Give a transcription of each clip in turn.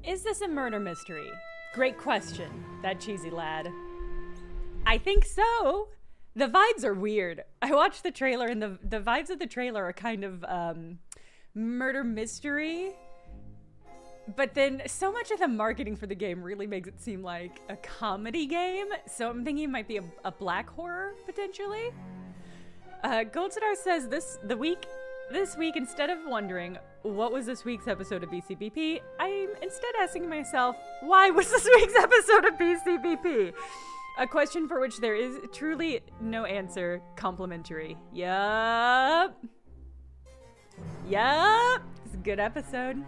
Is this a murder mystery? Great question, that cheesy lad. I think so. The vibes are weird. I watched the trailer and the vibes of the trailer are kind of murder mystery. But then so much of the marketing for the game really makes it seem like a comedy game. So I'm thinking it might be a black horror, potentially. Goldstar says this week, instead of wondering what was this week's episode of BCBP, I'm instead asking myself, why was this week's episode of BCBP? A question for which there is truly no answer. Complimentary. Yup. It's a good episode.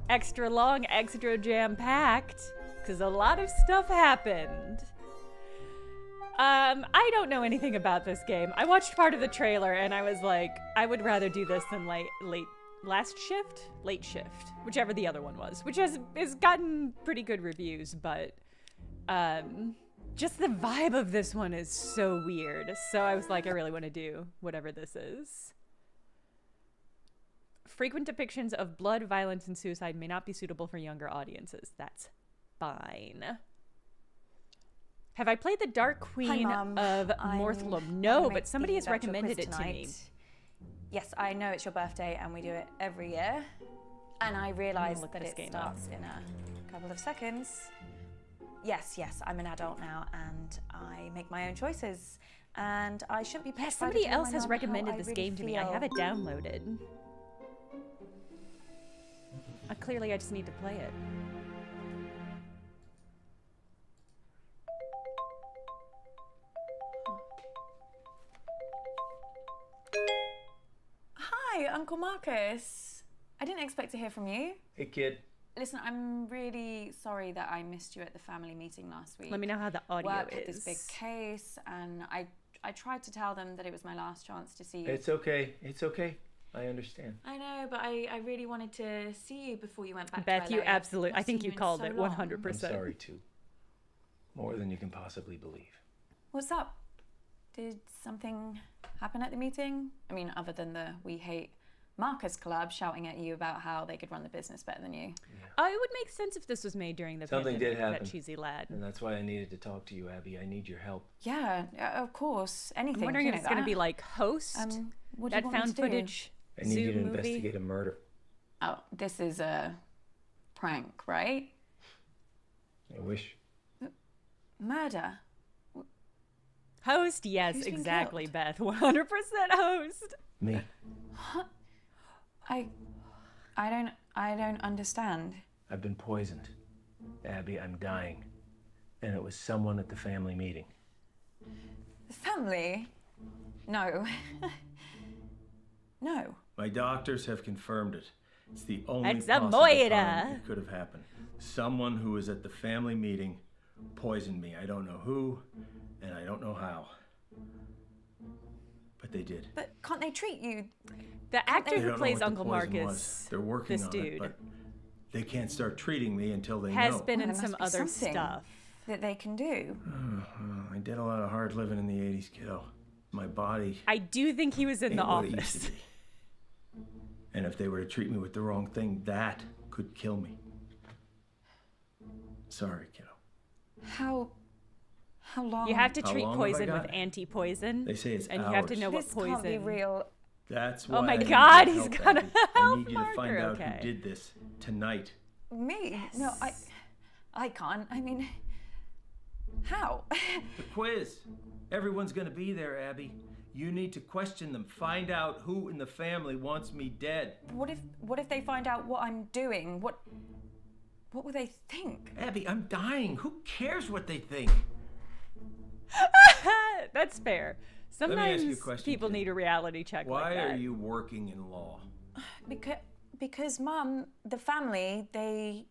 Extra long, extra jam-packed, because a lot of stuff happened. I don't know anything about this game. I watched part of the trailer and I was like, I would rather do this than late shift, whichever the other one was, which has gotten pretty good reviews, but just the vibe of this one is so weird. So I was like, I really want to do whatever this is. Frequent depictions of blood, violence, and suicide may not be suitable for younger audiences. That's fine. Have I played the Dark Queen of Morthlum? No, but somebody has recommended it to me. Yes, I know it's your birthday and we do it every year. And I realized that it starts in a couple of seconds. Yes, I'm an adult now and I make my own choices. And I shouldn't be petrified. Somebody else has recommended this game to me. I have it downloaded. Clearly, I just need to play it. Hi, Uncle Marcus. I didn't expect to hear from you. Hey, kid. Listen, I'm really sorry that I missed you at the family meeting last week. Let me know how the audio Work is. had this big case, and I tried to tell them that it was my last chance to see you. It's okay. I understand. I know, but I really wanted to see you before you went back Beth, to LA. you absolutely, I think you called it 100%. I'm sorry, too. More than you can possibly believe. What's up? Did something happen at the meeting? I mean, other than the We Hate Marcus collab shouting at you about how they could run the business better than you. Yeah. It would make sense if this was made during the Something pandemic, did happen. that cheesy lad. And that's why I needed to talk to you, Abby. I need your help. Yeah, of course. Anything. I'm wondering if it's going to be like Host, what do that you want me found to footage I need Zoom you to movie. investigate a murder. Oh, this is a prank, right? I wish. Murder? Host, yes, Who's been exactly, killed? Beth. 100% Host. Me. I don't understand. I've been poisoned. Abby, I'm dying. And it was someone at the family meeting. The family? No. No. My doctors have confirmed it. It's the only It's a possible Moira. time it could have happened. Someone who was at the family meeting poisoned me. I don't know who, and I don't know how. But they did. But can't they treat you? The actor They who don't know plays what the Uncle poison Marcus, was. They're working this on dude, it, but they can't start treating me until they has know. been in There some must be other something stuff. that they can do. I did a lot of hard living in the 80s, kiddo. My body I do think he was in ain't The what it used Office. to be. And if they were to treat me with the wrong thing, that could kill me. Sorry, kiddo. How long? You have to How treat long have I poison with got? anti-poison. They say it's and you have to hours. know what This poison. can't be real. That's why Oh my I need God, your he's help, got a Abby. I health need you to find marker, out okay. who did this tonight. Me? No, I can't. I mean, how? The quiz. Everyone's gonna be there, Abby. You need to question them. Find out who in the family wants me dead. What if they find out what I'm doing? What will they think? Abby, I'm dying. Who cares what they think? That's fair. Let me ask you a Sometimes question, people kid. need a reality check Why like that. are you working in law? Because Mum, the family, they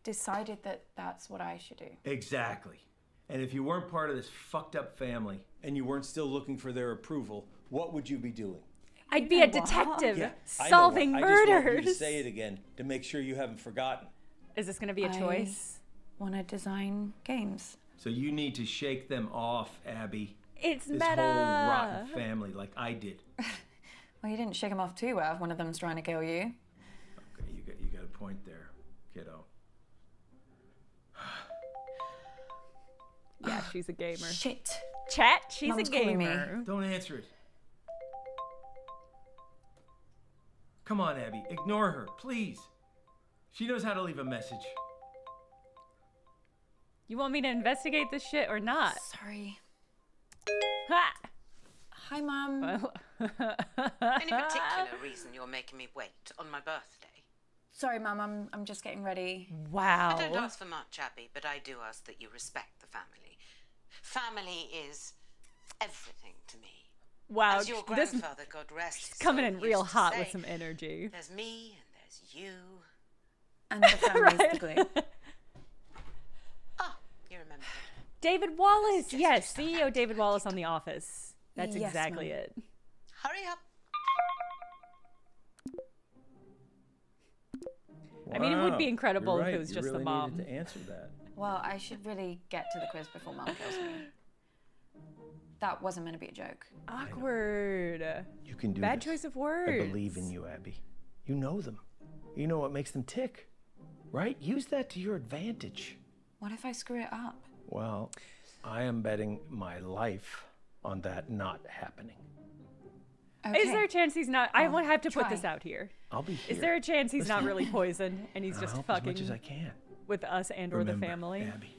decided that that's what I should do. Exactly. And if you weren't part of this fucked up family and you weren't still looking for their approval, what would you be doing? I'd be a detective I know solving what. I just want you murders. to say it again to make sure you haven't forgotten. Is this going to be a choice? Want to design games? So you need to shake them off, Abby. It's This meta. whole rotten family like I did. Well, you didn't shake them off too well. If one of them's trying to kill you. Okay, you got a point there, kiddo. Yeah, she's a gamer. Shit. Chat, she's Mum's a calling me. gamer. Don't answer it. Come on, Abby. Ignore her, please. She knows how to leave a message. You want me to investigate this shit or not? Sorry. Ha! Hi, Mum. Any particular reason you're making me wait on my birthday? Sorry, Mum. I'm just getting ready. Wow. I don't ask for much, Abby, but I do ask that you respect the family. Family is everything to me. Wow. As your This grandfather, God rest his coming soul, in real used to hot say, with some energy. There's me and there's you. And the family's the glue. Ah, you remember. David Wallace. Just Yes, do CEO David Wallace on The Office. That's Yes, exactly Mum. it. Hurry up. I mean, it would be Wow, incredible you're if it right, was you just really the mom. needed to answer that. Well, I should really get to the quiz before Mum kills me. That wasn't meant to be a joke. Awkward. You can do Bad this. choice of words. I believe in you, Abby. You know them. You know what makes them tick, right? Use that to your advantage. What if I screw it up? Well, I am betting my life on that not happening. Okay. Is there a chance he's not? I I'll won't have to put try. this out here. I'll be here. Is there a chance he's not really poisoned and he's I'll just help fucking as much as I can. with us and or Remember, the family? Abby,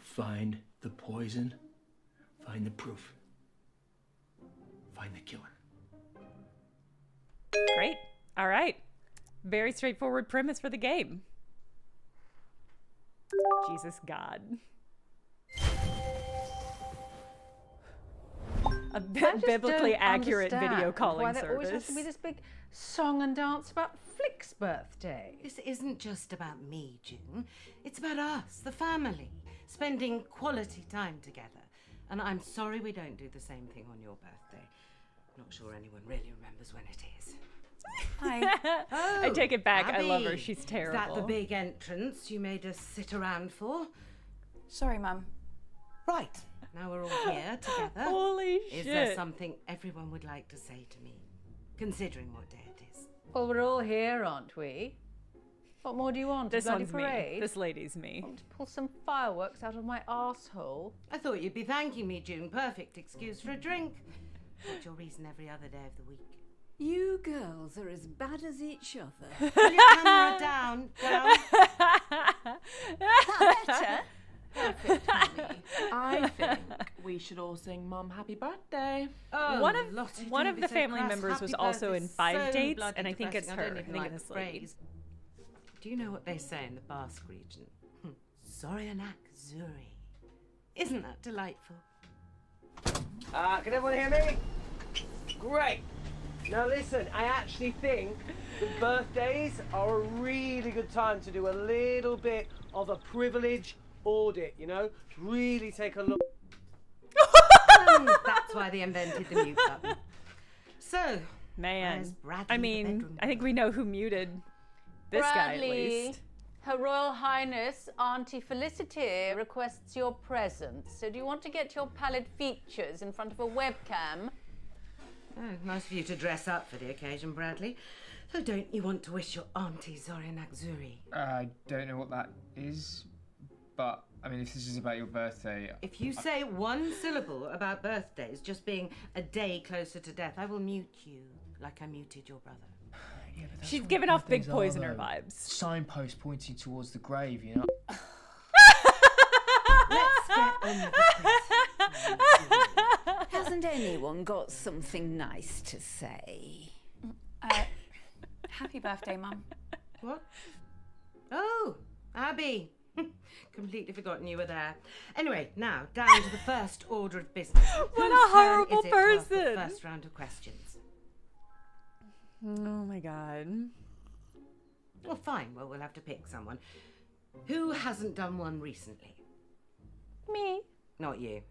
find the poison, find the proof, find the killer. Great. All right. Very straightforward premise for the game. Jesus God. A biblically accurate video calling why there always has service. to be this big song and dance about Flick's birthday. This isn't just about me, June. It's about us, the family, spending quality time together. And I'm sorry we don't do the same thing on your birthday. Not sure anyone really remembers when it is. Hi. I take it back. I love her. Abby, She's Is terrible. that the big entrance you made us sit around for? Sorry, Mum. Right. Now we're all here together. Holy Is shit. there something everyone would like to say to me, considering what day it is? Well, we're all here, aren't we? What more do you want? This a bloody one's me. parade? This lady's me. Want to pull some fireworks out of my arsehole? I thought you'd be thanking me, June. Perfect excuse for a drink. What's your reason every other day of the week? You girls are as bad as each other. Put your camera down, girl. Better? Perfect, honey. I think we should all sing Mum Happy Birthday. Oh, One of- Lottie, one don't of be the so family crass. members Happy was also birthday's in Five so Dates, bloody and I think it's depressing. I don't her. I even think like it's the this lady. phrase. Do you know what they say in the Basque region? Soryanak Zuri. Isn't that delightful? Can everyone hear me? Great. Now listen, I actually think that birthdays are a really good time to do a little bit of a privilege audit, you know? Really take a look. That's why they invented the mute button. So, where's Man. Bradley, I the mean, bedroom I think we know who muted this guy at least. Her Royal Highness Auntie Felicity requests your presence. So do you want to get your pallid features in front of a webcam? Oh, nice of you to dress up for the occasion, Bradley. So don't you want to wish your auntie Soryanak Zuri? I don't know what that is, but I mean, if this is about your birthday, If you say one syllable about birthdays just being a day closer to death, I will mute you like I muted your brother. yeah, but that's She's what giving off Big birthdays are, Poisoner though. vibes. Signpost pointing towards the grave, you know. Let's get on with the quiz. Hasn't anyone got something nice to say? Happy birthday, Mum. What? Oh, Abby. Completely forgotten you were there. Anyway, now down to the first order of business. What Whose a turn horrible is it to ask the person. first round of questions. Oh my God. Well, fine. Well, we'll have to pick someone. Who hasn't done one recently? Me. Not you.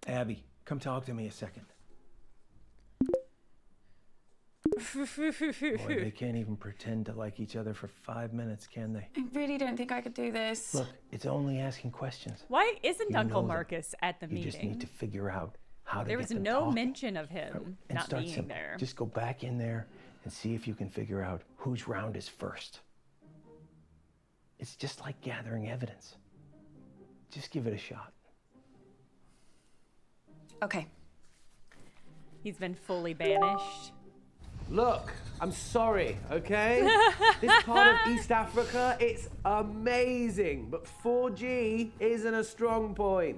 Abby, come talk to me a second. Boy, they can't even pretend to like each other for 5 minutes, can they? I really don't think I could do this. Look, it's only asking questions. Why isn't You Uncle know them. Marcus at the You meeting? just need to figure out how to There get was them no talking. mention of him And not start being simple. there. Just go back in there and see if you can figure out whose round is first. It's just like gathering evidence. Just give it a shot. Okay. He's been fully banished. Look, I'm sorry, okay? This part of East Africa, it's amazing, but 4G isn't a strong point.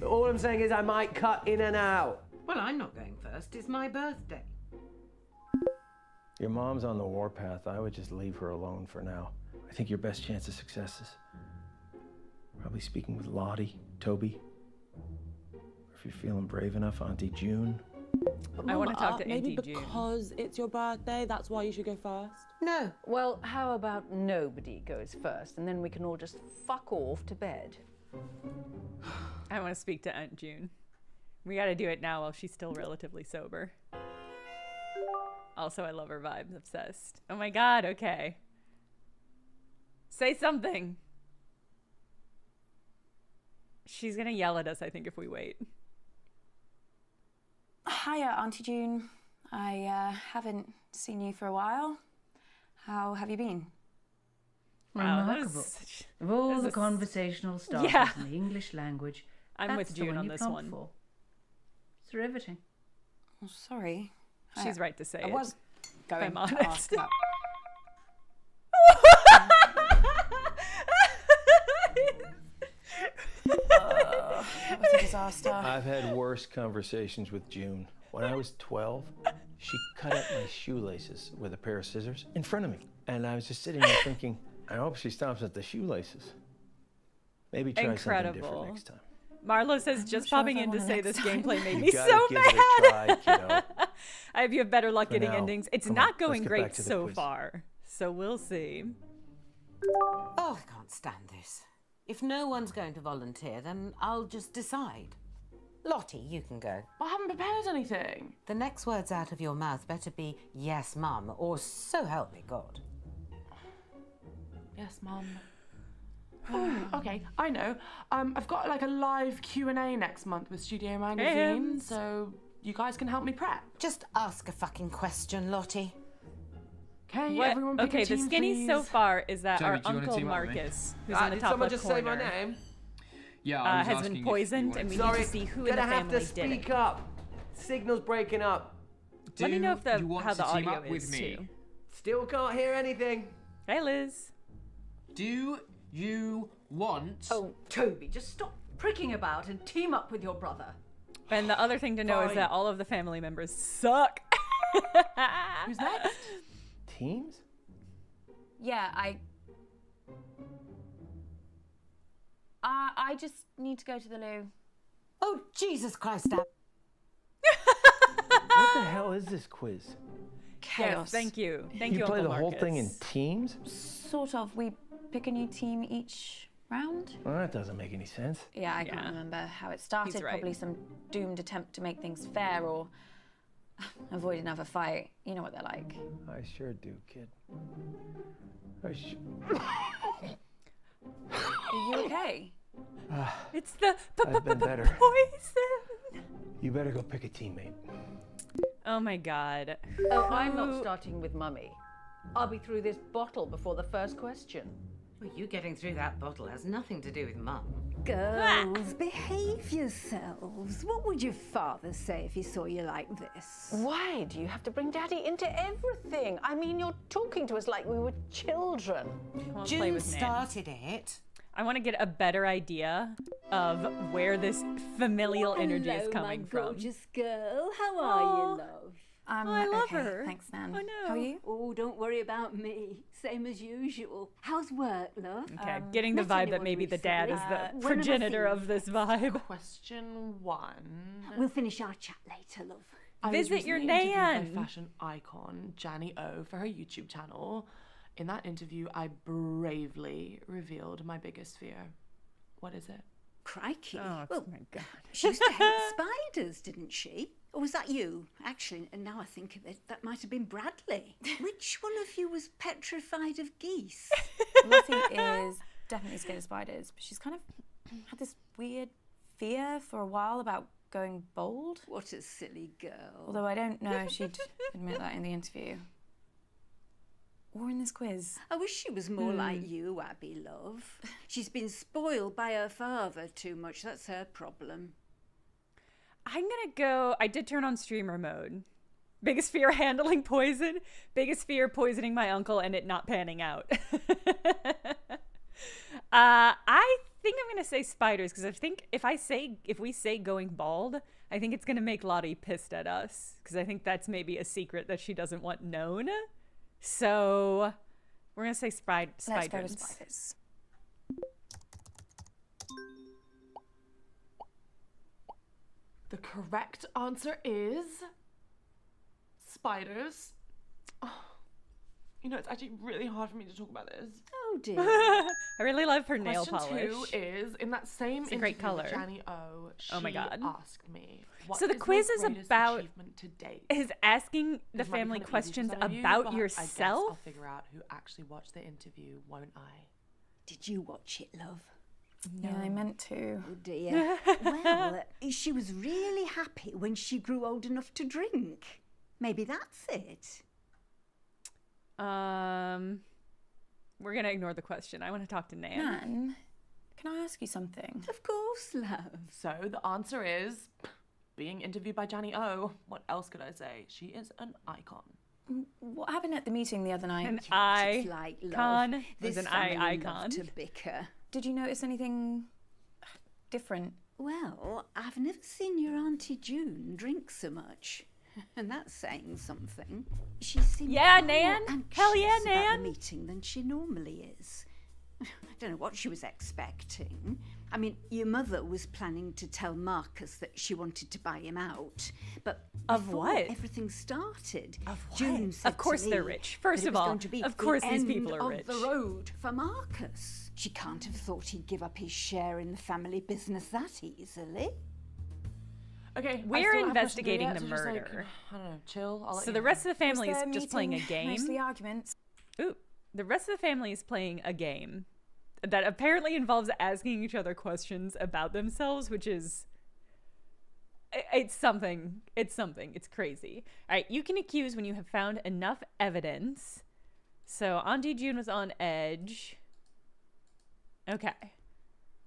All I'm saying is I might cut in and out. Well, I'm not going first. It's my birthday. Your mom's on the warpath. I would just leave her alone for now. I think your best chance of success is probably speaking with Lottie, Toby. Or if you're feeling brave enough, Auntie June. I want to talk to maybe Auntie June. because it's your birthday, that's why you should go first. No. Well, how about nobody goes first, and then we can all just fuck off to bed? I want to speak to Aunt June. We got to do it now while she's still relatively sober. Also, I love her vibes. Obsessed. Oh my god, okay. Say something. She's gonna yell at us, I think, if we wait. Hiya, Auntie June. I haven't seen you for a while. How have you been? Wow, Remarkable. Of all the conversational starters in the English language, I'm that's with June the one on you this prompt one. for. It's riveting. Oh, sorry. She's right to say I it. was going I'm to honest. ask about... That was a disaster. I've had worse conversations with June. When I was 12, she cut up my shoelaces with a pair of scissors in front of me. And I was just sitting there thinking, I hope she stops at the shoelaces. Maybe try something different next time. Marlo says, just popping in to say this gameplay made me You gotta so give it a try, mad. kiddo. I hope you have better luck For getting now, endings. It's come not on, let's going get great back to the so quiz. far. So we'll see. Oh, I can't stand this. If no one's going to volunteer, then I'll just decide. Lottie, you can go. I haven't prepared anything. The next words out of your mouth better be yes, Mum, or so help me God. Yes, Mum. Okay, I know. I've got like a live Q&A next month with Studio Magazine, so you guys can help me prep. Just ask a fucking question, Lottie. Okay, What? everyone pick Okay, a team, the skinny please. so far is that Toby, our do you wanna Uncle team up with me? Marcus, who's in the Did top someone left just corner, say my name? Yeah, I was has asking been if poisoned, you and we wanted- need to see who in gonna the have family to did it. speak up. Signal's breaking up. Let me know if you want how to the team audio up with is me? too. Still can't hear anything. Hey, Liz. Do you want... Oh, Toby, just stop pricking about and team up with your brother. And the other thing to know is Fine. that all of the family members suck. Who's next? Teams? Yeah, I just need to go to the loo. Oh, Jesus Christ, Dad. What the hell is this quiz? Chaos. Yes, thank you. Thank you, You play Uncle the whole Marcus. thing in teams? Sort of. We pick a new team each round. Well, that doesn't make any sense. Yeah, I can't remember how it started. He's right. Probably some doomed attempt to make things fair or avoid another fight. You know what they're like. I sure do, kid. Are you okay? It's the I've been better. poison. You better go pick a teammate. Oh my god. Oh, I'm not starting with Mummy. I'll be through this bottle before the first question. Well, you getting through that bottle has nothing to do with Mum. Girls, behave yourselves. What would your father say if he saw you like this? Why do you have to bring Daddy into everything? I mean, you're talking to us like we were children. Come on, play June with Nan. started it. I want to get a better idea of where this familial energy is coming my from. gorgeous girl. How are you, love? I love okay. her. Thanks, Nan. I know. How are you? Oh, don't worry about me. Same as usual. How's work, love? Okay, getting the met vibe that anyone maybe the dad is recently? the When have I progenitor seen of this vibe. Question 1. We'll finish our chat later, love. I was Visit your recently interviewed Nan. by fashion icon Jenny O for her YouTube channel. In that interview, I bravely revealed my biggest fear. What is it? Crikey. Oh well, my god. she used to hate spiders, didn't she? Or was that you? Actually, and now I think of it, that might have been Bradley. Which one of you was petrified of geese? Lottie is definitely scared of spiders, but she's kind of had this weird fear for a while about going bald. What a silly girl. Although I don't know if she'd admit that in the interview. or in this quiz. I wish she was more like you, Abby, love. She's been spoiled by her father too much. That's her problem. I'm gonna go. I did turn on streamer mode. Biggest fear, handling poison. Biggest fear, poisoning my uncle and it not panning out. I think I'm gonna say spiders because I think if we say going bald, I think it's gonna make Lottie pissed at us because I think that's maybe a secret that she doesn't want known. So we're gonna say spiders. Let's go with spiders. The correct answer is spiders. Oh, you know, it's actually really hard for me to talk about this. Oh dear. I really love her nail polish. Question 2 is, in that same It's a great interview with color. Janny O, Oh my God. asked me, what So the is quiz my is greatest about achievement to date? is asking the This might be family kind of easy questions for some of you, about but I guess yourself. I'll figure out who actually watched the interview, won't I? Did you watch it, love? Yeah, I meant to. Oh dear. Well, she was really happy when she grew old enough to drink. Maybe that's it. We're gonna ignore the question. I want to talk to Nan. Nan, can I ask you something? Of course, love. So the answer is being interviewed by Janny O. What else could I say? She is an icon. What happened at the meeting the other night? An It's like love. icon. This There's an family icon. love to bicker. Did you notice anything different? Well, I've never seen your Auntie June drink so much. And that's saying something. She seemed Yeah, far more Nan. anxious Hell yeah, about Nan. the meeting than she normally is. I don't know what she was expecting. I mean, your mother was planning to tell Marcus that she wanted to buy him out, but Of before what? everything started, Of what? June said Of course to me they're rich. First that it of was all, going to be of the course these end people are of rich. the road for Marcus. She can't have thought he'd give up his share in the family business that easily. Okay, We're I still have investigating questions the to yet, so just, murder. I don't know, chill. I'll let So you the know. rest of the family Was is their just playing a meeting game. Mostly arguments. Ooh, the rest of the family is playing a game that apparently involves asking each other questions about themselves, which is it's something. It's something. It's crazy. All right, you can accuse when you have found enough evidence. So Auntie June was on edge. Okay.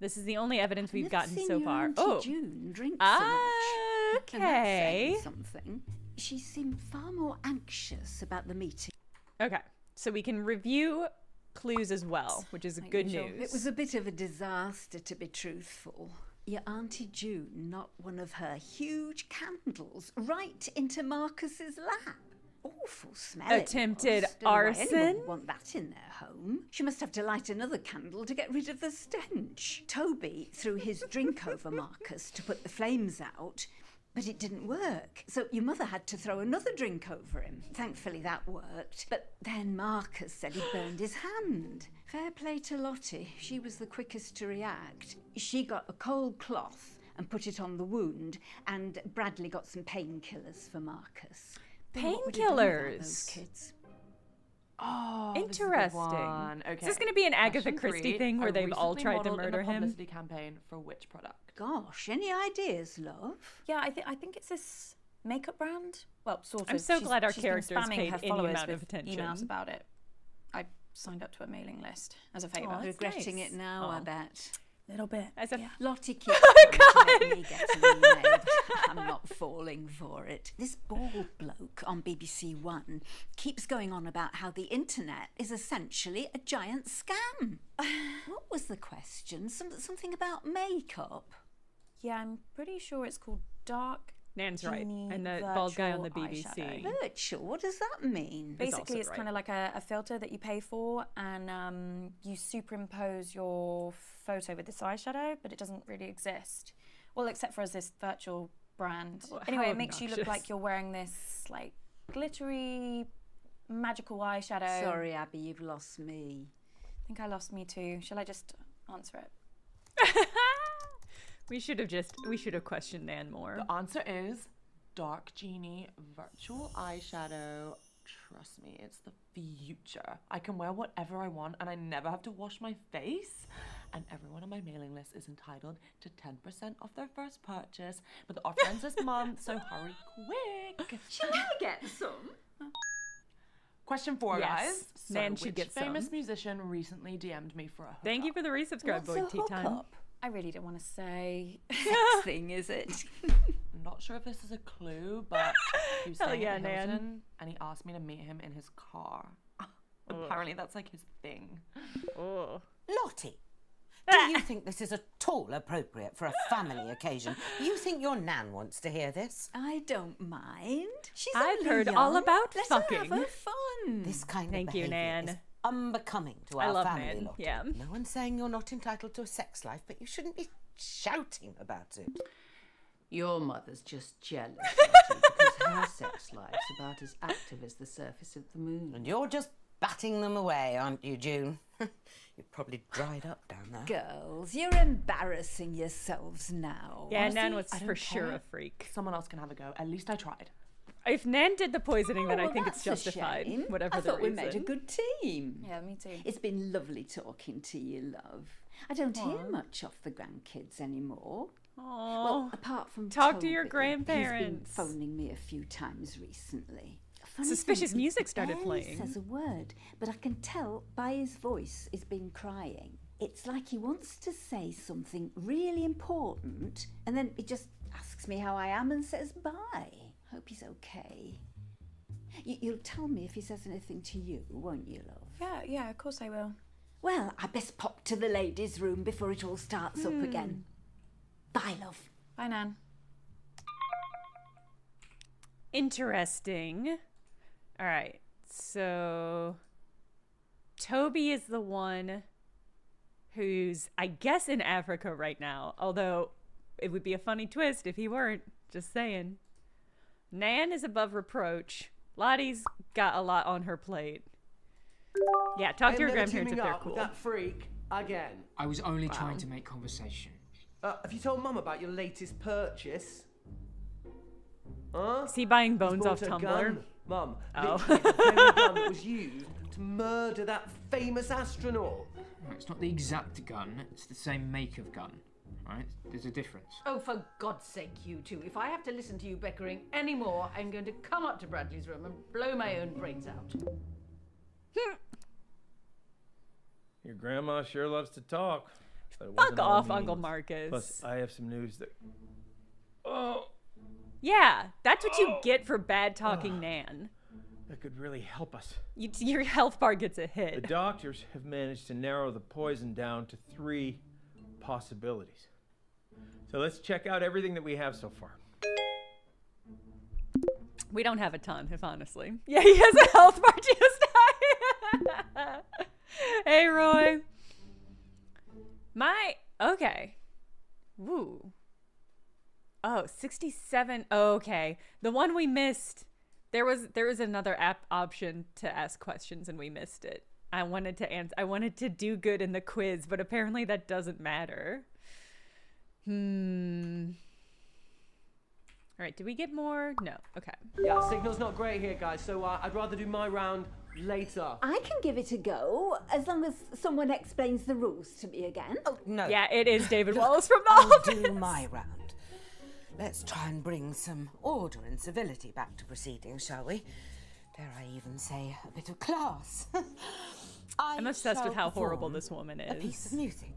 This is the only evidence we've Never gotten seen so your far. Auntie June drink so much. And that's Okay. saying something. She seemed far more anxious about the meeting. Okay. So we can review clues as well, which is good news. It was a bit of a disaster, to be truthful. Your Auntie June knocked one of her huge candles right into Marcus's lap. Awful smell. it Attempted was. Don't know why anyone arson? would want that in their home. She must have to light another candle to get rid of the stench. Toby threw his drink over Marcus to put the flames out, but it didn't work. So your mother had to throw another drink over him. Thankfully that worked. But then Marcus said he burned his hand. Fair play to Lottie. She was the quickest to react. She got a cold cloth and put it on the wound, and Bradley got some painkillers for Marcus. What would you do without those Painkillers. kids? Oh, this is a good Interesting. one. Okay. Is this going to be an Agatha Question Christie 3, thing where I they've all recently tried to modelled in murder a him? publicity campaign for which product? Gosh, any ideas, love? Yeah, I think it's this makeup brand. Well, sort of. I'm so glad our she's been character has spamming paid her any followers amount of with attention. emails about it. I signed up to a mailing list as a favour. Aw, that's Regretting nice. it now, I Oh. bet. Little bit. As a yeah. Lottie keeps trying to make me get an email, but I'm not falling for it. This bald bloke on BBC One keeps going on about how the internet is essentially a giant scam. What was the question? Something about makeup? Yeah, I'm pretty sure it's called Dark Nan's right. Genie And the bald guy on the Virtual BBC. Eyeshadow. Virtual? What does that mean? Basically, it's right. kind of like a filter that you pay for, and you superimpose your photo with this eyeshadow, but it doesn't really exist. Well, except for as this virtual brand. Oh, Anyway, how it makes you look obnoxious. like you're wearing this like glittery, magical eyeshadow. Sorry, Abby, you've lost me. I think I lost me too. Shall I just answer it? We should have questioned Nan more. The answer is Dark Genie Virtual Eyeshadow. Trust me, it's the future. I can wear whatever I want and I never have to wash my face. And everyone on my mailing list is entitled to 10% off their first purchase. But the offer ends this month, so hurry quick. Shall I get some? Question 4, Yes. guys. So Nan should which get some. famous musician recently DM'd me for a hookup? Thank you for the resubscribe, What's a Void Tea Time. hookup? I really don't want to say. Sex thing, is it? I'm not sure if this is a clue, but he was Hell staying yeah, at Nan. Hilton, and he asked me to meet him in his car. Apparently, that's like his thing. Oh. Lottie, do you think this is at all appropriate for a family occasion? You think your Nan wants to hear this? I don't mind. She's I've only heard young. all about Let fucking. her have her fun. This kind Thank of you, behaviour Nan. is unbecoming to I our love family, Nan, Lottie. yeah. No one's saying you're not entitled to a sex life, but you shouldn't be shouting about it. Your mother's just jealous, Lottie, because her sex life's about as active as the surface of the moon. And you're just batting them away, aren't you, June? You're probably dried up down there. Girls, you're embarrassing yourselves now. Yeah, Honestly, Nan was I don't for sure care. a freak. Someone else can have a go. At least I tried. If Nan did the poisoning, then I well, think it's that's a justified. shame. Whatever I the thought reason. we made a good team. Yeah, me too. It's been lovely talking to you, love. I don't hear much off the grandkids anymore. Aww. Well, apart from Talk to your Toby, grandparents. He's been phoning me a few times recently. Funny Suspicious thing, music he started barely playing. says a word, but I can tell by his voice he's been crying. It's like he wants to say something really important, and then he just asks me how I am and says bye. Hope he's okay. You'll tell me if he says anything to you, won't you, love? Yeah, of course I will. Well, I best pop to the ladies' room before it all starts up again. Bye, love. Bye, Nan. Interesting. All right, so Toby is the one who's, I guess, in Africa right now. Although it would be a funny twist if he weren't. Just saying. Nan is above reproach. Lottie's got a lot on her plate. Yeah, talk to your grandparents if they're cool. That freak again. I was only trying to make conversation. Have you told Mum about your latest purchase? Huh? Is he buying bones He's off bought a Tumblr? gun, Mum. Oh. Literally the very gun that was used to murder that famous astronaut. No, it's not the exact gun, it's the same make of gun, right? There's a difference. Oh, for God's sake, you two. If I have to listen to you bickering anymore, I'm going to come up to Bradley's room and blow my own brains out. Your grandma sure loves to talk. but it Fuck wasn't all off, Uncle meaningless. Marcus. Plus, I have some news that. Oh, Yeah, that's what you get for bad talking Nan. that could really help us. Your health bar gets a The hit. doctors have managed to narrow the poison down to 3 possibilities. So let's check out everything that we have so far. We don't have a ton, if honestly. Yeah, he has a health bar just Hey, Roy. Okay. Woo. Oh, 67. Oh, okay. The one we missed, there was another app option to ask questions and we missed it. I wanted to do good in the quiz, but apparently that doesn't matter. All right, did we get more? No. Okay. Yeah, signal's not great here, guys, so I'd rather do my round later. I can give it a go, as long as someone explains the rules to me again. Oh, no. Yeah, it is David Wallace from the I'll office. do my round. Let's try and bring some order and civility back to proceedings, shall we? Dare I even say a bit of class? I'm obsessed with shall how horrible perform this woman a piece of is. music.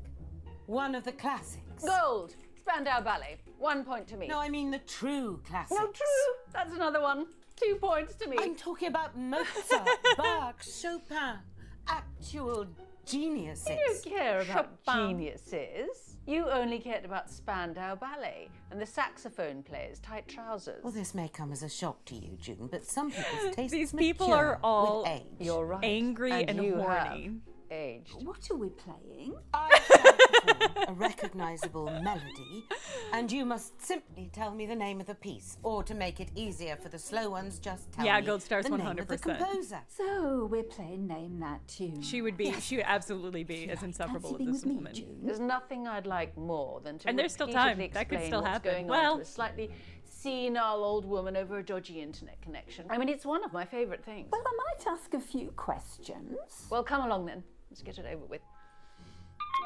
One of the classics. Gold. Spandau Ballet. 1 point to me. No, I mean the true classics. No, true. That's another one. 2 points to me. I'm talking about Mozart, Bach, Chopin. Actual geniuses. You don't care about Chopin. geniuses. You only cared about Spandau Ballet and the saxophone player's tight trousers. Well, this may come as a shock to you, June, but some people's tastes These people mature are all with age. You're right. angry and you horny. have aged. What are we playing? I shall perform a recognisable melody, and you must simply tell me the name of the piece, or to make it easier for the slow ones, just tell Yeah, me Gold Star's the name of the 100%. composer. So we're playing Name That Tune. She would absolutely be as insufferable Fancy as being this with me, woman. June? There's nothing I'd like more than to And there's still time. repeatedly That could explain still what's happen. going Well- on to a slightly senile old woman over a dodgy internet connection. I mean, it's one of my favourite things. Well, I might ask a few questions. Well, come along then. Let's get it over with.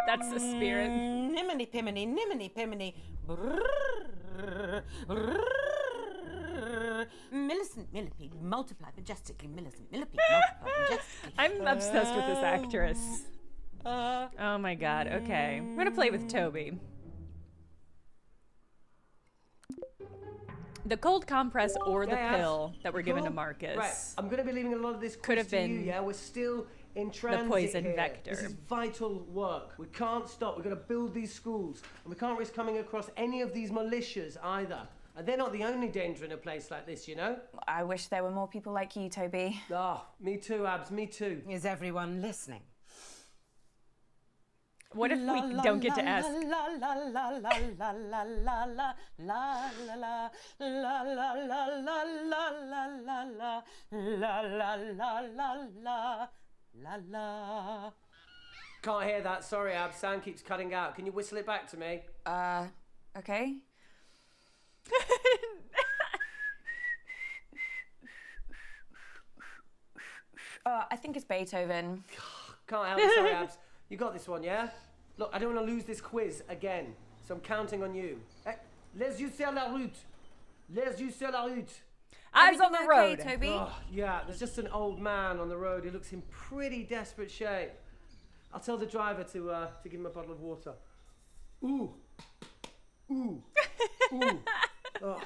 That's the spirit. Nimini pimini, nimini pimini. Brrr, brrr, Millicent Millipede, multiply majestically. Millicent Millipede, multiply majestically. I'm obsessed with this actress. Oh my god, okay. I'm gonna play with Toby. The cold compress or the pill that were given to Marcus. Right, I'm going to be leaving a lot of this could have to you, been yeah? We're still in transit the poison here. vector. This is vital work. We can't stop. We're going to build these schools. And we can't risk coming across any of these militias either. And they're not the only danger in a place like this, you know? I wish there were more people like you, Toby. Ah, me too, Abs, me too. Is everyone listening? What if we don't get to ask? Can't hear that. Sorry, Abs. Sound keeps cutting out. Can you whistle it back to me? Okay. I think it's Beethoven. Can't help it. Sorry, Abs. You got this one, yeah? Look, I don't want to lose this quiz again, so I'm counting on you. Hey, les yeux sur la route. Les yeux sur la route. Eyes on the road. Okay, Toby? Oh, yeah, there's just an old man on the road who looks in pretty desperate shape. I'll tell the driver to give him a bottle of water. Ooh. Ooh. Ooh. Oh,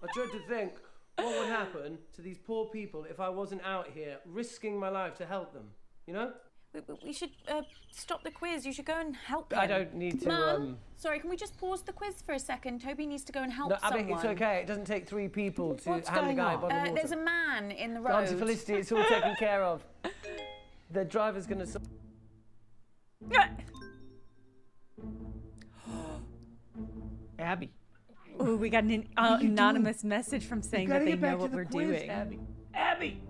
I dread to think what would happen to these poor people if I wasn't out here risking my life to help them, you know? We should stop the quiz. You should go and help them. I don't need to, Mum, sorry, can we just pause the quiz for a second? Toby needs to go and help someone. No, it's okay. It doesn't take 3 people to What's hand a going guy a on? bottle of water. There's a man in the road. Auntie Felicity, it's all taken care of. The driver's gonna... Abby. Ooh, we got an anonymous message from saying that they know what we're doing. Abby. Abby!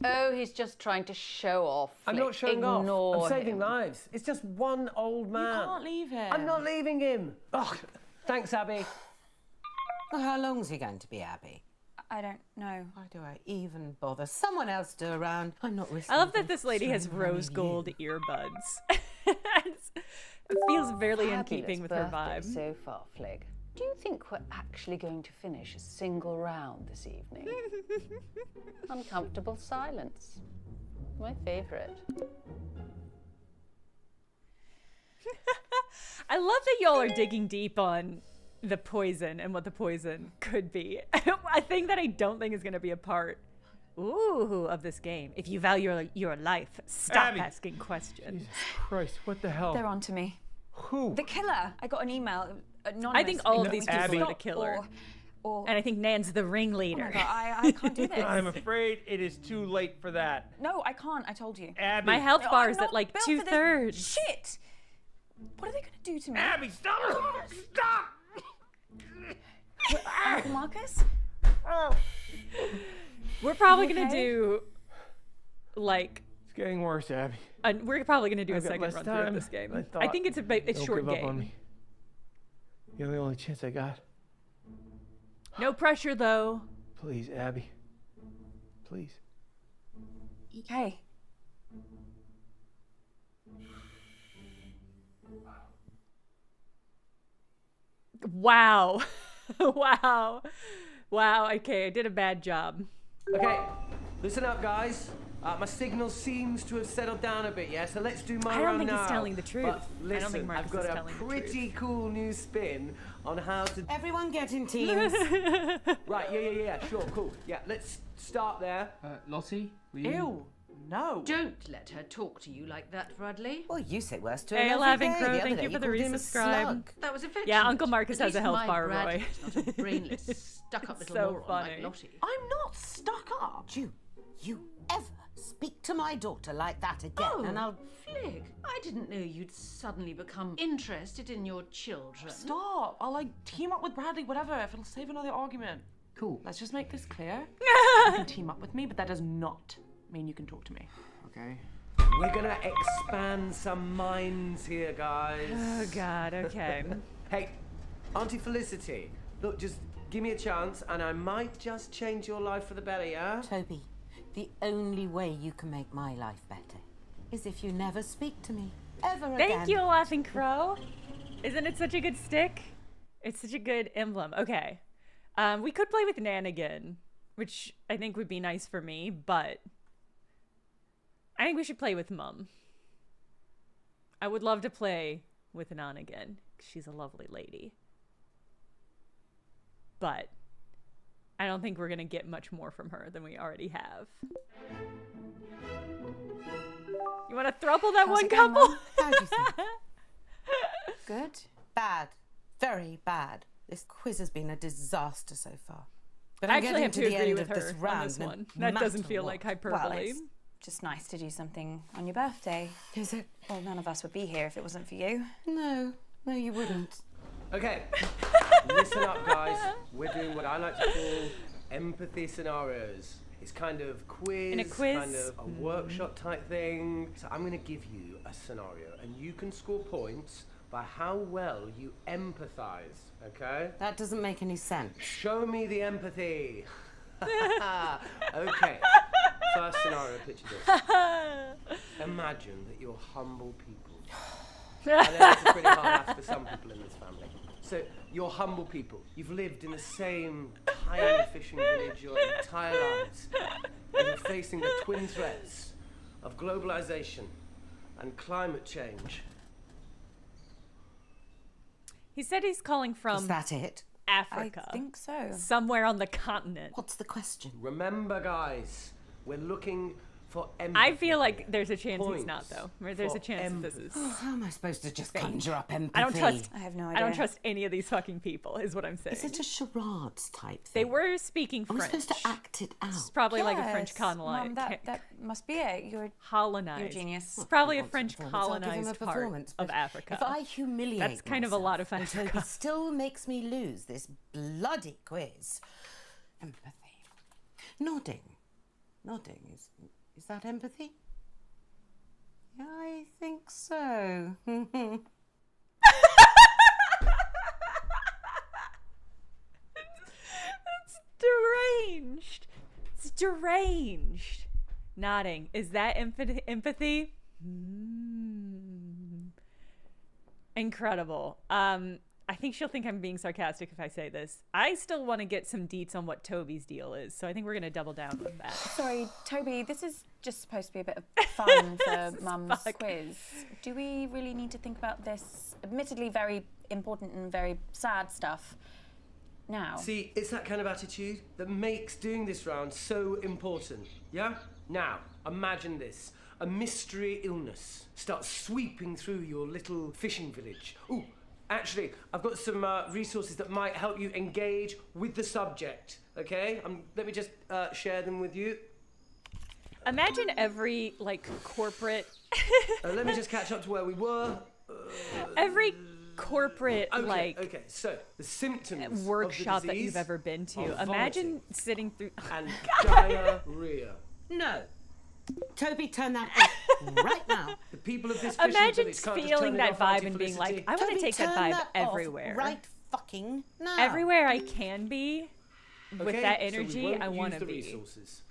Oh, he's just trying to show off. I'm not showing Ignore off. I'm saving him. lives. It's just one old man. You can't leave him. I'm not leaving him. Oh, thanks, Abby. Well, how long's he going to be, Abby? I don't know. Why do I even bother? Someone else do around. I'm not risking. I love that this lady has rose gold earbuds. It feels very in keeping with her vibe. So far, Flig. Do you think we're actually going to finish a single round this evening? Uncomfortable silence. My favourite. I love that y'all are digging deep on the poison and what the poison could be. A thing that I don't think is going to be a part of this game. If you value your life, stop Abby. asking questions. Jesus Christ, what the hell? They're on to me. Who? The killer. I got an email. Anonymous. I think all of these people Abby. are the killer. Or And I think Nan's the ringleader. oh my God, I can't do this. I'm afraid it is too late for that. No, I can't. I told you. Abby. My health No, bar I'm is not at like built for this 2/3. Shit! What are they going to do to me? Abby, stop! Stop! Uncle Marcus? We're probably You going to okay? do like It's getting worse, Abby. we're probably going to do a I've got second less run through time. of this game. I I thought. think it's a Don't short give up on game. me. You're the only chance I got. No pressure though. Please, Abby. Please. Okay. Wow. Wow. Wow. Okay, I did a bad job. Okay, listen up, guys. My signal seems to have settled down a bit, yeah? So let's do my I don't run think he's now. telling the truth. But I don't think listen, Marcus I've got is a telling the pretty cool new spin on how to... Everyone get in teams. Right, yeah, sure, cool. Yeah, let's start there. Lottie, will you? Ew. No. Don't let her talk to you like that, Bradley. Well, you say worse to Hey, him every Laughing day. Crow, The other thank day you for the called him a resubscribe. slug. That was affectionate. Yeah, Uncle Marcus At has a least health my bar, Bradley's Roy. not a brainless, stuck-up little So moron funny. like Lottie. I'm not stuck up. You ever speak to my daughter like that again, Oh, and I'll... Flig, I didn't know you'd suddenly become interested in your children. Stop. I'll like team up with Bradley, whatever, if it'll save another argument. Cool. Let's just make this clear. You can team up with me, but that does not mean you can talk to me. Okay. We're gonna expand some minds here, guys. Oh God. Okay. Hey, Auntie Felicity, look, just give me a chance and I might just change your life for the better, yeah? Toby, the only way you can make my life better is if you never speak to me. Ever again. Thank you, Laughing Crow. Isn't it such a good stick? It's such a good emblem. Okay. We could play with Nan again, which I think would be nice for me, but I think we should play with Mum. I would love to play with Nan again. She's a lovely lady. But I don't think we're going to get much more from her than we already have. You want to throuple that one couple? How do you think? Good? Bad. Very bad. This quiz has been a disaster so far. But I I'm actually getting have to to the agree end with of her this on round. this no one. That doesn't matter feel what. like hyperbole. Well, it's just nice to do something on your birthday. Is it? Well, none of us would be here if it wasn't for you. No, you wouldn't. Okay, listen up, guys. We're doing what I like to call empathy scenarios. It's kind of quiz, In a quiz? kind of a workshop type thing. So I'm going to give you a scenario, and you can score points by how well you empathize, okay? That doesn't make any sense. Show me the empathy. Okay, first scenario, picture this. Imagine that you're humble people. I know that's a pretty hard ask for some people in this family. So, you're humble people. You've lived in the same tiny fishing village your entire lives. And you're facing the twin threats of globalization and climate change. He said he's calling from Is that it? Africa. I think so. Somewhere on the continent. What's the question? Remember, guys, we're looking for empathy. I feel like there's a chance he's not, Points though. Or there's a for chance that this is How am I supposed to just fake. conjure up empathy? I don't trust. I have no I idea. don't trust any of these fucking people. Is what I'm saying. Is it a charades type thing? They were speaking Are we French. supposed to act it out? It's probably like a French Yes, colonized. Mum, that must be it. You're colonized. a genius. It's probably a Wants French performance, I'll give him a colonized part performance, of but Africa. If I humiliate That's kind of a lot of myself Africa. until he still makes me lose this bloody quiz. Empathy. Nodding. Nodding. Is that empathy? Yeah, I think so. It's deranged. It's deranged. Nodding. Is that empathy? Incredible. I think she'll think I'm being sarcastic if I say this. I still want to get some deets on what Toby's deal is, so I think we're going to double down with that. Sorry, Toby, this is just supposed to be a bit of fun for Mum's quiz. Do we really need to think about this admittedly very important and very sad stuff now? See, it's that kind of attitude that makes doing this round so important, yeah? Now, imagine this. A mystery illness starts sweeping through your little fishing village. Ooh, actually, I've got some resources that might help you engage with the subject, okay? Let me just share them with you. Imagine every, like, corporate... Let me just catch up to where we were. Every corporate, Okay, so the symptoms workshop of the that you've disease ever been to. are Imagine vomiting sitting through... and diarrhea. No. Toby, turn that off right now. The people of this fishing Imagine village can't just feeling turn it that off, vibe Auntie and being Felicity. like, I want Toby, to take that turn vibe off everywhere. right fucking now. Everywhere I can be with Okay, that so we energy, won't I want use to the be. resources.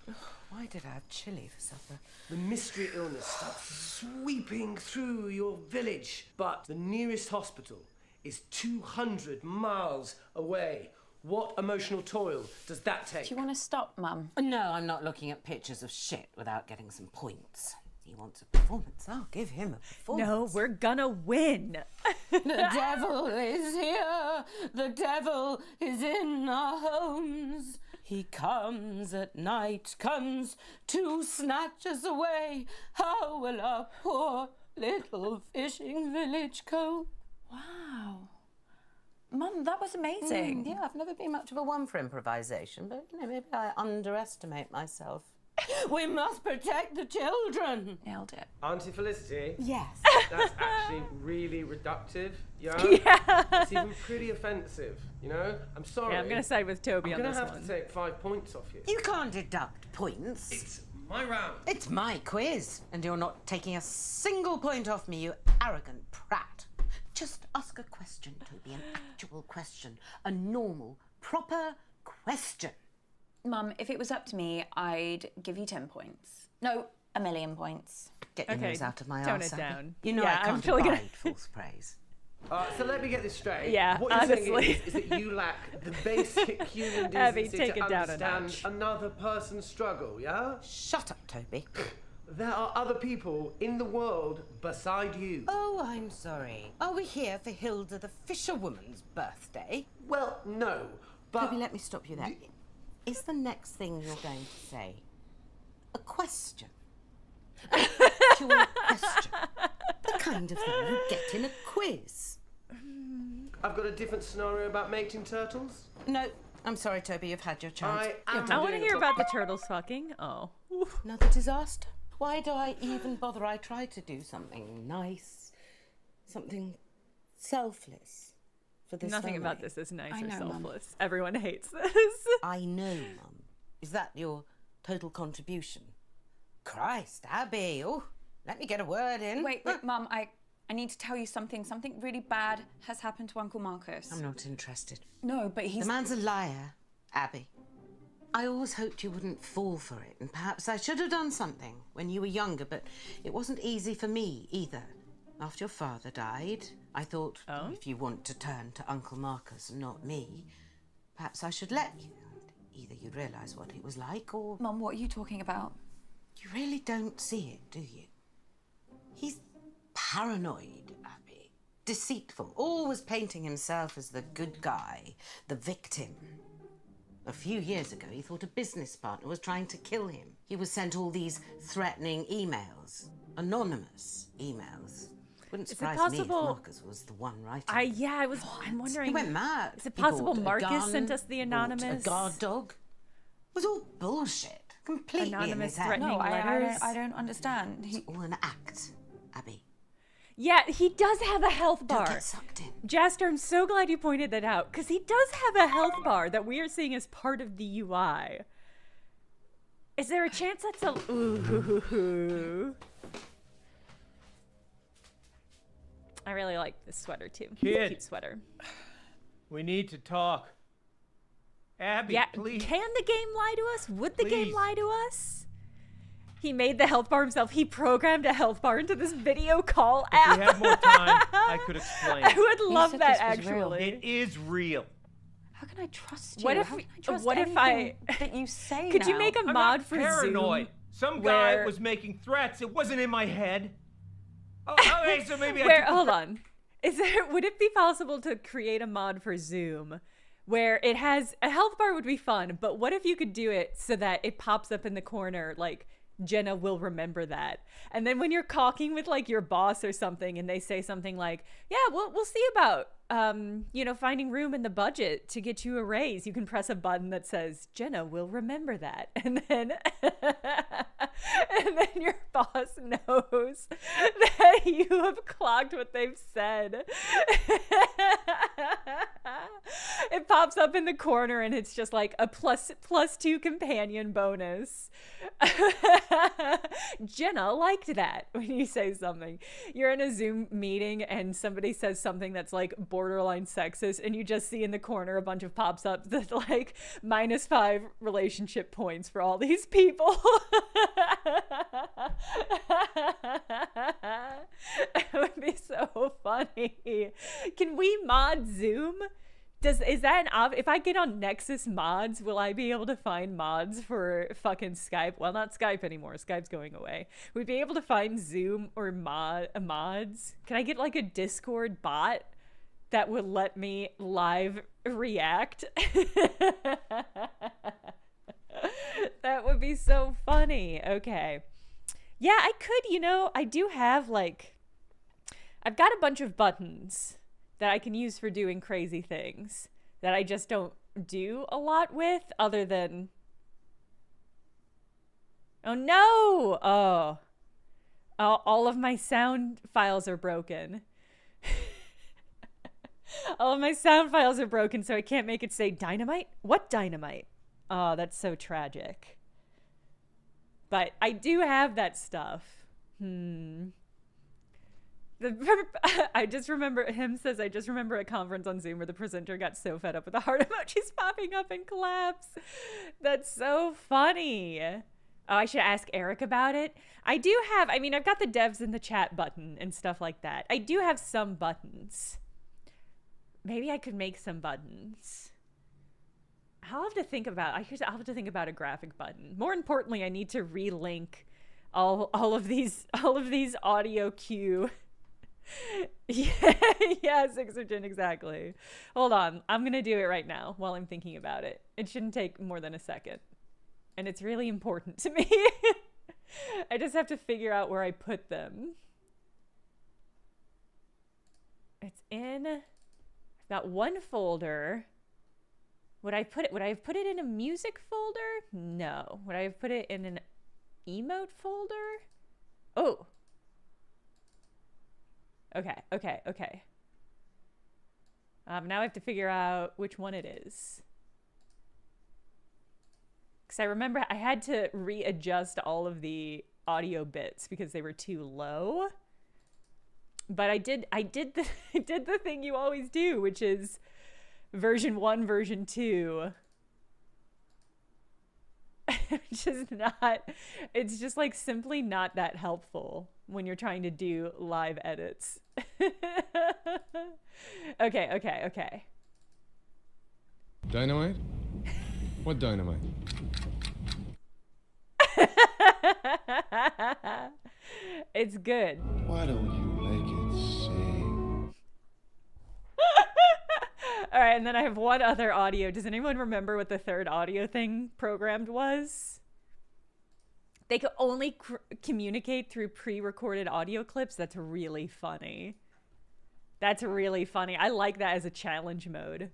Why did I have chili for supper? The mystery illness starts sweeping through your village, but the nearest hospital is 200 miles away. What emotional toil does that take? Do you want to stop, Mum? No, I'm not looking at pictures of shit without getting some points. He wants a performance. I'll give him a performance. No, we're gonna win. The devil is here. The devil is in our homes. He comes at night, comes to snatch us away. How will our poor little fishing village cope? Wow. Mum, that was amazing. Yeah, I've never been much of a one for improvisation, but maybe I underestimate myself. We must protect the children. Nailed it. Auntie Felicity? Yes. That's actually really reductive, yeah? Yeah. It's even pretty offensive, you know? I'm sorry. Yeah, I'm gonna side with Toby on I'm this gonna have one. to take 5 points off you. You can't deduct points. It's my round. It's my quiz, and you're not taking a single point off me, you arrogant prat. Just ask a question, Toby, an actual question. A normal, proper question. Mum, if it was up to me, I'd give you 10 points. No, 1,000,000 points. Get your Okay, nose out of my tone arse. it down. You know Yeah, I I'm can't totally abide gonna- false praise. So let me get this straight. Yeah, what you're saying honestly. is that you lack the basic human Abby, decency take to it down a understand notch. another person's struggle, yeah? Shut up, Toby. There are other people in the world beside you. Oh, I'm sorry. Are we here for Hilda the fisherwoman's birthday? Well, no, but... Toby, let me stop you there. Is the next thing you're going to say a question? An actual question? The kind of thing you get in a quiz? I've got a different scenario about mating turtles. No, I'm sorry, Toby, you've had your chance. I want to hear about the turtles fucking. Oh. Another disaster? Why do I even bother? I try to do something nice, something selfless for this Nothing family. about this is nice I or know, selfless. Mum. Everyone hates this. I know, Mum. Is that your total contribution? Christ, Abby. Oh, let me get a word in. Wait, Mum, I need to tell you something. Something really bad has happened to Uncle Marcus. I'm not interested. No, but he's... The man's a liar, Abby. I always hoped you wouldn't fall for it, and perhaps I should have done something when you were younger, but it wasn't easy for me either. After your father died, I thought, if you want to turn to Uncle Marcus and not me, perhaps I should let you. Either you'd realise what it was like, or... Mum, what are you talking about? You really don't see it, do you? He's paranoid, Abby. Deceitful, always painting himself as the good guy, the victim. A few years ago, he thought a business partner was trying to kill him. He was sent all these threatening emails, anonymous emails. Wouldn't surprise me if Marcus was the one writing. I'm wondering. He went mad. Is it He possible bought a Marcus gun, sent us the bought anonymous? a guard dog. It was all bullshit. Completely Anonymous in his head. threatening letters? I don't understand. It's all an act, Abby. Yeah, he does have a health Don't bar. get sucked in. Jaster, I'm so glad you pointed that out, because he does have a health bar that we are seeing as part of the UI. Is there a chance that's a... Ooh. I really like this sweater, too. It's a Kid. cute sweater. We need to talk. Abby, Yeah, please. can the game lie to us? Would the game Please. lie to us? He made the health bar himself. He programmed a health bar into this video call app. If we had more time, I could explain. I would love said that, this was real. actually. It is real. How can I trust you? What if How can I trust what if anything that you say Could you now? make a I'm mod not for paranoid. Zoom? Some where- guy was making threats. It wasn't in my head. Oh, okay, so maybe Where, I took hold on. Would it be possible to create a mod for Zoom where it has a health bar would be fun, but what if you could do it so that it pops up in the corner like Jenna will remember that. And then when you're talking with like your boss or something and they say something like, yeah, we'll see about finding room in the budget to get you a raise, you can press a button that says Jenna will remember that. And then your boss knows that you have clocked what they've said. It pops up in the corner and it's just like a plus 2 companion bonus. Jenna liked that when you say something. You're in a Zoom meeting and somebody says something that's like borderline sexist and you just see in the corner a bunch of pops up that like -5 relationship points for all these people. It would be so funny. Can we mod Zoom? Is that if I get on Nexus mods, will I be able to find mods for fucking Skype? Well, not Skype anymore. Skype's going away. We'd be able to find Zoom or mods. Can I get like a Discord bot that would let me live react? That would be so funny. Okay. Yeah, I could, I do have I've got a bunch of buttons that I can use for doing crazy things that I just don't do a lot other than... Oh no! Oh, all of my sound files are broken. All of my sound files are broken, so I can't make it say dynamite? What dynamite? Oh, that's so tragic. But I do have that stuff. I just remember a conference on Zoom where the presenter got so fed up with the heart emojis popping up and claps. That's so funny. Oh, I should ask Eric about it. I've got the devs in the chat button and stuff like that. I do have some buttons. maybe I could make some buttons. I'll have to think about a graphic button. More importantly, I need to relink all of these audio cue. Yeah, Sixerton, exactly. Hold on, I'm gonna do it right now while I'm thinking about it. It shouldn't take more than a second, and it's really important to me. I just have to figure out where I put them. It's in. I've got one folder. Would I have put it in a music folder? No. Would I have put it in an emote folder? Oh. Okay. Now I have to figure out which one it is. Because I remember I had to readjust all of the audio bits because they were too low. But I did the thing you always do, which is version 1, version 2. It's just like simply not that helpful when you're trying to do live edits. Okay. Dynamite? What dynamite? It's good. Why don't you make it sing? All right, and then I have one other audio. Does anyone remember what the third audio thing programmed was? They could only communicate through pre-recorded audio clips. That's really funny. I like that as a challenge mode.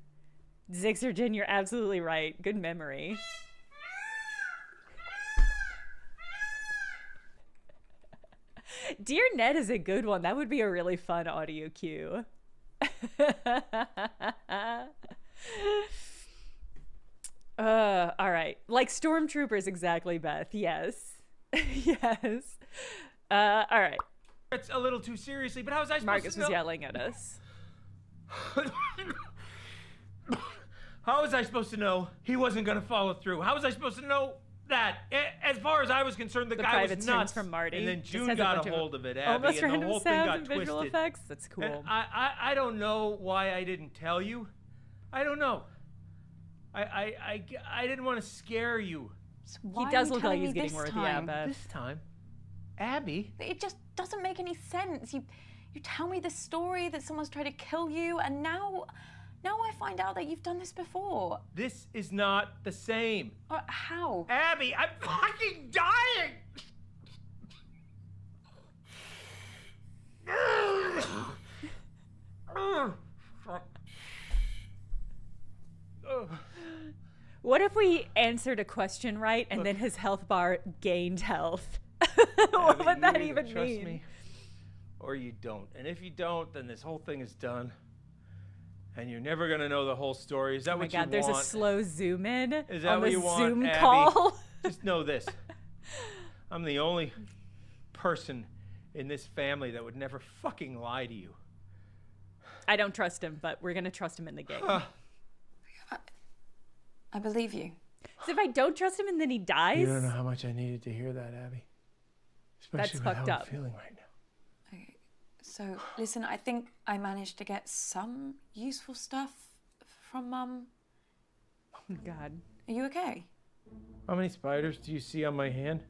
Zixergen, you're absolutely right. Good memory. Dear Ned is a good one. That would be a really fun audio cue. All right. Like stormtroopers, exactly, Beth. Yes. Yes. All right. It's a little too seriously, but how was I supposed Marcus to know? was yelling at us. How was I supposed to know he wasn't going to follow through? How was I supposed to know that? As far as I was concerned, the guy was nuts. From Marty. And then June got a hold of it, Abby, almost and the random whole thing sounds got and visual twisted. effects. That's cool. And I don't know why I didn't tell you. I don't know. I didn't want to scare you. So he does look like he's getting worthy, time? Beth. This time, Abby. It just doesn't make any sense. You tell me this story that someone's tried to kill you, and now I find out that you've done this before. This is not the same. How? Abby, I'm fucking dying! What if we answered a question right and then his health bar gained health? What would that even mean? Trust me, or you don't. And if you don't, then this whole thing is done. And you're never gonna know the whole story. Is that what you want? Oh my God, there's a slow zoom in Is that on what the you want, Zoom Abby? call. Just know this. I'm the only person in this family that would never fucking lie to you. I don't trust him, but we're gonna trust him in the game. I believe you. So if I don't trust him and then he dies? You don't know how much I needed to hear that, Abby. Especially That's with fucked how up. I'm feeling right now. Okay. So, listen, I think I managed to get some useful stuff from Mum. Oh, God. Are you okay? How many spiders do you see on my hand?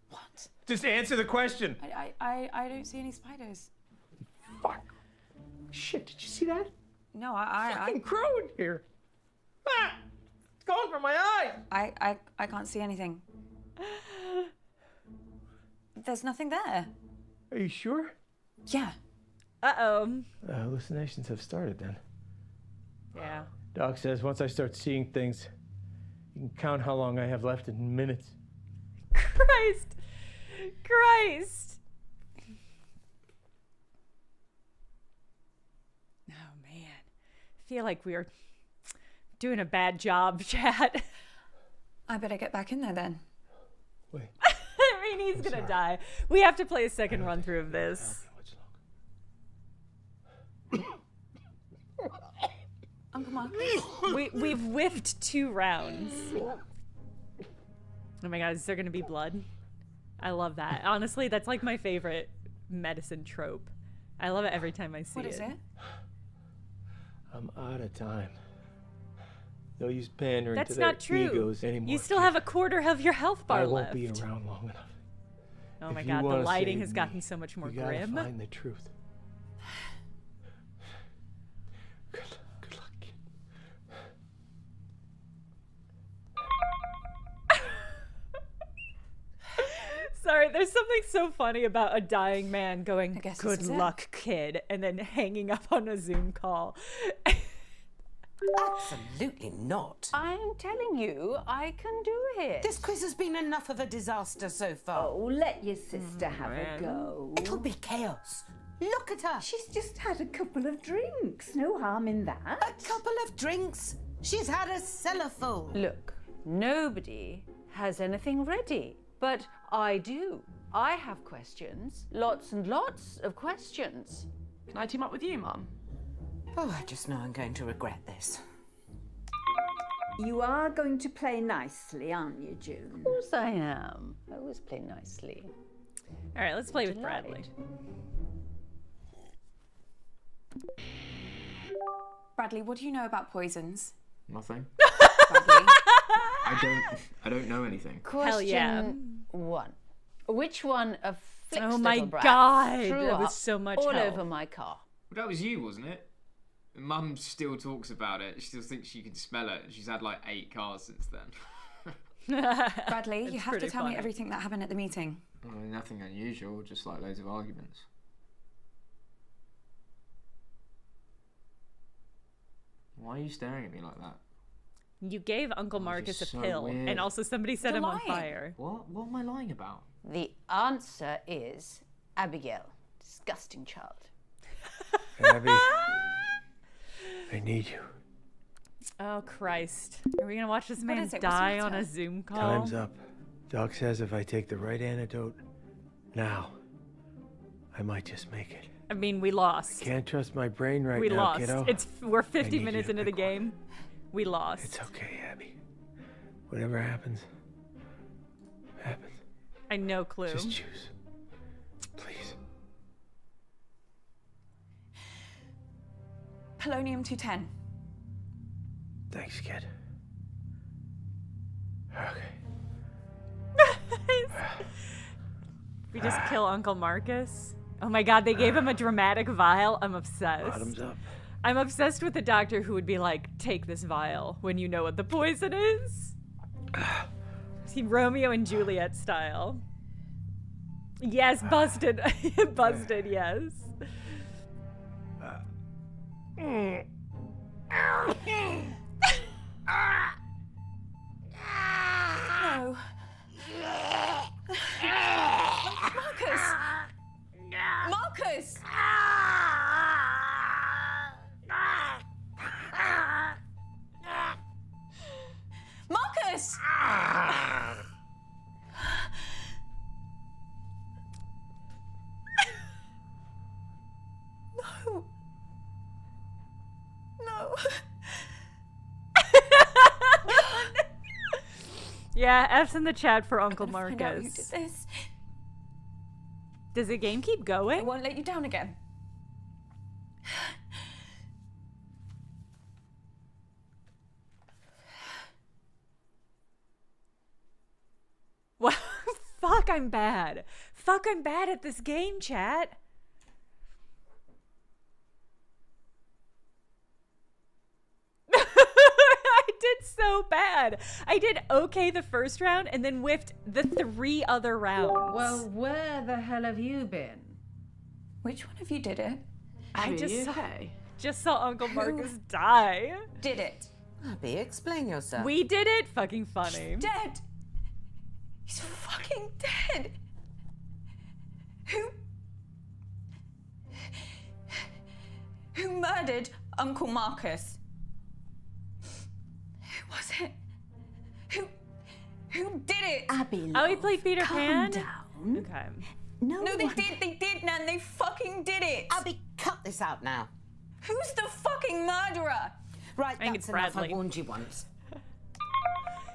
What? Just answer the question. I don't see any spiders. Fuck. Shit, did you see that? No, I Fucking crow in here. Ah! It's going from my eyes. I can't see anything. There's nothing there. Are you sure? Yeah. Uh-oh. Hallucinations have started then. Yeah. Doc says once I start seeing things, you can count how long I have left in minutes. Christ. Oh, man. I feel like we're doing a bad job, chat. I better get back in there then. Wait. I mean, he's gonna die. We have to play a second run through of this. Uncle Mark. We've whiffed 2 rounds. Oh my God, is there gonna be blood? I love that. Honestly, that's like my favorite medicine trope. I love it every time I see it. What is it? I'm out of time. No use pandering That's to their not true. egos anymore. You still have a quarter of your health bar I left. won't be around long enough. Oh If my you god, the wanna lighting save has me, gotten so much more you gotta grim. find the truth. Good luck, kid. Sorry, there's something so funny about a dying man going, guess this good is it." luck, kid, and then hanging up on a Zoom call. Absolutely not. I'm telling you, I can do it. This quiz has been enough of a disaster so far. Oh, let your sister have a go. It'll be chaos. Look at her. She's just had a couple of drinks. No harm in that. A couple of drinks. She's had a cellar full. Look, nobody has anything ready, but I do. I have questions. Lots and lots of questions. Can I team up with you, Mum? Oh, I just know I'm going to regret this. You are going to play nicely, aren't you, June? Of course I am. I always play nicely. All right, let's play with Bradley. Bradley, what do you know about poisons? Nothing. Bradley? I don't know anything. Question yeah. 1. Which one of Flick's Oh my little brats God, threw that was up so much all help. over my car? Well, that was you, wasn't it? Mum still talks about it. She still thinks she can smell it. She's had like 8 cars since then. Bradley, you It's have to pretty tell funny. me everything that happened at the meeting. Well, nothing unusual, just like loads of arguments. Why are you staring at me like that? You gave Uncle This is Marcus a so pill, weird. and also somebody set You're him on lying. fire. What? What am I lying about? The answer is Abigail. Disgusting child. Abby, I need you. Oh, Christ. Are we going to watch this man is it? What's the die on matter? a Zoom call? Time's up. Doc says if I take the right antidote now, I might just make it. I mean, we lost. Can't trust my brain right We now, lost. kiddo. We're I 50 need minutes you to into the pick one. game. We lost. It's okay, Abby. Whatever happens, happens. I no clue. Just choose. Please. Polonium-210. Thanks, kid. Okay. We just kill Uncle Marcus. Oh my god, they gave him a dramatic vial. I'm obsessed. Bottoms up. I'm obsessed with the doctor who would be like, take this vial when you know what the poison is. See, Romeo and Juliet style. Yes, busted. Busted, yes. No. Marcus! Marcus! Marcus! No. No. Yeah, F's in the chat for Uncle Find out who did Marcus. this. Does the game keep I going? won't let you down again. Well, fuck, I'm bad. Fuck, I'm bad at this game, chat. I did so bad. I did okay the first round and then whiffed the 3 other rounds. Well, where the hell have you been? Which one of you did it? I Abby, are you just okay? saw Uncle Marcus die. Did it? Abby, explain yourself. We did it. Fucking funny. Dead. He's fucking dead. Who murdered Uncle Marcus? Who was it? Who did it? Abby, Oh, he played Peter calm Pan? down. Okay. No, No, they one- did, Nan. They fucking did it. Abby, cut this out now. Who's the fucking murderer? Right, I think that's it's enough. Bradley. I warned you once.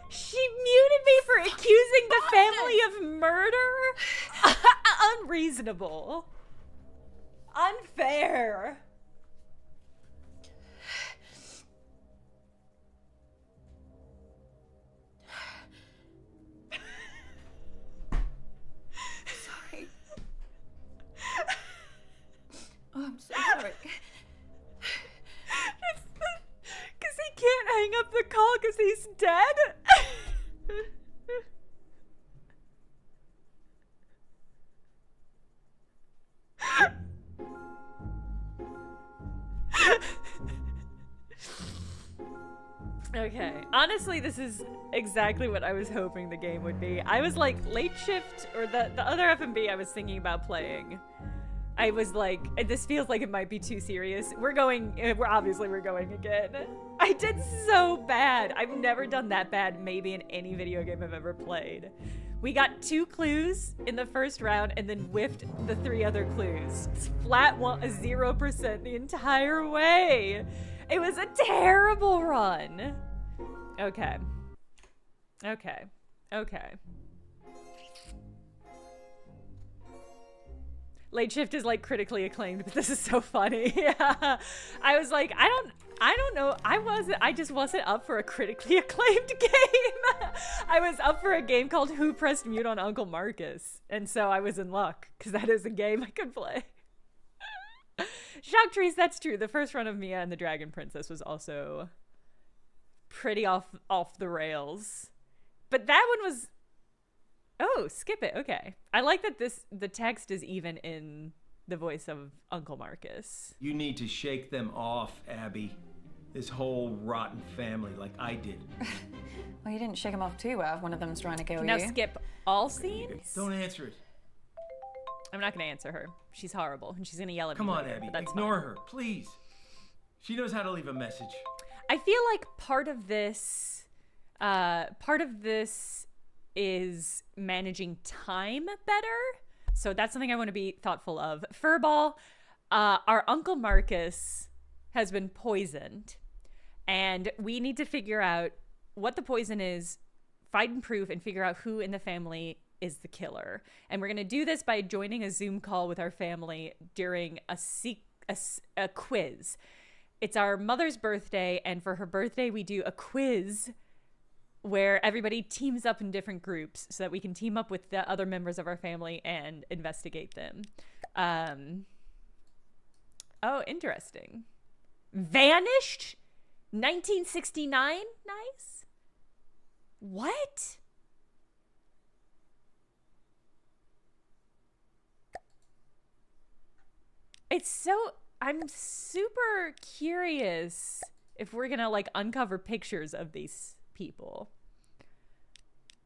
She muted me for accusing the family of murder? Unreasonable. Unfair. Toby's dead? Okay, honestly, this is exactly what I was hoping the game would be. I was like, late shift, or the other FMV I was thinking about playing. I was like, this feels like it might be too serious. We're going again. I did so bad. I've never done that bad maybe in any video game I've ever played. We got 2 clues in the first round and then whiffed the 3 other clues. It's flat 0% the entire way. It was a terrible run. Okay. Okay. Okay. Late shift is like critically acclaimed, but this is so funny. Yeah. I was like, I don't know. I just wasn't up for a critically acclaimed game. I was up for a game called Who Pressed Mute on Uncle Marcus. And so I was in luck, because that is a game I could play. Shock Trees, that's true. The first run of Mia and the Dragon Princess was also pretty off the rails. But that one was... Oh, skip it. Okay. I like that the text is even in the voice of Uncle Marcus. You need to shake them off, Abby. This whole rotten family, like I did. Well, you didn't shake them off too well. One of them's trying to kill you. Now skip all scenes? Don't answer it. I'm not going to answer her. She's horrible, and she's going to yell at me. Come on, later, Abby. but that's Ignore fine. her, please. She knows how to leave a message. I feel like part of this is managing time better. So that's something I want to be thoughtful of. Furball, our Uncle Marcus has been poisoned, and we need to figure out what the poison is, find proof, and figure out who in the family is the killer. And we're going to do this by joining a Zoom call with our family during a quiz. It's our mother's birthday, and for her birthday, we do a quiz where everybody teams up in different groups so that we can team up with the other members of our family and investigate them. Oh, interesting. Vanished? 1969? Nice. What? I'm super curious if we're gonna like uncover pictures of these people.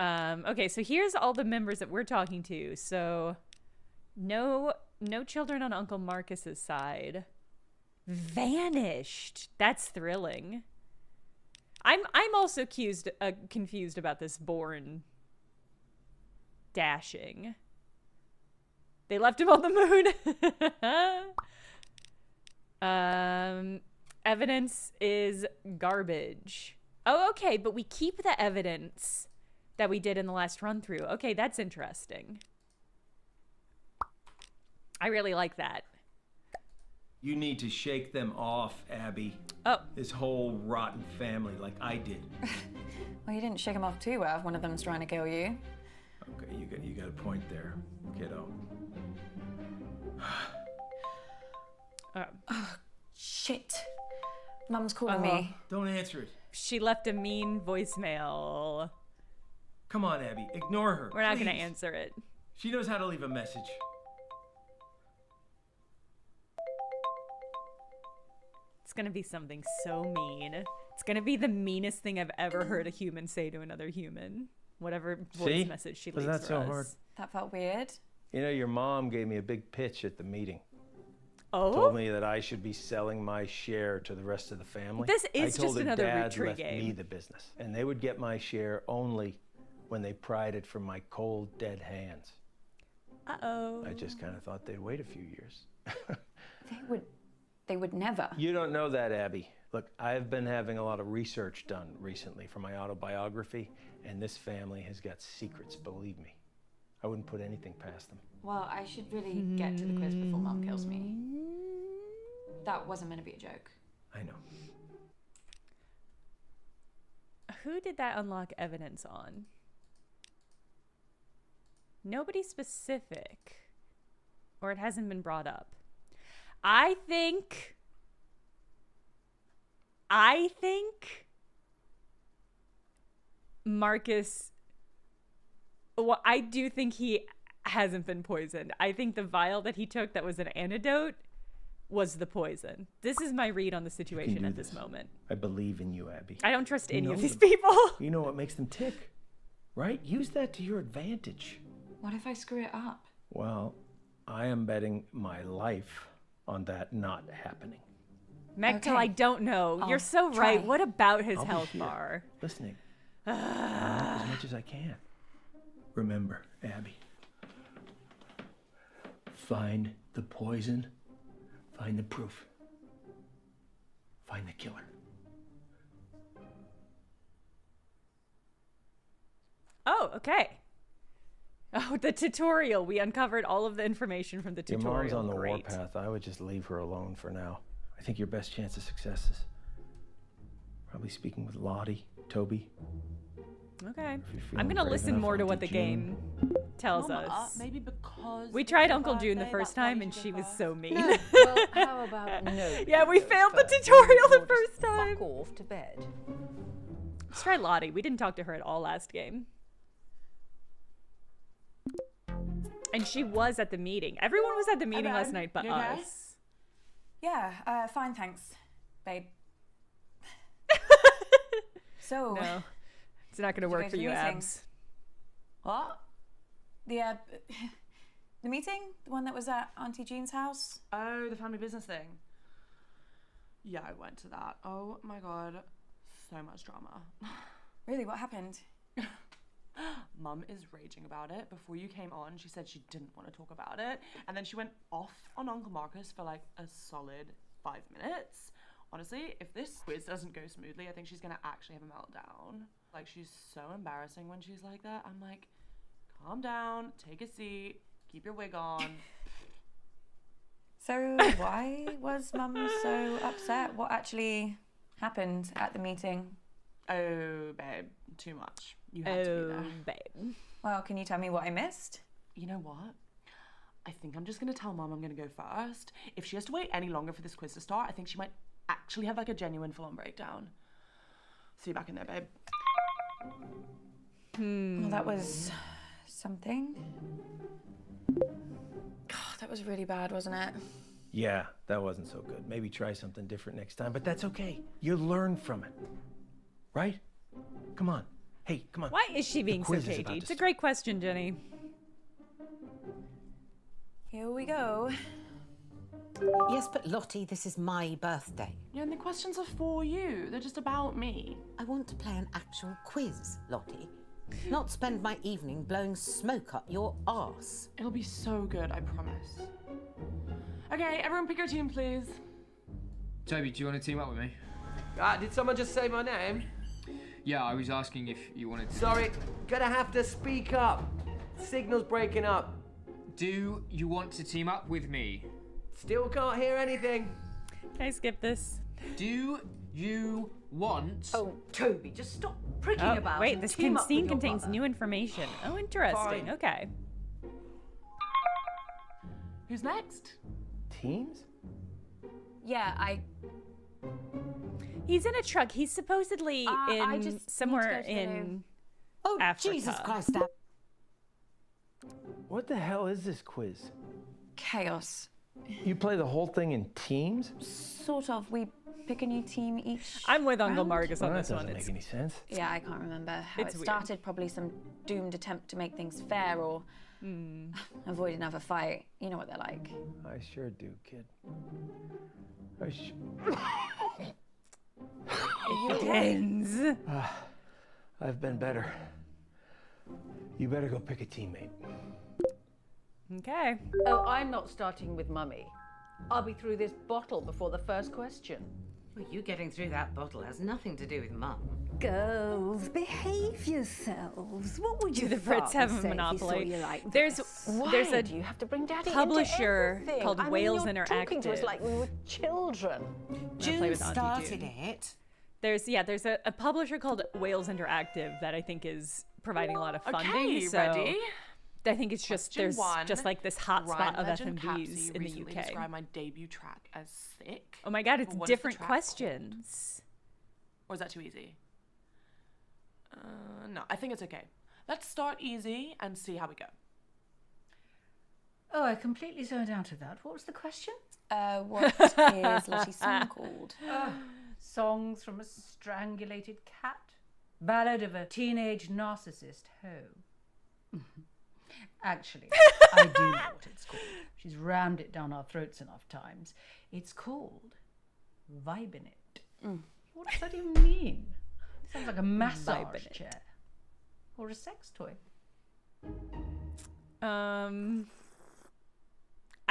Okay, so here's all the members that we're talking to. So no children on Uncle Marcus's side. Vanished. That's thrilling. I'm also confused about this Bourne dashing. They left him on the moon. Evidence is garbage. Oh, okay, but we keep the evidence that we did in the last run through. Okay, that's interesting. I really like that. You need to shake them off, Abby. Oh. This whole rotten family, like I did. Well, you didn't shake them off too well. One of them's trying to kill you. Okay, you got a point there, kiddo. Oh, shit. Mum's calling me. Don't answer it. She left a mean voicemail. Come on, Abby. Ignore her. We're not going to please. answer it. She knows how to leave a message. It's going to be something so mean. It's going to be the meanest thing I've ever heard a human say to another human. Whatever voice message she leaves for us. Was that so hard? That felt weird. You know, your mom gave me a big pitch at the meeting. Oh? Told me that I should be selling my share to the rest of the family. This is just another Dad retreat left game. me the business, and they would get my share only when they pried it from my cold, dead hands. Uh-oh. I just kind of thought they'd wait a few years. They would never. You don't know that, Abby. Look, I've been having a lot of research done recently for my autobiography, and this family has got secrets, believe me. I wouldn't put anything past them. Well, I should really get to the quiz before Mum kills me. That wasn't meant to be a joke. I know. Who did that unlock evidence on? Nobody specific. Or it hasn't been brought up. I think Marcus, well, I do think he hasn't been poisoned. I think the vial that he took that was an antidote was the poison. This is my read on the situation at this moment. I believe in you, Abby. I don't trust any of know these them. people. You know what makes them tick, right? Use that to your advantage. What if I screw it up? Well, I am betting my life on that not happening. Mectel, I don't know. You're so try. right. What about his I'll be health here, bar? listening. I'll help as much as I can. Remember, Abby. Find the poison. Find the proof. Find the killer. Oh, okay. Oh, the tutorial. We uncovered all of the information from the Your tutorial. mom's on the Great. warpath. I would just leave her alone for now. I think your best chance of success is probably speaking with Lottie, Toby. Okay. you're I'm feeling going to brave listen enough, more to Auntie what the June. game tells Mama, us. maybe because We it's tried your Uncle June the birthday, first that's why time you and should she go was first. so mean. No, well, how about no? Yeah, we failed the first. tutorial the Or just first time. Fuck off to bed. Let's try Lottie. We didn't talk to her at all last game. And she was at the meeting. Everyone was at the meeting last night but You okay? us. Yeah, fine, thanks, babe. So, No, it's not going to did you work go for to you, the meeting? Abs. What? The meeting? The one that was at Auntie Jean's house? Oh, the family business thing. Yeah, I went to that. Oh my god, so much drama. Really, what happened? Mum is raging about it. Before you came on, she said she didn't want to talk about it. And then she went off on Uncle Marcus for like a solid 5 minutes. Honestly, if this quiz doesn't go smoothly, I think she's going to actually have a meltdown. Like, she's so embarrassing when she's like that. I'm like, calm down, take a seat, keep your wig on. So, why was Mum so upset? What actually happened at the meeting? Oh, babe, too much. You had to be there. Babe. Well, can you tell me what I missed? You know what? I think I'm just going to tell Mum I'm going to go first. If she has to wait any longer for this quiz to start, I think she might actually have like a genuine full-on breakdown. See you back in there, babe. Well, that was something. God, that was really bad, wasn't it? Yeah, that wasn't so good. Maybe try something different next time, but that's okay. You learn from it. Right? Come on. Hey, come on. Why is she being so quiz is cagey? about to It's a great question, Jenny. Here we go. Yes, but Lottie, this is my birthday. Yeah, and the questions are for you. They're just about me. I want to play an actual quiz, Lottie. Not spend my evening blowing smoke up your arse. It'll be so good, I promise. Okay, everyone pick your team, please. Toby, do you want to team up with me? Did someone just say my name? Yeah, I was asking if you wanted to. Sorry, gonna have to speak up. Signal's breaking up. Do you want to team up with me? Still can't hear anything. Can I skip this? Do you want... Oh, Toby, just stop pricking Oh, about. wait, and this team up with scene your contains brother. new information. Oh, interesting. Fine. Okay. Who's next? Teams? Yeah, He's in a truck. He's supposedly I in just need to somewhere go to the in Oh, Africa. Jesus Christ, Ab. What the hell is this quiz? chaos. You play the whole thing in teams? Sort of. We pick a new team each. I'm with Uncle round? Marcus on Well, that this one. doesn't make any sense. Yeah, I can't remember how It's it weird. started. Probably some doomed attempt to make things fair or avoid another fight. You know what they're like. I sure do, kid. Begins. I've been better. You better go pick a teammate. Okay. Oh, I'm not starting with Mummy. I'll be through this bottle before the first question. Well, you getting through that bottle has nothing to do with Mum. Girls, behave yourselves. What would Do you the Brits have a say monopoly? If he saw you like There's this? there's Why a do you have to bring Daddy publisher into everything? called I mean, Wales you're talking to us Interactive. like we were children. play June with Auntie started June. it. There's a publisher called Wales Interactive that I think is providing a lot of funding. Okay, so ready? I think it's just Question there's one. just like this hot spot Rhyme of legend FMVs Capsy in the recently UK. described my debut track as sick. Oh my god, it's But what is the different track questions. Or is that too easy? No, I think it's okay. Let's start easy and see how we go. Oh, I completely zoned out of that. What was the question? What is Lottie's song called? Songs from a Strangulated Cat. Ballad of a Teenage Narcissist Hoe. Actually, I do know what it's called. She's rammed it down our throats enough times. It's called Vibing It. What does that even mean? It sounds like a massage chair. Or a sex toy.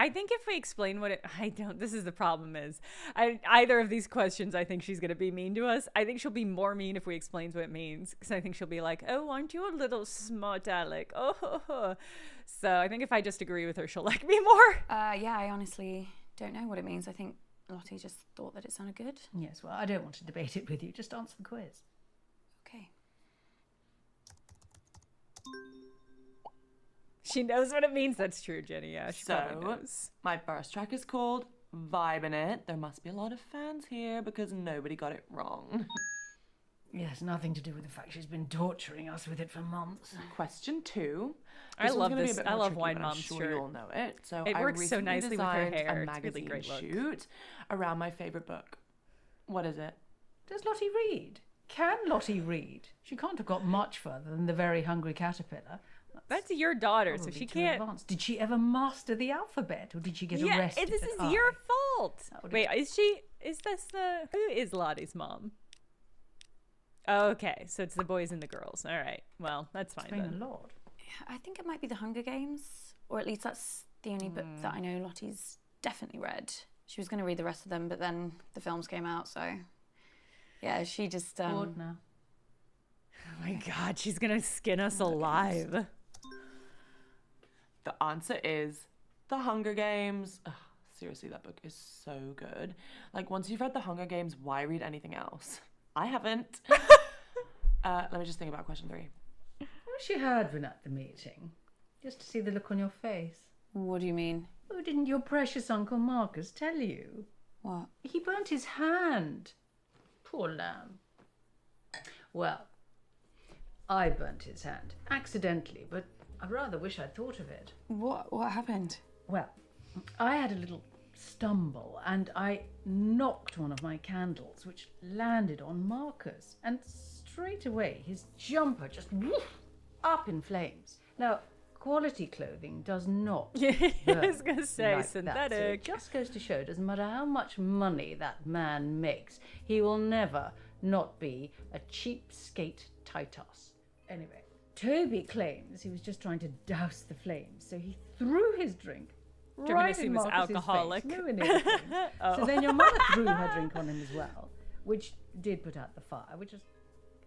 I think if we explain what it, this is the problem is, either of these questions, I think she's going to be mean to us. I think she'll be more mean if we explain what it means. Because I think she'll be like, oh, aren't you a little smart aleck? Oh, ho, ho. So I think if I just agree with her, she'll like me more. Yeah, I honestly don't know what it means. I think Lottie just thought that it sounded good. Yes, well, I don't want to debate it with you. Just answer the quiz. Okay. She knows what it means. That's true, Jenny. Yeah, she probably knows. My first track is called Vibin' It. There must be a lot of fans here because nobody got it wrong. Yes, nothing to do with the fact she's been torturing us with it for months. Question 2. I love this. I love Wine Mom's shirt. I'm sure you all know it. So it works so nicely with her hair. A It's magazine really great look. shoot around my favorite book. What is it? Does Lottie read? Can Lottie read? She can't have got much further than The Very Hungry Caterpillar. That's your daughter, so she can't. Advanced. Did she ever master the alphabet, or did she get arrested? Yeah, this is your fault. Wait, is she? Is this the? Who is Lottie's mom? Okay, so it's the boys and the girls. All right, well, that's fine then. Lord. I think it might be The Hunger Games, or at least that's the only book that I know Lottie's definitely read. She was going to read the rest of them, but then the films came out, so yeah, she just. Bored now. Oh my God, she's gonna skin us alive. The answer is The Hunger Games. Ugh, seriously, that book is so good. Like, once you've read The Hunger Games, why read anything else? I haven't. Let me just think about question 3. I wish you had been at the meeting, just to see the look on your face. What do you mean? Oh, didn't your precious Uncle Marcus tell you? What? He burnt his hand. Poor lamb. Well, I burnt his hand, accidentally, but I rather wish I'd thought of it. What happened? Well, I had a little stumble and I knocked one of my candles, which landed on Marcus, and straight away his jumper just woof, up in flames. Now, quality clothing does not I was burn gonna say like synthetic. That. So it just goes to show, doesn't matter how much money that man makes, he will never not be a cheapskate Titus. Anyway, Toby claims he was just trying to douse the flames, so he threw his drink right in Marcus's alcoholic. face, ruining everything. So then your mother threw her drink on him as well, which did put out the fire, which is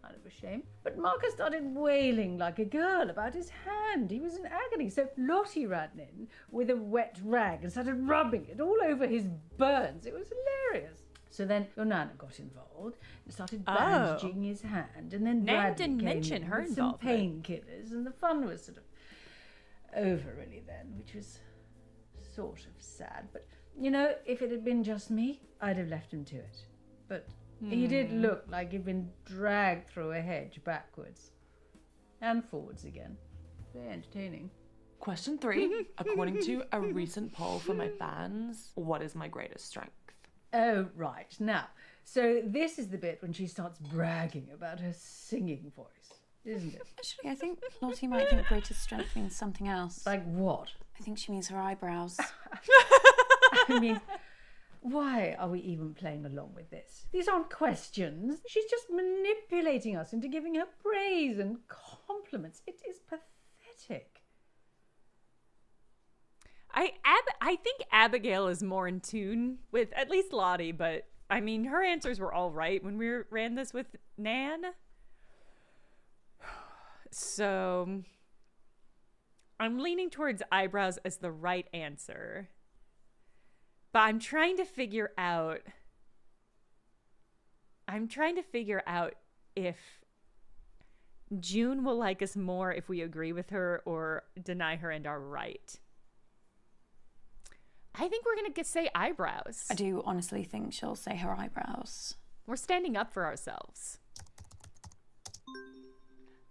kind of a shame. But Marcus started wailing like a girl about his hand. He was in agony. So Lottie ran in with a wet rag and started rubbing it all over his burns. It was hilarious. So then your Nana got involved and started bandaging his hand, and then Nan Bradley didn't came mention in her with some involvement. painkillers, and the fun was sort of over really then, which was sort of sad. But you know, if it had been just me, I'd have left him to it. But he did look like he'd been dragged through a hedge backwards and forwards again. Very entertaining. Question 3. According to a recent poll from my fans, what is my greatest strength? Oh, right. Now, so this is the bit when she starts bragging about her singing voice, isn't it? Actually, I think Lottie might think greatest strength means something else. Like what? I think she means her eyebrows. I mean, why are we even playing along with this? These aren't questions. She's just manipulating us into giving her praise and compliments. It is pathetic. I think Abigail is more in tune with at least Lottie, but I mean, her answers were all right when we ran this with Nan. So I'm leaning towards eyebrows as the right answer. But I'm trying to figure out if June will like us more if we agree with her or deny her and are right. I think we're going to say eyebrows. I do honestly think she'll say her eyebrows. We're standing up for ourselves.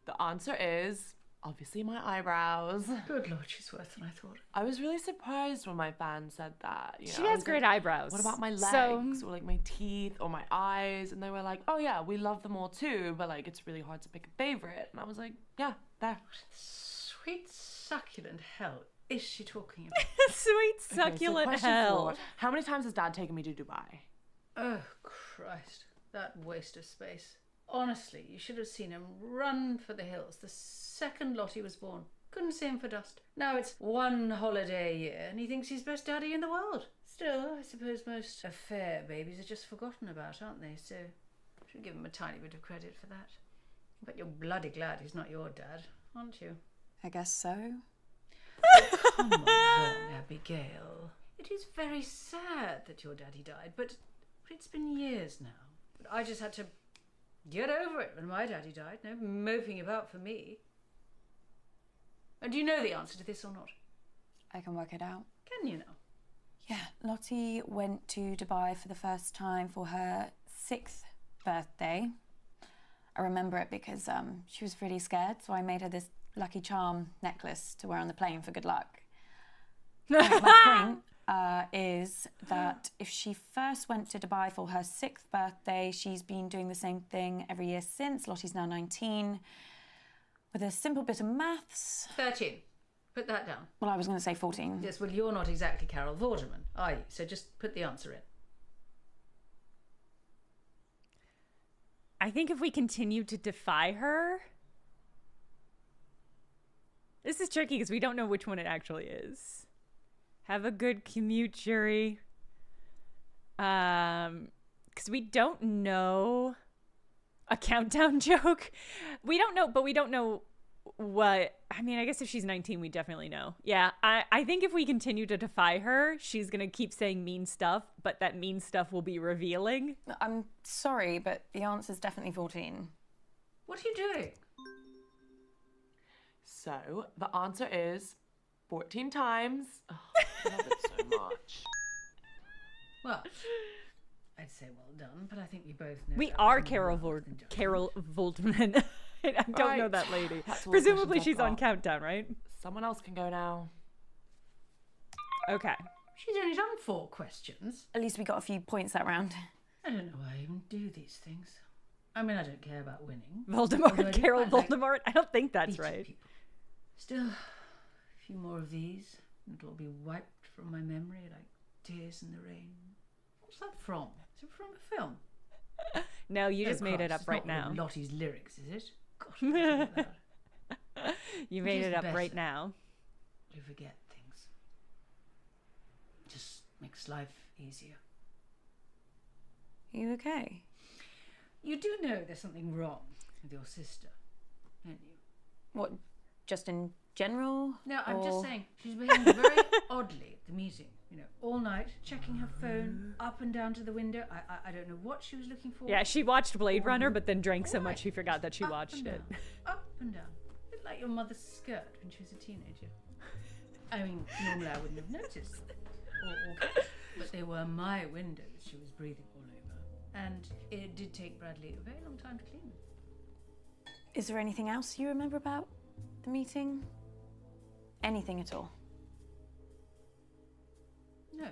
The answer is obviously my eyebrows. Good Lord, she's worse than I thought. I was really surprised when my fans said that. You know, She I has was great like, eyebrows. What about my legs So- or like my teeth or my eyes? And they were like, oh yeah, we love them all too, but like it's really hard to pick a favorite. And I was like, yeah, there. Sweet succulent hell is she talking about? Sweet Okay, so succulent question hell. 4. How many times has Dad taken me to Dubai? Oh, Christ. That waste of space. Honestly, you should have seen him run for the hills the second Lottie was born. Couldn't see him for dust. Now it's one holiday a year and he thinks he's best daddy in the world. Still, I suppose most affair babies are just forgotten about, aren't they? So, should give him a tiny bit of credit for that. But you're bloody glad he's not your dad, aren't you? I guess so. Come on, Abigail. It is very sad that your daddy died, but it's been years now. But I just had to get over it when my daddy died. No moping about for me. And do you know the answer to this or not? I can work it out. Can you now? Yeah, Lottie went to Dubai for the first time for her 6th birthday. I remember it because she was really scared, so I made her this lucky charm necklace to wear on the plane for good luck. My point is that if she first went to Dubai for her 6th birthday, she's been doing the same thing every year since. Lottie's now 19. With a simple bit of maths... 13. Put that down. Well, I was going to say 14. Yes, well, you're not exactly Carol Vorderman, are you? So just put the answer in. I think if we continue to defy her... This is tricky because we don't know which one it actually is. Have a good commute, jury. Because we don't know a countdown joke. We don't know, but we don't know what... I mean, I guess if she's 19, we definitely know. Yeah, I think if we continue to defy her, she's going to keep saying mean stuff, but that mean stuff will be revealing. I'm sorry, but the answer's definitely 14. What are you doing? So the answer is 14 times. Oh, I love it so much. Well, I'd say well done, but I think we both know... We are Carol Voltman. I don't know that lady. Presumably she's on countdown, right? Someone else can go now. Okay. She's only done 4 questions. At least we got a few points that round. I don't know why I even do these things. I mean, I don't care about winning. Voldemort, Carol Voldemort? I don't think that's right. People. Still, a few more of these, and it'll be wiped from my memory like tears in the rain. What's that from? Is it from a film? No, you just made it up it's right not now. one of Lottie's lyrics, is it? Gosh, You made it up right now. You forget things. Just makes life easier. Are you okay? You do know there's something wrong with your sister, don't you? What, just in general? No, I'm just saying she's behaving very oddly at the meeting. You know, all night, checking her phone up and down to the window. I don't know what she was looking for. Yeah, she watched Blade Runner, but then drank so much she forgot that she watched it. Up and down. A bit like your mother's skirt when she was a teenager. I mean, normally I wouldn't have noticed. But they were my windows she was breathing all over. And it did take Bradley a very long time to clean them. Is there anything else you remember about the meeting? Anything at all? No.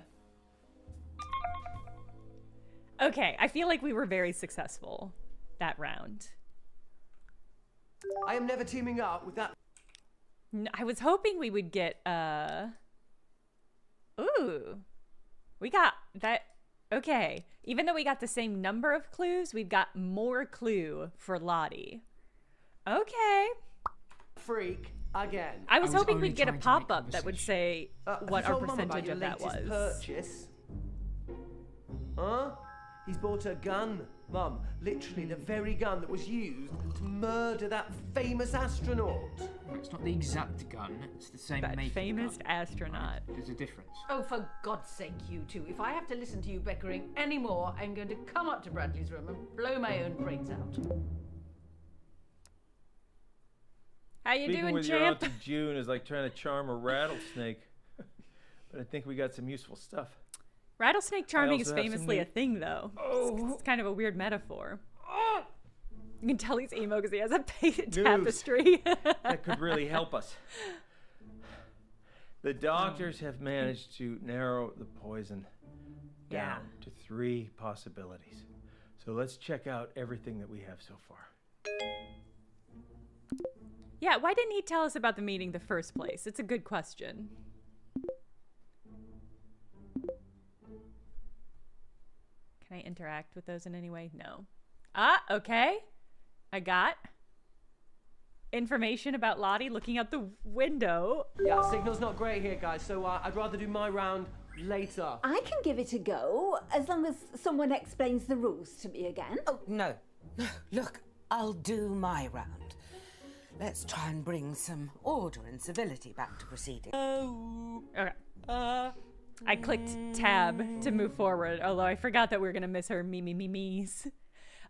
Okay, I feel like we were very successful that round. I am never teaming up with that. I was hoping we would get, Ooh. We got that... Okay. Even though we got the same number of clues, we've got more clue for Lottie. Okay. Freak again. I was hoping we'd get a pop-up that would say what our percentage of that was. Purchase? Huh? He's bought a gun, Mum. Literally the very gun that was used to murder that famous astronaut. It's not the exact gun, it's the same That make famous gun. astronaut. There's a difference. Oh, for God's sake, you two. If I have to listen to you bickering anymore, I'm going to come up to Bradley's room and blow my own brains out. How you Speaking doing, with your champ? Auntie June is like trying to charm a rattlesnake. But I think we got some useful stuff. Rattlesnake charming is also have some famously new- a thing, though. It's kind of a weird metaphor. You can tell he's emo because he has a tapestry. That could really help us. The doctors have managed to narrow the poison down to 3 possibilities. So let's check out everything that we have so far. Yeah, why didn't he tell us about the meeting in the first place? It's a good question. Can I interact with those in any way? No. Ah, okay. I got information about Lottie looking out the window. Yeah, signal's not great here, guys, so I'd rather do my round later. I can give it a go, as long as someone explains the rules to me again. Oh, no. Look, I'll do my round. Let's try and bring some order and civility back to proceedings. Okay. I clicked tab to move forward, although I forgot that we were going to miss her me's.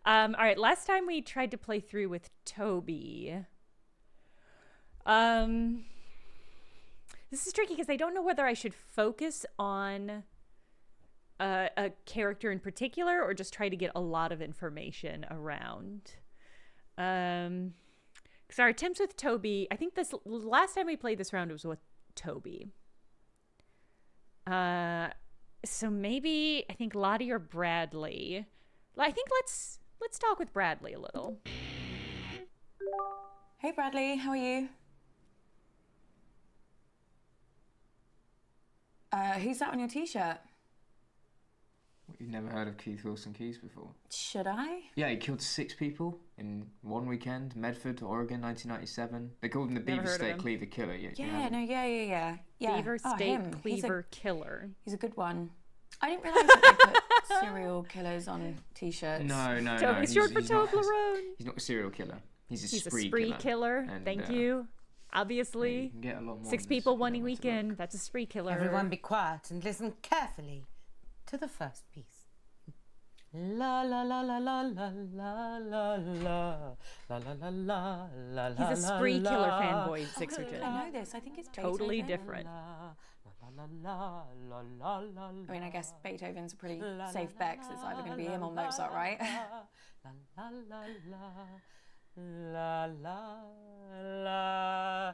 All right, last time we tried to play through with Toby. This is tricky because I don't know whether I should focus on a character in particular or just try to get a lot of information around. Because our attempts with Toby, I think this last time we played this round was with Toby. So maybe I think Lottie or Bradley. I think let's talk with Bradley a little. Hey Bradley, how are you? Who's that on your t-shirt? You've never heard of Keith Wilson Keys before? Should I? Yeah, he killed 6 people in one weekend. Medford, Oregon, 1997. They called him the Beaver State Cleaver Killer. Yeah. Beaver State him. Cleaver Killer. He's a good one. I didn't realise that they put serial killers on t-shirts. No. Toby's short for Toblerone. He's not a serial killer. He's a spree killer. And, Thank you. Obviously, you can get a lot more 6 people one weekend. That's a spree killer. Everyone be quiet and listen carefully to the first piece. La la la la la la la la la la la la la. He's a spree killer fanboy, Sixerton. I know this. I think it's totally Beethoven. different. I mean, I guess Beethoven's a pretty safe bet because it's either going to be him or Mozart, right? La la la la.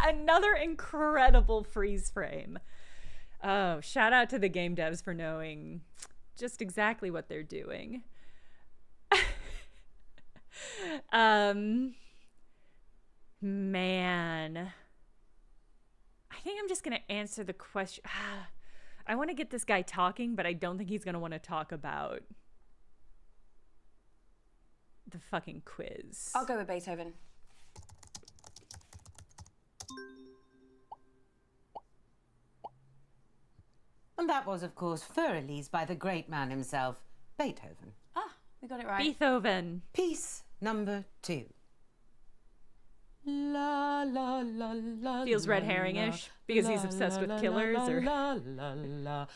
Another incredible freeze frame. Oh, shout out to the game devs for knowing just exactly what they're doing. Man. I think I'm just going to answer the question. I want to get this guy talking, but I don't think he's going to want to talk about the fucking quiz. I'll go with Beethoven. And that was, of course, Fur-Elise by the great man himself, Beethoven. Ah, we got it right. Beethoven. Piece number 2. La la la la. Feels red herring-ish because he's obsessed with killers, or la la la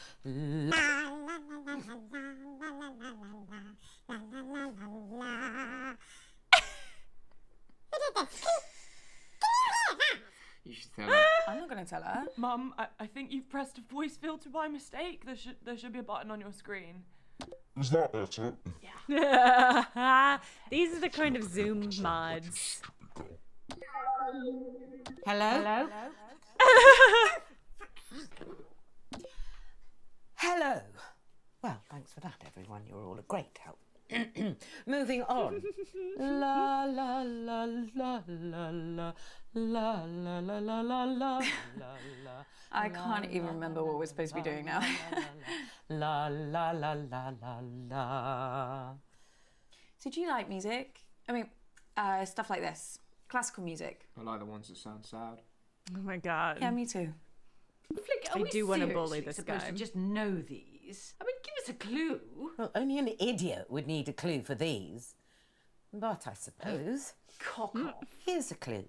You should tell her. I'm not going to tell her. Mum, I think you've pressed a voice filter by mistake. There should be a button on your screen. Is that it? yeah. These are the kind of Zoom mods. Hello? Hello. Well, thanks for that, everyone. You're all a great help. Moving on. La la la la la la la la la la la la. I can't even remember what we're supposed to be doing now. La la la la la la. So do you like music? I mean, stuff like this. Classical music. I like the ones that sound sad. Oh my god. Yeah, me too. Flick, I do want to bully this supposed guy. to just know these? I mean, give us a clue. Well, only an idiot would need a clue for these. But I suppose. Cock off. Here's a clue.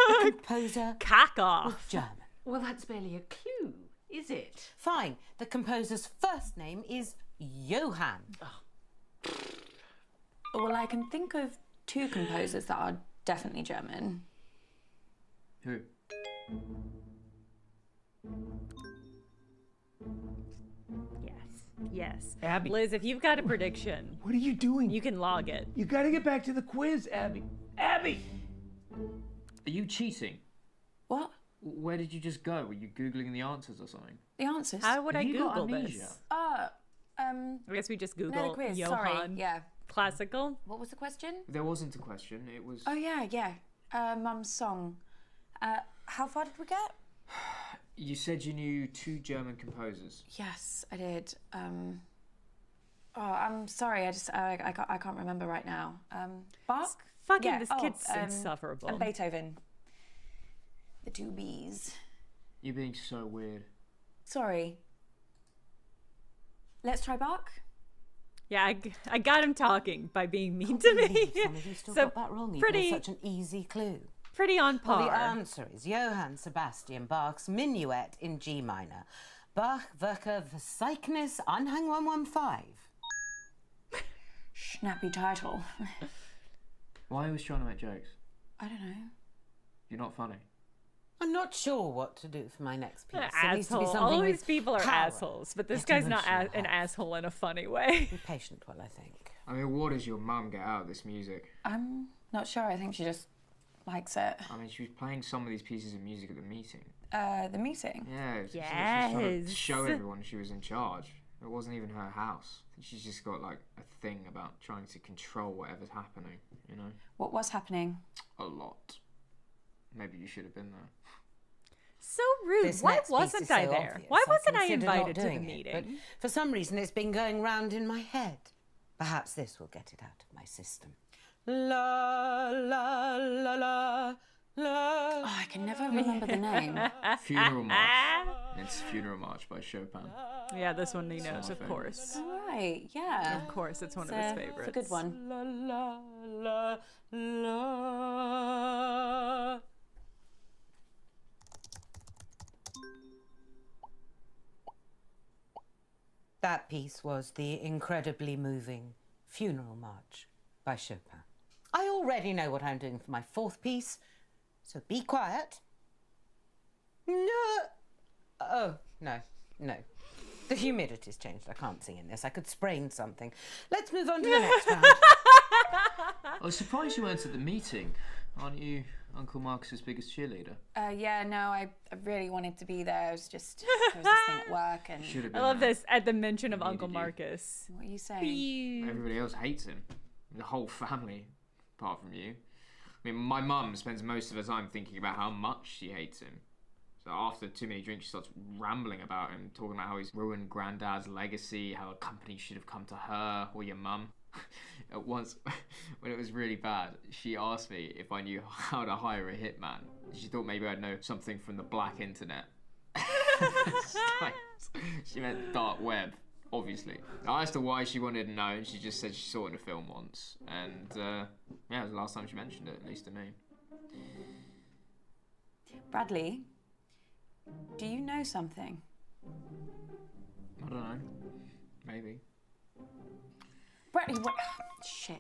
The composer Cock off. was German. Well, that's barely a clue, is it? Fine. The composer's first name is Johann. Well, I can think of 2 composers that are definitely German. Who? Yes. Abby. Liz, if you've got a prediction, What are you doing? you can log it. You gotta get back to the quiz, Abby. Abby! Are you cheating? What? Where did you just go? Were you Googling the answers or something? The answers? How would I Have you got Google amnesia? this? I guess we just no, Google the quiz. Johann Sorry. Yeah. classical. What was the question? There wasn't a question. It was. Oh yeah. Mum's song. How far did we get? You said you knew 2 German composers. Yes, I did. I'm sorry. I can't remember right now. Bach. Fucking this kid's insufferable. And Beethoven. The 2 Bs. You're being so weird. Sorry. Let's try Bach. Yeah, I got him talking by being mean to me. Some of you still So got that wrong. pretty- Even with such an easy clue. Pretty on par. Well, the answer is Johann Sebastian Bach's Minuet in G minor. Bach, Werke, Verzeichnis, Anhang 115. Snappy title. Why are you always trying to make jokes? I don't know. You're not funny. I'm not sure what to do for my next piece. Asshole. It needs to be something All with these people are power. assholes, but this Yet guy's not emotional an heft. asshole in a funny way. Be patient while I think. I mean, what does your mum get out of this music? I'm not sure. I think she just likes it. I mean, she was playing some of these pieces of music at the meeting. The meeting? Yeah, she was trying to Yes. show everyone she was in charge. It wasn't even her house. She's just got like a thing about trying to control whatever's happening, you know? What was happening? A lot. Maybe you should have been there. So rude. This Why next piece wasn't is I so there? obvious, Why wasn't I consider not invited to the doing it, meeting? but for some reason it's been going round in my head. Perhaps this will get it out of my system. La la la la la. Oh, I can never remember the name. Funeral March. It's Funeral March by Chopin. Yeah, this one he It's one knows, of of my course. Right, yeah. Of course, it's one of his favorites. It's a good one. La la la la. That piece was the incredibly moving Funeral March by Chopin. I already know what I'm doing for my 4th piece, so be quiet. No. Oh, no. The humidity's changed. I can't sing in this. I could sprain something. Let's move on to the next round. I was surprised you weren't at the meeting. Aren't you Uncle Marcus's biggest cheerleader? Yeah, no, I really wanted to be there. It was just, there was this thing at work and... Should have I been love there. this at the mention of Needed Uncle you. Marcus. What are you saying? Everybody else hates him. The whole family, apart from you. I mean, my mum spends most of her time thinking about how much she hates him. So after too many drinks, she starts rambling about him, talking about how he's ruined Granddad's legacy, how a company should have come to her or your mum. At once, when it was really bad, she asked me if I knew how to hire a hitman. She thought maybe I'd know something from the black internet. She meant dark web, obviously. I asked her why she wanted to know, and she just said she saw it in a film once. And yeah, it was the last time she mentioned it, at least to me. Bradley, do you know something? I don't know. Maybe. Bradley, what? Shit.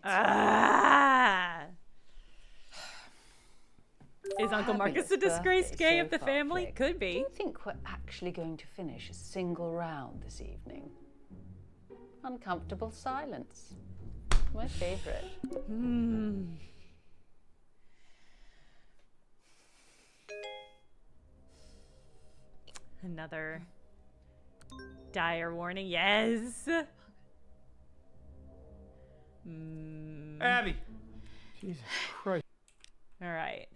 Is Uncle Marcus the disgraced gay of the family? Could Do be. you think we're actually going to finish a single round this evening? Uncomfortable silence. My favourite. Another dire warning. Yes. Abby! Jesus Christ. All right.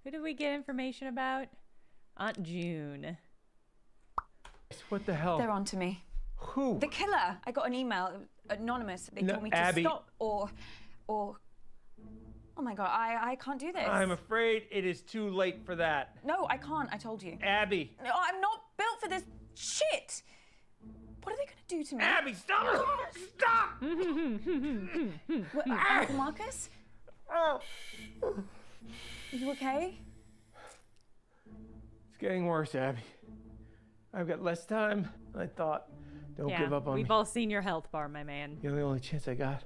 Who did we get information about? Aunt June. What the hell? They're on to me. Who? The killer. I got an email, anonymous. They No, told me to Abby. stop or... Oh my God, I can't do this. I'm afraid it is too late for that. No, I can't, I told you. Abby! No, I'm not built for this shit. What are they gonna do to me? Abby, stop! Stop! What, Uncle Marcus? Are you okay? It's getting worse, Abby. I've got less time than I thought. Don't Yeah, give up on me. we've all seen your health bar, my man. You're the only chance I got.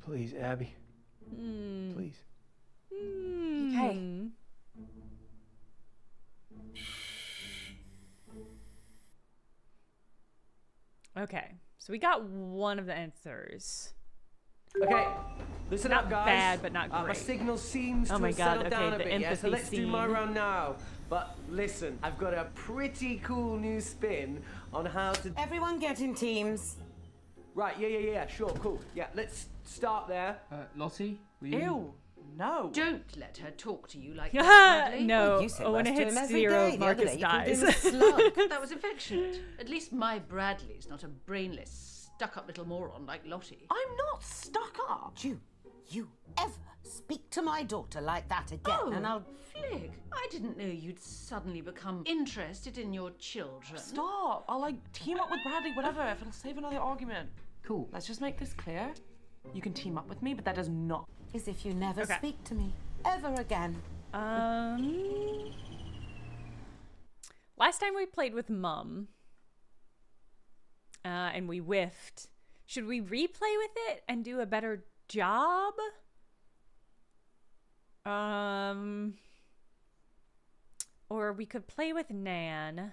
Please, Abby. Please. Okay. Okay, so we got one of the answers. Okay, listen Not up, guys. bad, but not My great. signal seems Oh to my have God, settled okay, down a the bit. Yeah, so empathy let's do my scene. run now. But listen, I've got a pretty cool new spin on how to... Everyone get in teams. Right, yeah, sure, cool. Yeah, let's start there. Lottie, will you? Ew, no. Don't let her talk to you like that, Bradley. No, Well, you say when worse it to hits him every 0, day. The other Marcus day you called dies. him a slug. That was affectionate. At least my Bradley's not a brainless, stuck-up little moron like Lottie. I'm not stuck up. June, you ever speak to my daughter like that again, Oh, and I'll... Flick, I didn't know you'd suddenly become interested in your children. Stop. I'll like team up with Bradley, whatever, if it'll save another argument. Cool. Let's just make this clear. You can team up with me, but that does not. As if you never Okay. speak to me ever again. Last time we played with Mum, and we whiffed. Should we replay with it and do a better job? Or we could play with Nan.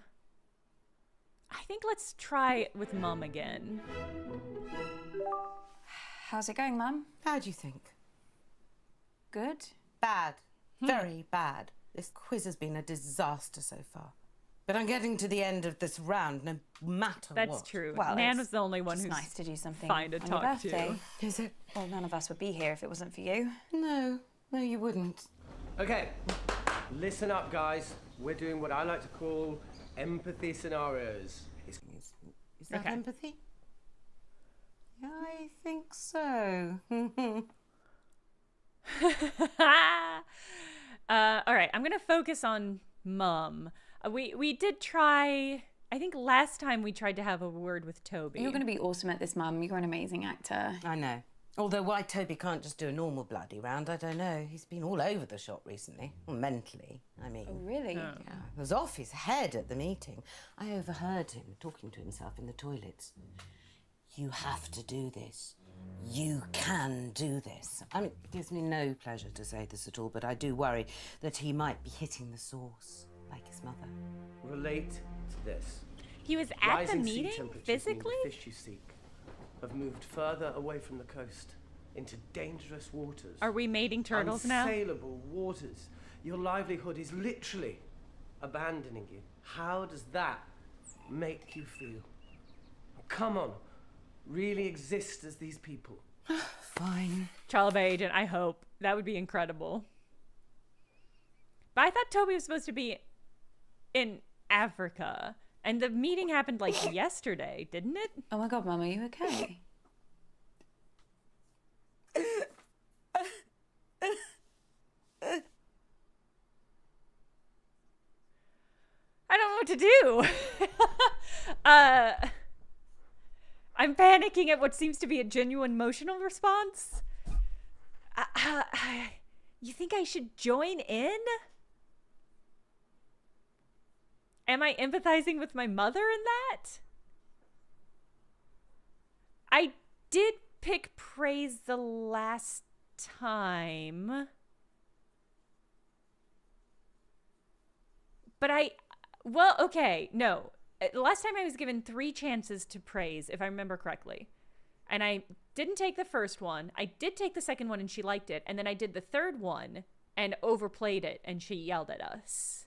I think let's try it with Mum again. How's it going, Mum? How do you think? Good. Bad. Very bad. This quiz has been a disaster so far. But I'm getting to the end of this round, no matter what. That's true. Well, Nan it's was the only one just who's nice to do something fine to on talk your birthday. to. Is it? Well, none of us would be here if it wasn't for you. No, you wouldn't. Okay, listen up, guys. We're doing what I like to call empathy scenarios. Is that Okay. empathy? Yeah, I think so. All right, I'm gonna focus on Mum. We did try. I think last time we tried to have a word with Toby. You're going to be awesome at this, Mum. You're an amazing actor. I know. Although why Toby can't just do a normal bloody round, I don't know. He's been all over the shop recently. Well, mentally, I mean. Oh, really? Yeah, he was off his head at the meeting. I overheard him talking to himself in the toilets. You have to do this. You can do this. I mean, it gives me no pleasure to say this at all, but I do worry that he might be hitting the source, like his mother. Relate to this. He was at Rising the sea meeting temperatures physically? mean the fish you seek have moved further away from the coast into dangerous waters. Are we mating turtles now? Unsaleable waters. Your livelihood is literally abandoning you. How does that make you feel? Come on. Really exist as these people. Fine. Child by agent, I hope. That would be incredible. But I thought Toby was supposed to be in Africa. And the meeting happened like yesterday, didn't it? Oh my God, Mum, are you okay? I don't know what to do. I'm panicking at what seems to be a genuine emotional response. You think I should join in? Am I empathizing with my mother in that? I did pick praise the last time. But well, okay, no. Last time I was given 3 chances to praise, if I remember correctly. And I didn't take the first one. I did take the second one and she liked it. And then I did the third one and overplayed it and she yelled at us.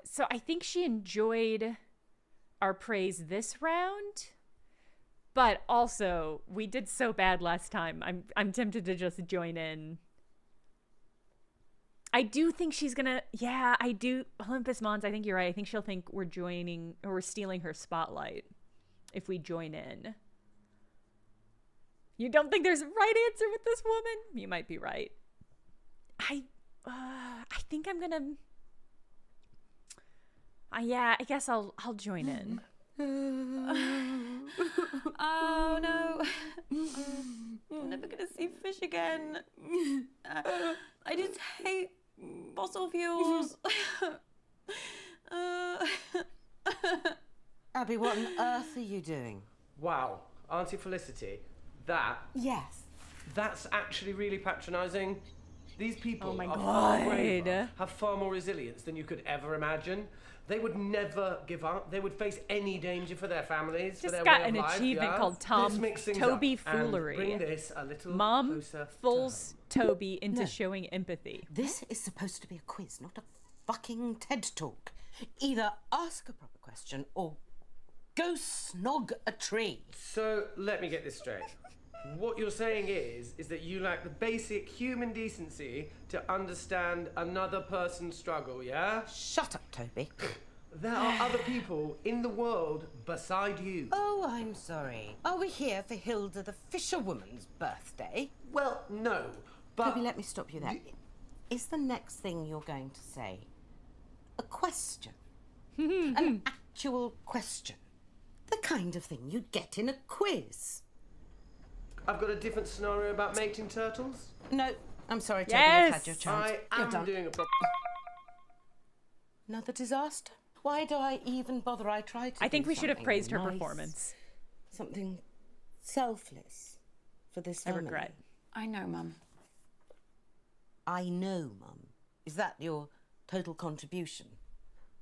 So I think she enjoyed our praise this round. But also, we did so bad last time. I'm tempted to just join in. I do think she's gonna. Yeah, I do. Olympus Mons, I think you're right. I think she'll think we're joining or we're stealing her spotlight if we join in. You don't think there's a right answer with this woman? You might be right. I think I'm gonna. Yeah, I guess I'll join in. Oh no. I'm never gonna see fish again. I just hate fossil fuels. Abby, what on earth are you doing? Wow, Auntie Felicity, that... Yes. That's actually really patronising. These people Oh my are God. far braver, have far more resilience than you could ever imagine. They would never give up. They would face any danger for their families, for Just their got way of an life. achievement Yeah? called Let's mix things Toby up and Foolery. bring this a little Mom closer to fools Toby into No. showing empathy. This is supposed to be a quiz, not a fucking TED talk. Either ask a proper question or go snog a tree. So let me get this straight. What you're saying is that you lack the basic human decency to understand another person's struggle, yeah? Shut up, Toby. There are other people in the world beside you. Oh, I'm sorry. Are we here for Hilda the fisherwoman's birthday? Well, no, but... Toby, let me stop you there. Is the next thing you're going to say a question? An actual question? The kind of thing you'd get in a quiz. I've got a different scenario about mating turtles. No, I'm sorry, Toby, Yes! you've had your chance. I You're am done. doing a proper... Another disaster? Why do I even bother? I tried to I think do we should have something praised her nice, performance. Something selfless for this I family. regret. I know, Mum. I know, Mum. Is that your total contribution?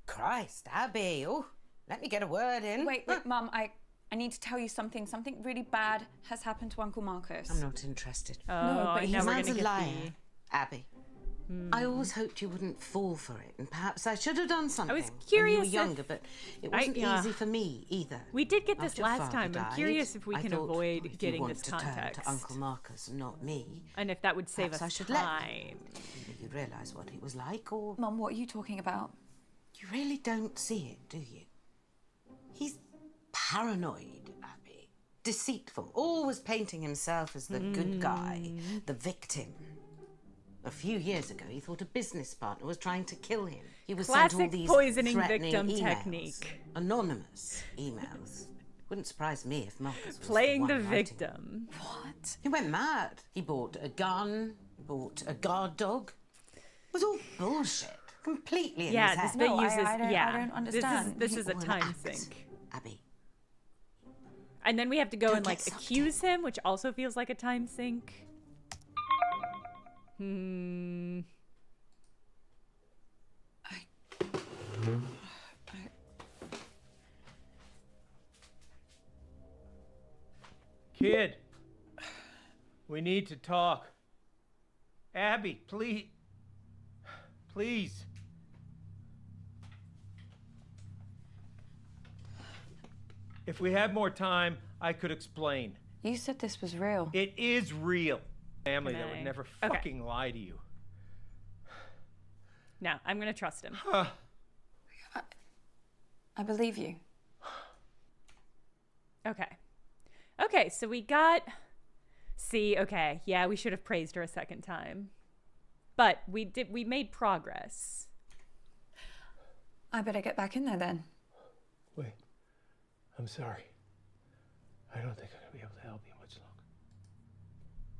Christ, Abby. Oh, let me get a word in. Wait, Mum, I need to tell you something. Something really bad has happened to Uncle Marcus. I'm not interested. Oh, but I He know we're sounds gonna a get liar, the... Abby. I always hoped you wouldn't fall for it, and perhaps I should have done something. was when curious you if- were younger, but it wasn't yeah. easy for me either. We did get this After last Father time. I'm died, curious if we I can thought, avoid if you getting want this to turn context. to Uncle Marcus and not me. And if that would save Perhaps us I should let time. you realise what it was like, or Mum, what are you talking about? you really don't see it, do you? He's paranoid, Abby. Deceitful, always painting himself as the good guy, the victim. A few years ago, he thought a business partner was trying to kill him. He was sent all Classic these poisoning threatening victim emails, technique. anonymous emails. Wouldn't surprise me if Marcus was Playing the one writing victim. What? He went mad. He bought a gun, bought a guard dog. It was all bullshit. Completely in Yeah, his this head. bit No, uses. I don't yeah, understand. This is a Or an time act, sink. Abby. And then we have to go Don't and like get sucked accuse him, which also feels like a time sink. Kid, we need to talk. Abby, please. Please. If we had more time, I could explain. You said this was real. It is real. Family Can that I- would never Okay. fucking lie to you. No, I'm gonna trust him. I believe you. Okay. Okay, so we got. See, okay, yeah, we should have praised her a second time, but we made progress. I better get back in there then. Wait, I'm sorry. I don't think I'm gonna be able to help you much longer.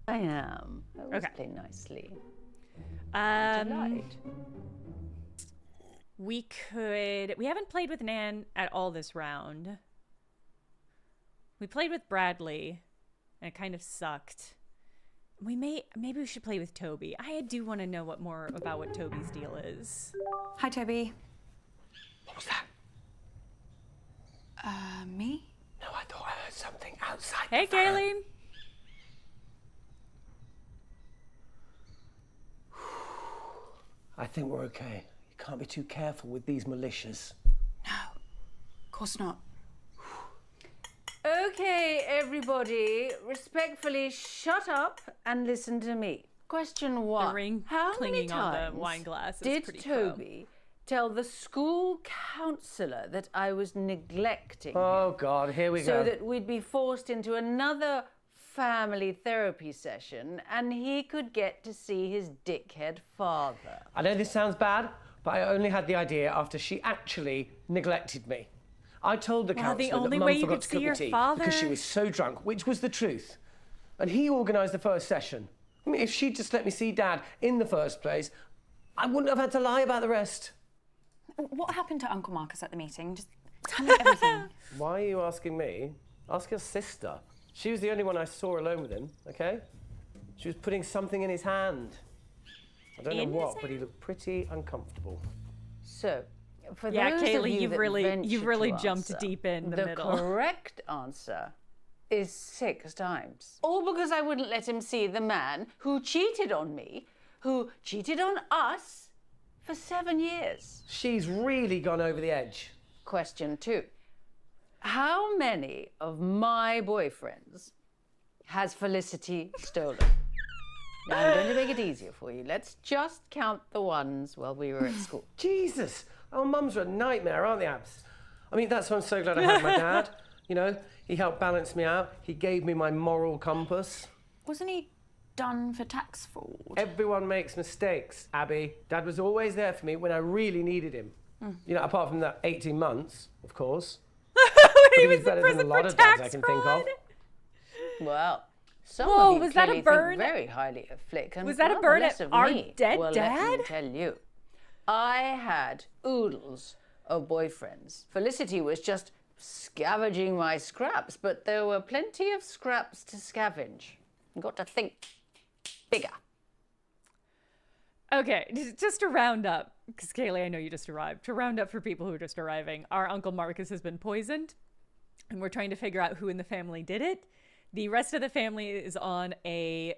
I am. I always Okay. play nicely. Delight. We haven't played with Nan at all this round. We played with Bradley, and it kind of sucked. Maybe we should play with Toby. I do want to know more about what Toby's deal is. Hi, Toby. What was that? Me? No, I thought I heard something outside. Hey, the van. Kayleen. I think we're okay. You can't be too careful with these militias. Of course not. Okay, everybody, respectfully shut up and listen to me. Question one. ring How many clinging on the times wine glass is did pretty pro. Toby tell the school counsellor that I was neglecting Oh, him God, here we so go. that we'd be forced into another family therapy session and he could get to see his dickhead father? I know this sounds bad, but I only had the idea after she actually neglected me. I told the Well, the counsellor only that way Mum you forgot could to see cook your the tea father- because she was so drunk, which was the truth. And he organised the first session. I mean, if she'd just let me see Dad in the first place, I wouldn't have had to lie about the rest. What happened to Uncle Marcus at the meeting? Just tell me everything. Why are you asking me? Ask your sister. She was the only one I saw alone with him, okay? She was putting something in his hand. I don't know what, but he looked pretty uncomfortable. So, for Yeah, those Kaylee, of you you've that really venture to jumped answer, deep in the the middle. correct answer is 6 times. All because I wouldn't let him see the man who cheated on me, who cheated on us for 7 years. She's really gone over the edge. Question 2. How many of my boyfriends has Felicity stolen? Now, I'm going to make it easier for you. Let's just count the ones while we were at school. Jesus! Our mums are a nightmare, aren't they, Abs? I mean, that's why I'm so glad I had my dad. You know, he helped balance me out. He gave me my moral compass. Wasn't he done for tax fraud? Everyone makes mistakes, Abby. Dad was always there for me when I really needed him. You know, apart from that 18 months, of course. He was better in prison than a for lot of dads I tax can fraud. think of. Well, some Whoa, of you was that a clearly burn? think very highly of Flick. And Was that a rather burn less at of our me. dead Well, dad? let me tell you. I had oodles of boyfriends. Felicity was just scavenging my scraps, but there were plenty of scraps to scavenge. You've got to think bigger. Okay, just to round up, because Kaylee, I know you just arrived. To round up for people who are just arriving, our Uncle Marcus has been poisoned, and we're trying to figure out who in the family did it. The rest of the family is on a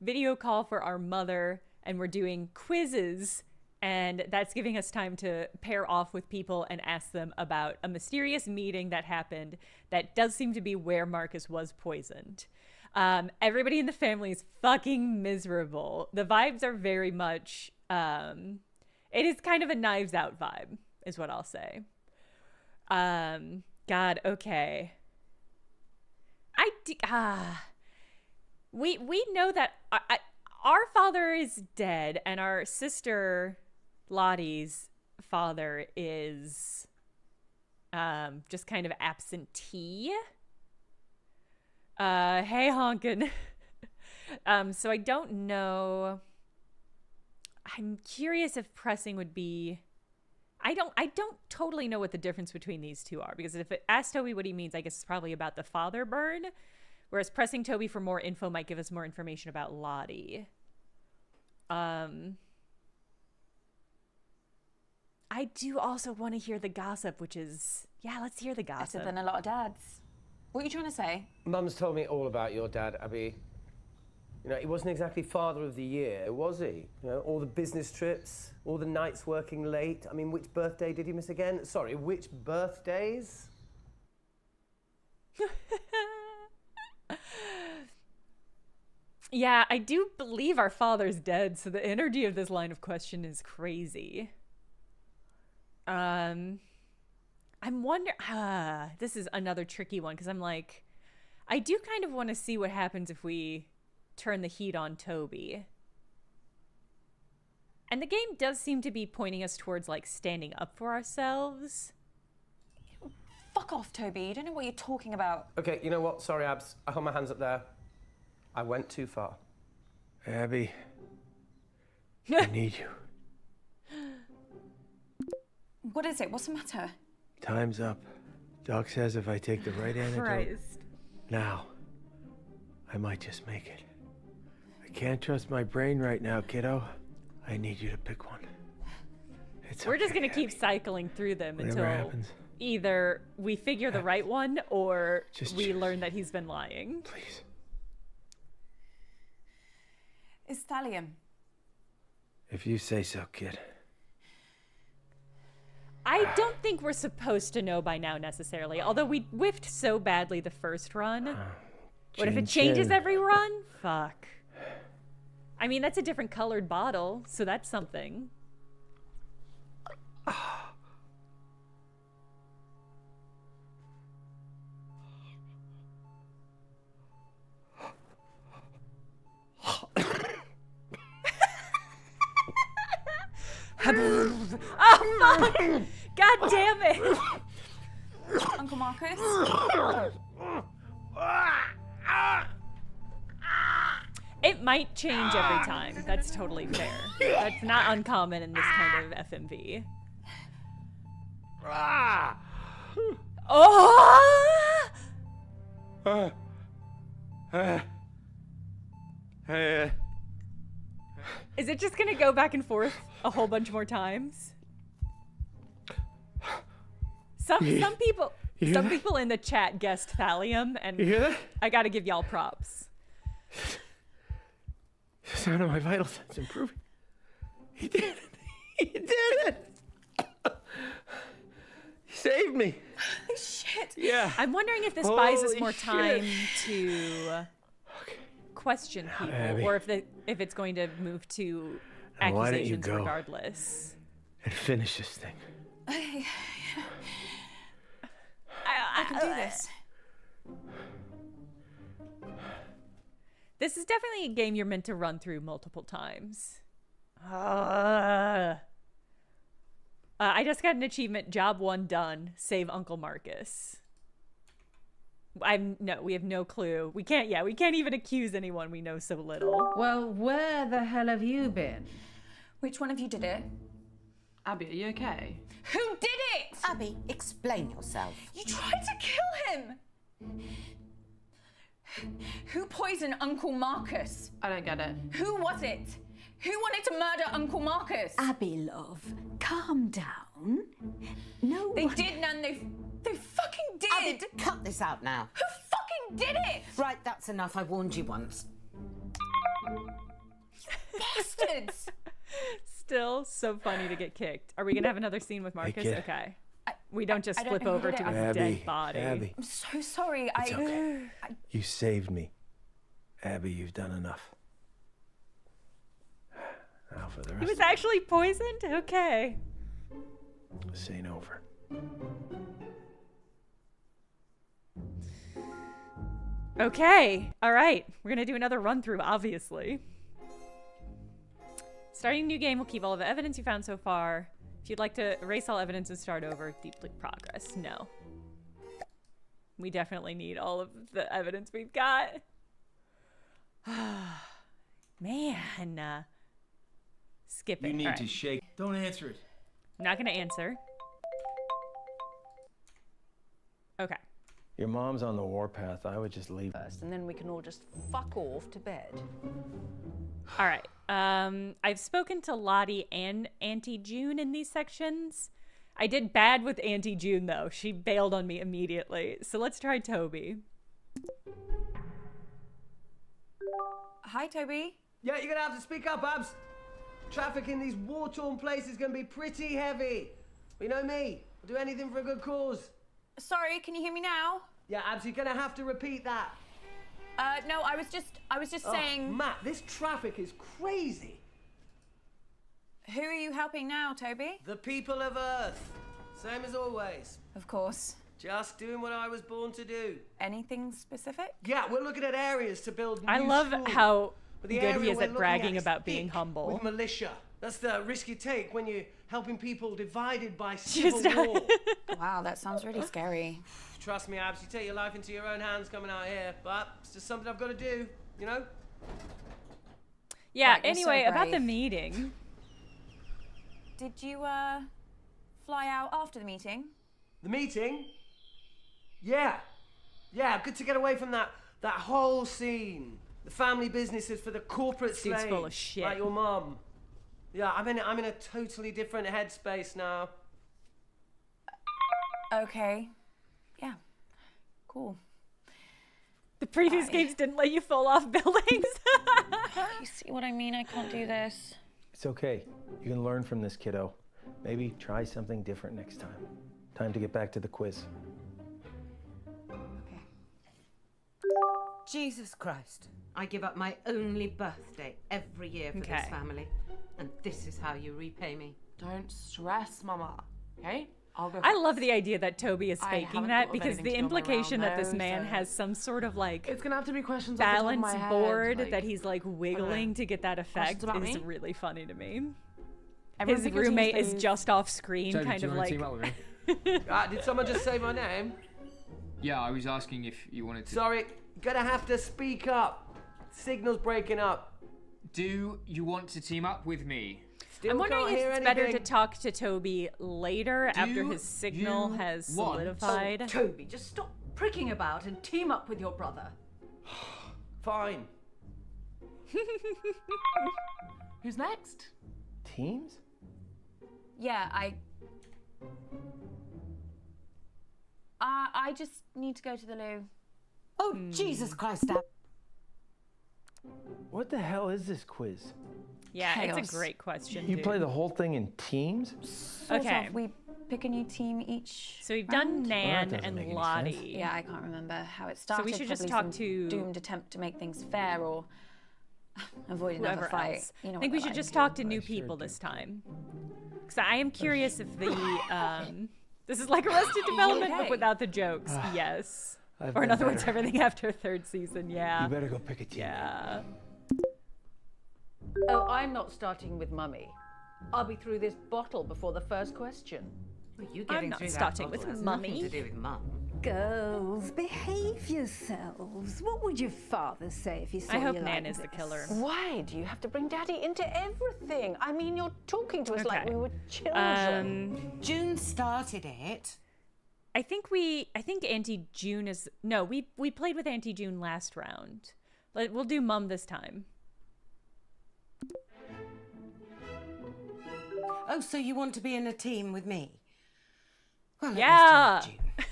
video call for our mother, and we're doing quizzes, and that's giving us time to pair off with people and ask them about a mysterious meeting that happened that does seem to be where Marcus was poisoned. Everybody in the family is fucking miserable. The vibes are very much, it is kind of a Knives Out vibe, is what I'll say. God, okay. We know that our father is dead, and our sister Lottie's father is just kind of absentee. Hey, honkin'. So I don't know. I'm curious if pressing would be. I don't totally know what the difference between these two are, because if it asks Toby what he means, I guess it's probably about the father burn, whereas pressing Toby for more info might give us more information about Lottie. I do also want to hear the gossip, which is, yeah, let's hear the gossip. Better than a lot of dads. What are you trying to say? Mum's told me all about your dad, Abby. You know, he wasn't exactly father of the year, was he? You know, all the business trips, all the nights working late. I mean, which birthday did he miss again? Sorry, which birthdays? Yeah, I do believe our father's dead, so the energy of this line of question is crazy. I'm wondering, this is another tricky one, because I'm like, I do kind of want to see what happens if we turn the heat on Toby. And the game does seem to be pointing us towards, like, standing up for ourselves. Fuck off, Toby. You don't know what you're talking about. Okay, you know what? Sorry, Abs. I hold my hands up there. I went too far. Abby, I need you. What is it? What's the matter? Time's up. Doc says if I take the right antidote Christ. now, I might just make it. I can't trust my brain right now, kiddo. I need you to pick one. We're just going to keep cycling through them Whatever until happens. either we figure the right one or Just we choose. learn that he's been lying. Please. It's thallium. If you say so, kid. I don't think we're supposed to know by now necessarily, although we whiffed so badly the first run. What if it changes every run? Fuck. I mean, that's a different colored bottle, so that's something. Oh, fuck! God damn it! Uncle Marcus? It might change every time. That's totally fair. That's not uncommon in this kind of FMV. Oh! Is it just gonna go back and forth a whole bunch more times? Some people in the chat guessed thallium, and I gotta give y'all props. The sound of my vital signs improving. He did it. He did it. He saved me. Holy shit. Yeah. I'm wondering if this buys us Holy more shit. time to question people, Abby. or if it's going to move to Now, why don't you accusations go? Regardless. And finish this thing. I can do this. This is definitely a game you're meant to run through multiple times. I just got an achievement. Job 1 done. Save Uncle Marcus. We have no clue. We can't even accuse anyone. We know so little. Well, where the hell have you been? Which one of you did it? Abby, are you okay? Who did it? Abby, explain yourself. You tried to kill him. Who poisoned Uncle Marcus? I don't get it. Who was it? Who wanted to murder Uncle Marcus? Abby, love, calm down. No They one... did, Nan. They fucking did. Abby, cut this out now. Who fucking did it? Right, that's enough. I warned you once. Bastards. Still so funny to get kicked. Are we gonna have another scene with Marcus? kid. Okay. We don't just I don't flip know who over did to it. his Abby, dead body. Abby, I'm so sorry. It's okay. You saved me. Abby, you've done enough. Now for the He rest was actually poisoned? Okay. this ain't over. Okay. All right. We're going to do another run through, obviously. Starting a new game will keep all of the evidence you found so far. If you'd like to erase all evidence and start over, deeply progress. No. We definitely need all of the evidence we've got. Man. Skip it. You need All to right. shake. Don't answer it. I'm not going to answer. Okay. Your mom's on the warpath. I would just leave. First, and then we can all just fuck off to bed. All right. I've spoken to Lottie and Auntie June in these sections. I did bad with Auntie June, though. She bailed on me immediately. So let's try Toby. Hi, Toby. Yeah, you're gonna have to speak up, Abs. Traffic in these war-torn places is gonna be pretty heavy. You know me. I'll do anything for a good cause. Sorry, can you hear me now? Yeah, Abs, you're gonna have to repeat that. No, I was just saying. Matt, this traffic is crazy. Who are you helping now, Toby? The people of Earth. Same as always. Of course. Just doing what I was born to do. Anything specific? Yeah, we're looking at areas to build new I love schools. how But the good he area is we're at looking bragging is about being thick humble. With militia. That's the risk you take when you're helping people divided by Just- civil war. Wow, that sounds really scary. Trust me, Abs, you take your life into your own hands coming out here, but it's just something I've got to do, you know? Yeah, Right, you're so anyway, about the brave. meeting. Did you, fly out after the meeting? The meeting? Yeah. Yeah, good to get away from that whole scene. The family businesses for the corporate This dude's slaves. full of shit. Like your mum. Yeah, I'm in a totally different headspace now. Okay. Yeah. Cool. The previous games didn't let you fall off buildings. You see what I mean? I can't do this. It's okay. You can learn from this, kiddo. Maybe try something different next time. Time to get back to the quiz. Jesus Christ. I give up my only birthday every year for this family. And this is how you repay me. Don't stress, Mama. Okay? I'll go. I love the idea that Toby is I faking haven't that thought of because anything the to do on my implication round that this though, man so- has some sort of like It's gonna have to be questions off the top of balance my head, board like, that he's like wiggling to get that effect questions about is me? really funny to me. Everyone His pick your teams, roommate is please. just off screen, Toby, kind do you of want to like. team up with me? Did someone just say my name? Yeah, I was asking if you wanted to. Sorry, gonna have to speak up. Signal's breaking up. Do you want to team up with me? Still I'm wondering can't if hear it's better to anything. talk to Toby later after Do his signal you has want- solidified. Oh, Toby, just stop pricking about and team up with your brother. Fine. Who's next? Teams? Yeah, I just need to go to the loo. Oh, Jesus Christ, Dad. What the hell is this quiz? Yeah, Chaos. it's a great question. You dude. play the whole thing in teams? Okay. We pick a new team each. So we've done Nan doesn't and make any Lottie. sense. Yeah, I can't remember how it started. we should just Probably talk some to doomed attempt to make things fair or avoid another Whoever fight. else. You know I think what we they're should just like. talk to new people this time. Because I am curious if the this is like Arrested Development, but okay? without the jokes. Yes. I've Or in been other words, better. everything after third season. Yeah. You better go pick a team. Yeah. Oh, I'm not starting with Mummy. I'll be through this bottle before the first question. Well, you I'm getting not through that starting bottle with has Mummy. nothing to do with Mum. Girls, behave yourselves. What would your father say if he saw I hope you Nan like is the this? killer. Why do you have to bring Daddy into everything? I mean, you're talking to us like we were children. June started it. I think Auntie June is no. We played with Auntie June last round. We'll do Mum this time. Oh, so you want to be in a team with me? Well, let Yeah. us try June.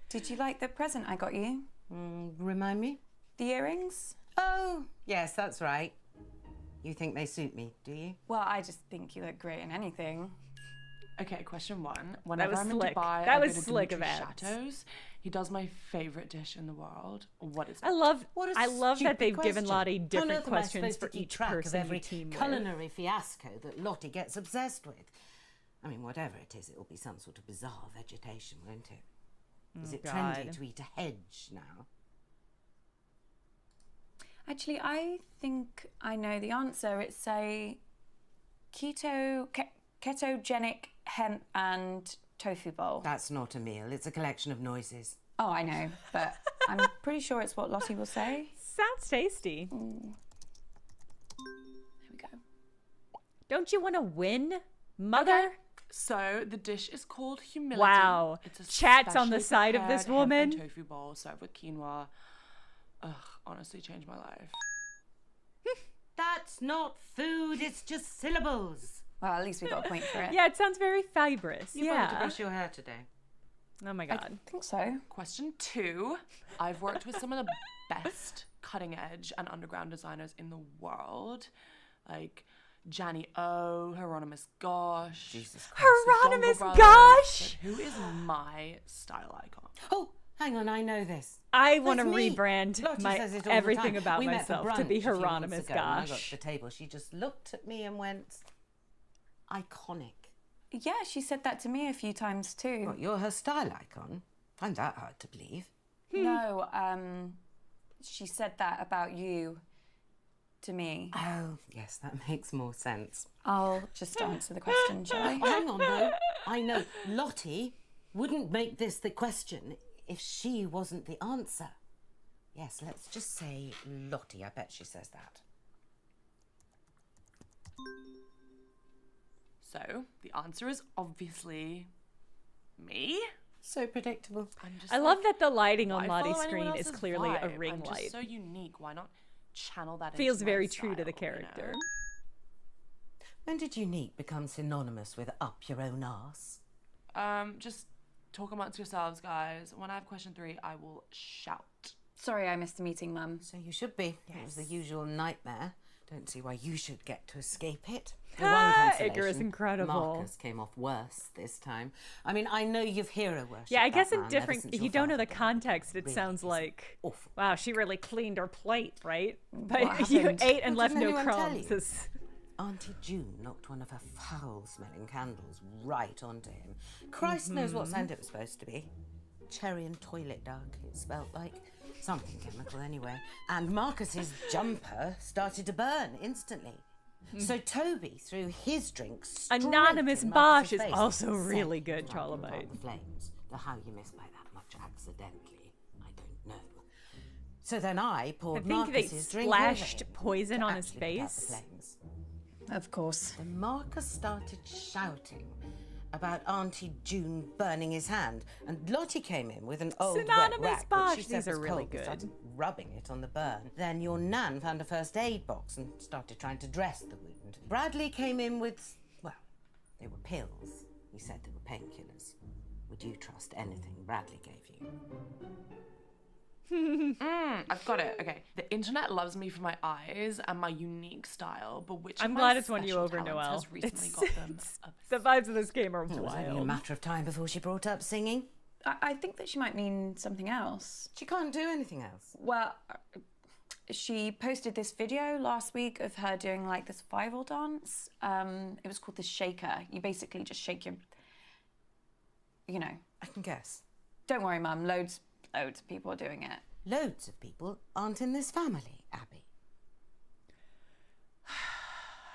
Did you like the present I got you? Remind me? The earrings? Oh, yes, that's right. You think they suit me, do you? Well, I just think you look great in anything. Okay, question one. Whenever was I'm slick. in Dubai, That I was go to slick of Dimitri's Abs. Chateaus. He does my favorite dish in the world. What is it? I love What a that stupid they've given question. Lottie How on different earth am I questions supposed for to keep each track person of every you team with. culinary fiasco that Lottie gets obsessed with? I mean, whatever it is, it'll be some sort of bizarre vegetation, won't it? Is it trendy God. to eat a hedge now? Actually, I think I know the answer. It's a ketogenic hemp and tofu bowl. That's not a meal. It's a collection of noises. Oh, I know, but I'm pretty sure it's what Lottie will say. Sounds tasty. Here we go. Don't you want to win, mother? So the dish is called humility. Wow. It's a Chat's on the specially side of this prepared hemp and woman. tofu bowl served with quinoa. Ugh, honestly changed my life. That's not food, it's just syllables. Well, at least we got a point for it. Yeah, it sounds very fibrous. You wanted to Yeah. brush your hair today. Oh my God. I think so. Question two. I've worked with some of the best cutting edge and underground designers in the world. Like Janny O, Hieronymus Gosh. Jesus Christ. Hieronymus Dongle Gosh! Brothers. Who is my style icon? Oh, hang on, I know this. I want to That's me. rebrand Lottie my says it all the everything time. about We met for myself to brunch be a few months Hieronymus ago, when I got Gosh. to the table. She just looked at me and went, iconic. Yeah, she said that to me a few times too. What, you're her style icon? Find that hard to believe. No, she said that about you to me. Oh, yes, that makes more sense. I'll just answer the question, shall I? Oh, hang on, though. I know Lottie wouldn't make this the question if she wasn't the answer. Yes, let's just say Lottie. I bet she says that. So the answer is obviously me. So predictable. I'm just I love that the lighting why on Lottie's follow anyone screen is else's clearly a vibe? ring I'm light. just so unique. Why not channel that? Feels into my very true to the style, you know? character. When did unique become synonymous with up your own arse? Just talk amongst yourselves, guys. When I have question 3, I will shout. Sorry, I missed the meeting, Mum. So you should be. It was the usual nightmare. Don't see why you should get to escape it. The Ah, one Icarus, consolation, incredible. Marcus came off worse this time. I mean, I know you've hero worshipped Yeah, I guess that in man ever different, since if your you don't know father the died. context, it Really sounds isn't like, awful. wow, she really cleaned her plate, right? What But you happened? ate and Well, left didn't no anyone tell crumbs. you? It's- Auntie June knocked one of her foul-smelling candles right onto him. Christ knows what scent it was supposed to be. Cherry and toilet dug, it smelled like. Something chemical anyway. And Marcus's jumper started to burn instantly. So Toby threw his drink straight Anonymous in Bosch Marcus's is face also and said, really good, talking about Charlemagne. the flames. The how you missed by that much accidentally, I don't know. So then I poured I think they Marcus's drink over splashed him poison to on his actually put out the face. flames. Of course. Then Marcus started shouting about Auntie June burning his hand, and Lottie came in with an old wet Synonymous rag that bosh. she said These are was really cold and good. started rubbing it on the burn. Then your nan found a first aid box and started trying to dress the wound. Bradley came in with, well, they were pills. He said they were painkillers. Would you trust anything Bradley gave you? I've got it. Okay. The internet loves me for my eyes and my unique style, but which I'm of my glad it's won you special over, talents Noelle. has recently got them The vibes of this game are It was only a wild. matter of time before she brought up singing. I think that she might mean something else. She can't do anything else. Well, she posted this video last week of her doing like this viral dance. It was called the shaker. You basically just shake your, you know. I can guess. Don't worry, Mum. Loads of people are doing it. Loads of people aren't in this family, Abby.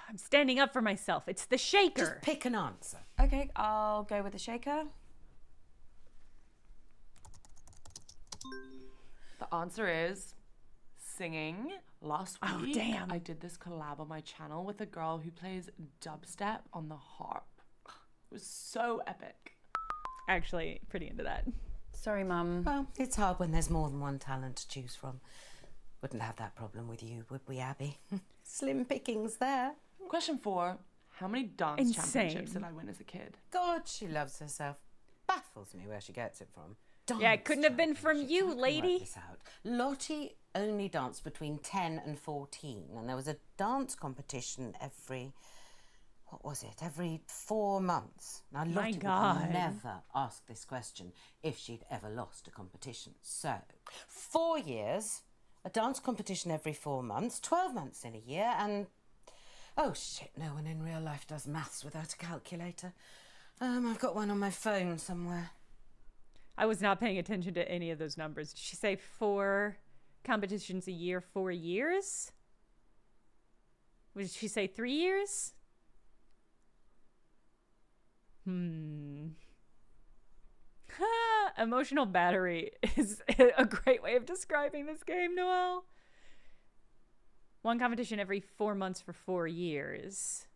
I'm standing up for myself. It's the shaker. Just pick an answer. Okay, I'll go with the shaker. The answer is singing. Last week, Oh, damn. I did this collab on my channel with a girl who plays dubstep on the harp. It was so epic. Actually, pretty into that. Sorry, Mum. Well, it's hard when there's more than one talent to choose from. Wouldn't have that problem with you, would we, Abby? Slim pickings there. Question 4. How many dance Insane. championships did I win as a kid? God, she loves herself. Baffles me where she gets it from. Yeah, it couldn't have been from you, I can work lady. this out. Lottie only danced between 10 and 14, and there was a dance competition every 4 months. Now, My Lottie God. would never ask this question if she'd ever lost a competition. So, 4 years, a dance competition every 4 months, 12 months in a year, and... Oh, shit, no one in real life does maths without a calculator. I've got one on my phone somewhere. I was not paying attention to any of those numbers. Did she say 4 competitions a year, 4 years? Did she say 3 years? Emotional battery is a great way of describing this game, Noelle. 1 competition every 4 months for 4 years.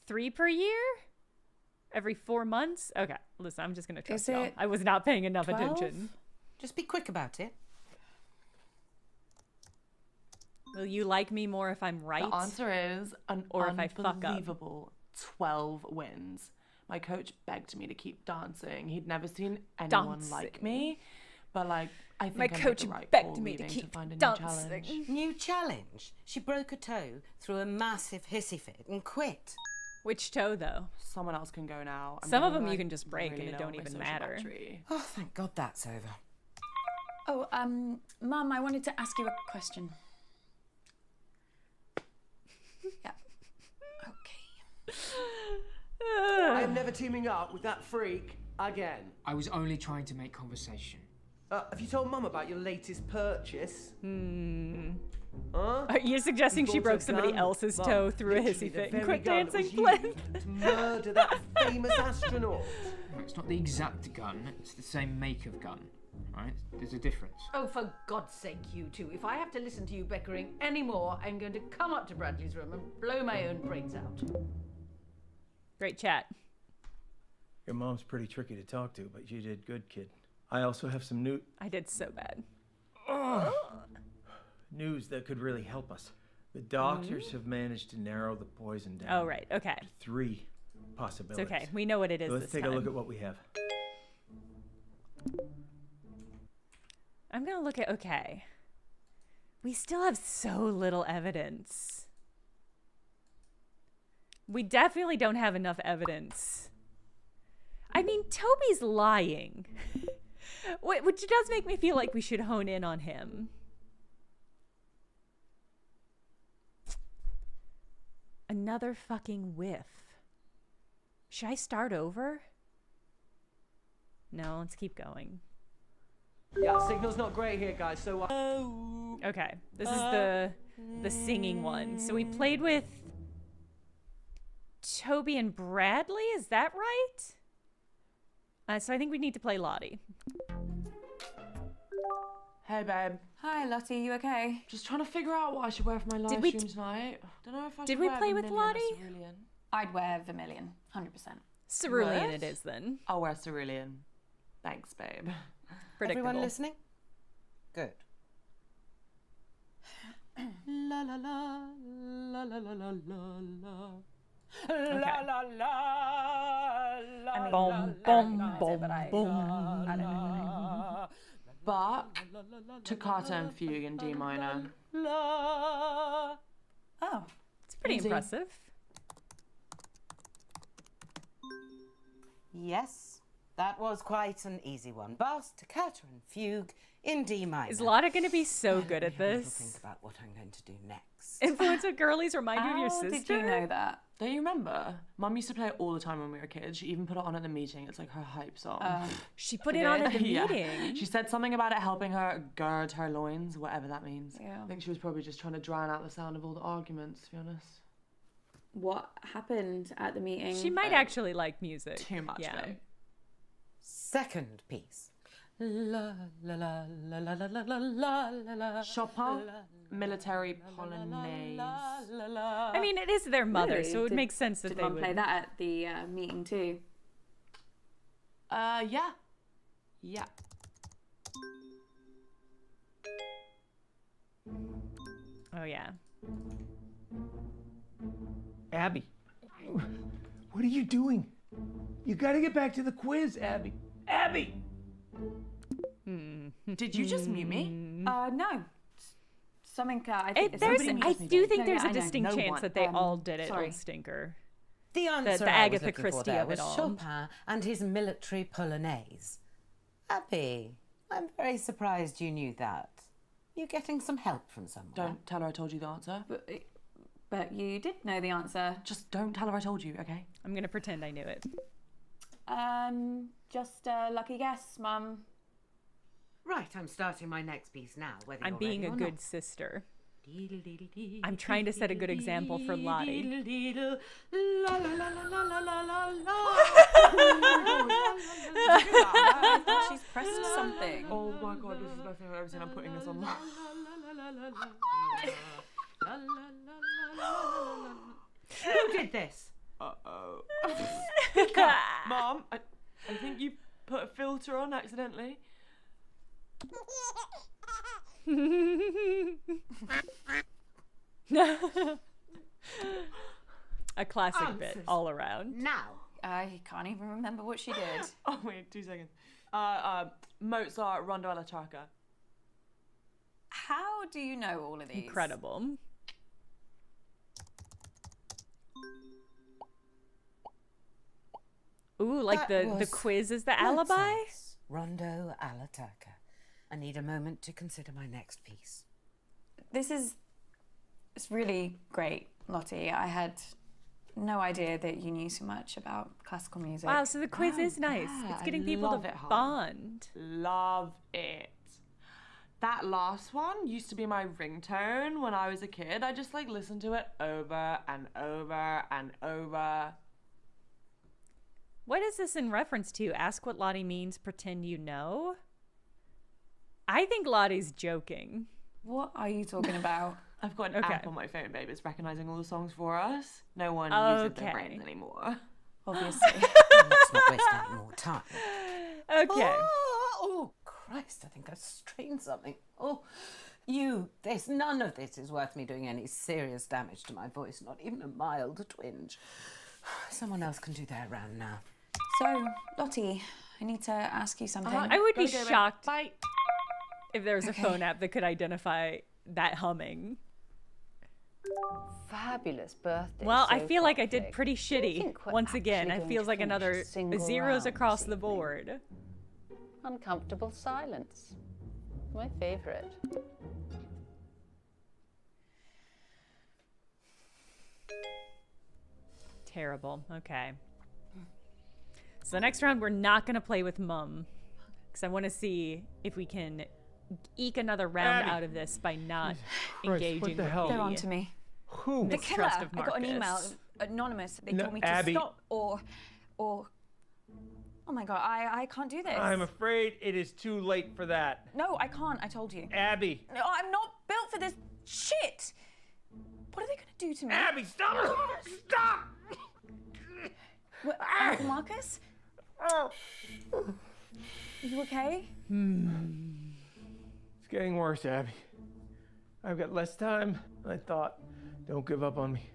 3 per year? Every 4 months? Okay, listen, I'm just going to trust y'all. I was not paying enough 12? attention. Just be quick about it. Will you like me more if I'm right? The answer is an Or if I fuck up? unbelievable 12 wins. My coach begged me to keep dancing. He'd never seen anyone like me. But like, I think My I made coach the right begged call me to leaving keep find a dancing. new challenge. New challenge? She broke a toe through a massive hissy fit and quit. Which toe, though? Someone else can go now. Some of getting, them you like, can just break really and it low don't on my even social matter. battery. Oh, thank God that's over. Oh, Mum, I wanted to ask you a question. Yeah. Okay. I am never teaming up with that freak again. I was only trying to make conversation. Have you told Mum about your latest purchase? Huh? Are you suggesting You she bought broke a somebody gun? else's Mum, toe through a literally hissy the fit and very quit gun that dancing, was Flynn? used to murder that famous astronaut. No, it's not the exact gun, it's the same make of gun, right? There's a difference. Oh, for God's sake, you two. If I have to listen to you bickering anymore, I'm going to come up to Bradley's room and blow my own brains out. Great chat. Your mom's pretty tricky to talk to, but you did good, kid. I also have some I did so bad. news that could really help us. The doctors have managed to narrow the poison down. Oh, right. Okay. To 3 It's possibilities. okay. We know what it is So let's this take time. a look at what we have. I'm going to look at... Okay. We still have so little evidence. We definitely don't have enough evidence. I mean, Toby's lying. Which does make me feel like we should hone in on him. Another fucking whiff. Should I start over? No, let's keep going. Yeah, signal's not great here, guys. So. Okay, this is the singing one. So we played with Toby and Bradley. Is that right? So I think we need to play Lottie. Hey, babe. Hi, Lottie. You okay? Just trying to figure out what I should wear for my live Did we stream tonight. Don't know if I Did should we wear play with vermilion or Lottie? cerulean. I'd wear vermilion, 100%. Cerulean What? it is then. I'll wear cerulean. Thanks, babe. Predictable. Everyone listening? Good. La la la la la la la la. Okay. La la la la. I mean, Boom, boom, boom, boom. I don't know. But toccata and fugue in D minor. La. Oh, It's pretty Easy. impressive. Yes, that was quite an easy one. Bass, toccata, and fugue in D minor. Is Lotta going to be so good at Let me have a little this? Think about what I'm going to do next. Influence of girlies remind you of your how sister? did you know that? Don't you remember? Mum used to play it all the time when we were kids. She even put it on at the meeting. It's like her hype song. She put it on at the Yeah. meeting. She said something about it helping her gird her loins, whatever that means. Yeah. I think she was probably just trying to drown out the sound of all the arguments, to be honest. What happened at the meeting? She might actually like music. Too much, Yeah. babe. Second piece. La la la la la la la la la la. Chopin, military polonaise. I mean, it is their mother, Really? so it would Did- make sense that Did they Mum would. play that at the meeting too? Yeah. Yeah. Oh, yeah. Abby, what are you doing? You got to get back to the quiz, Abby. Abby! Did you just mute me? No. Something. I think There's, something- I do think No, there's yeah, a I know. distinct No chance one. that they all did it, sorry. old stinker. The answer the I Agatha was looking for Christie there of it was all. Chopin and his military polonaise. Abby, I'm very surprised you knew that. You getting some help from someone? Don't tell her I told you the answer. But you did know the answer. Just don't tell her I told you, okay? I'm going to pretend I knew it. Just a lucky guess, Mum. Right, I'm starting my next piece now. Whether I'm you're being ready a or good not. sister. I'm trying to set a good example for Lottie. La la la la la la la la. I thought she's pressed something. Oh my god, this is the best thing I've ever seen. I'm putting this on. Who did this? Uh-oh. Mom, I think you put a filter on accidentally. A classic bit Answers. all around. Now. I can't even remember what she did. Oh wait, 2 seconds. Mozart, Rondo alla Turca. How do you know all of these? Incredible. Ooh, like That the was quiz is the alibi? Mozart's Rondo alla Turca. I need a moment to consider my next piece. It's really great, Lottie. I had no idea that you knew so much about classical music. Wow, so the quiz is nice. Yeah, It's I getting people love to it, hon. bond. Love it. That last one used to be my ringtone when I was a kid. I just like listened to it over and over and over. What is this in reference to? Ask what Lottie means, pretend you know? I think Lottie's joking. What are you talking about? I've got an Okay. app on my phone, babe. It's recognizing all the songs for us. No one uses their Okay. brains anymore. Obviously. Let's not waste any more time. Okay. Oh, Christ, I think I strained something. Oh, none of this is worth me doing any serious damage to my voice, not even a mild twinge. Someone else can do their round now. So, Lottie, I need to ask you something. I would be Gotta go, babe. shocked Bye. if there was a Okay. phone app that could identify that humming. Fabulous birthday. Well, I so far I far, did Vic. pretty Do you shitty. think we're Once again, actually it going feels to like finish another single zeros round across this the evening? board. Uncomfortable silence. My favourite. Terrible. Okay. So the next round, we're not going to play with Mum. Because I want to see if we can eke another round Abby. out of this by not Christ, engaging what the with hell? They're the on to me. Who? The killer. mistrust of I got an email, Marcus. anonymous. They No, told me to Abby. stop or. Oh my God, I can't do this. I'm afraid it is too late for that. No, I can't. I told you. Abby. No, I'm not built for this shit. What are they gonna do to me? Abby, stop! Stop! What, Uncle Marcus? Are you okay? It's getting worse, Abby. I've got less time than I thought. Don't give up on me.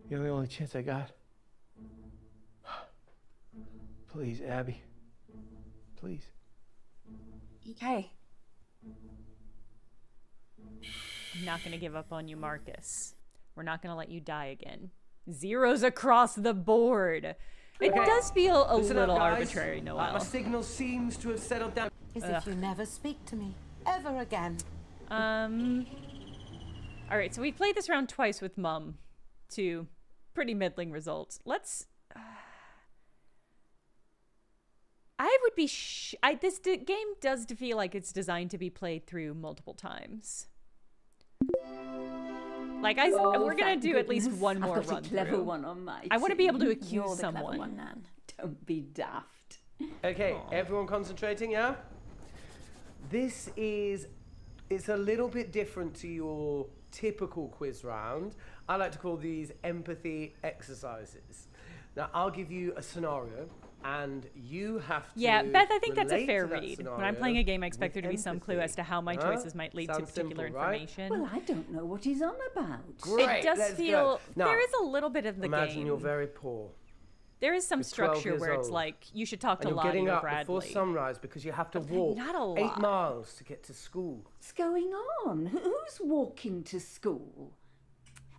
You're the only chance I got. Please, Abby. Please. Okay. I'm not going to give up on you, Marcus. We're not going to let you die again. Zeros across the board. It does feel a little arbitrary, Noelle. My signal seems to have settled down. As if you never speak to me ever again. All right, so we played this round twice with Mum to pretty middling results. Let's... I would be... this game does feel like it's designed to be played through multiple times. Like, we're going to do at least one more run through. I've got a clever one on my team. I want to be able to accuse You're the someone. clever one, Nan. Don't be daft. Okay, everyone concentrating, yeah? This is... It's a little bit different to your typical quiz round. I like to call these empathy exercises. Now, I'll give you a scenario, and you have to... Yeah, Beth, I think that's a relate fair to that read. When scenario I'm playing a game, I expect there to be with some clue as to how my empathy. choices might lead to Sounds particular simple, right? information. Well, I don't know what he's on about. Great, It does let's feel... go. Now, there is a little bit of the imagine game. you're very poor. There is some You're 12 structure years where it's old, like, you should talk to and you're Lottie getting or up Bradley. before sunrise because you have to walk not a 8 lot. miles to get to school. What's going on? Who's walking to school?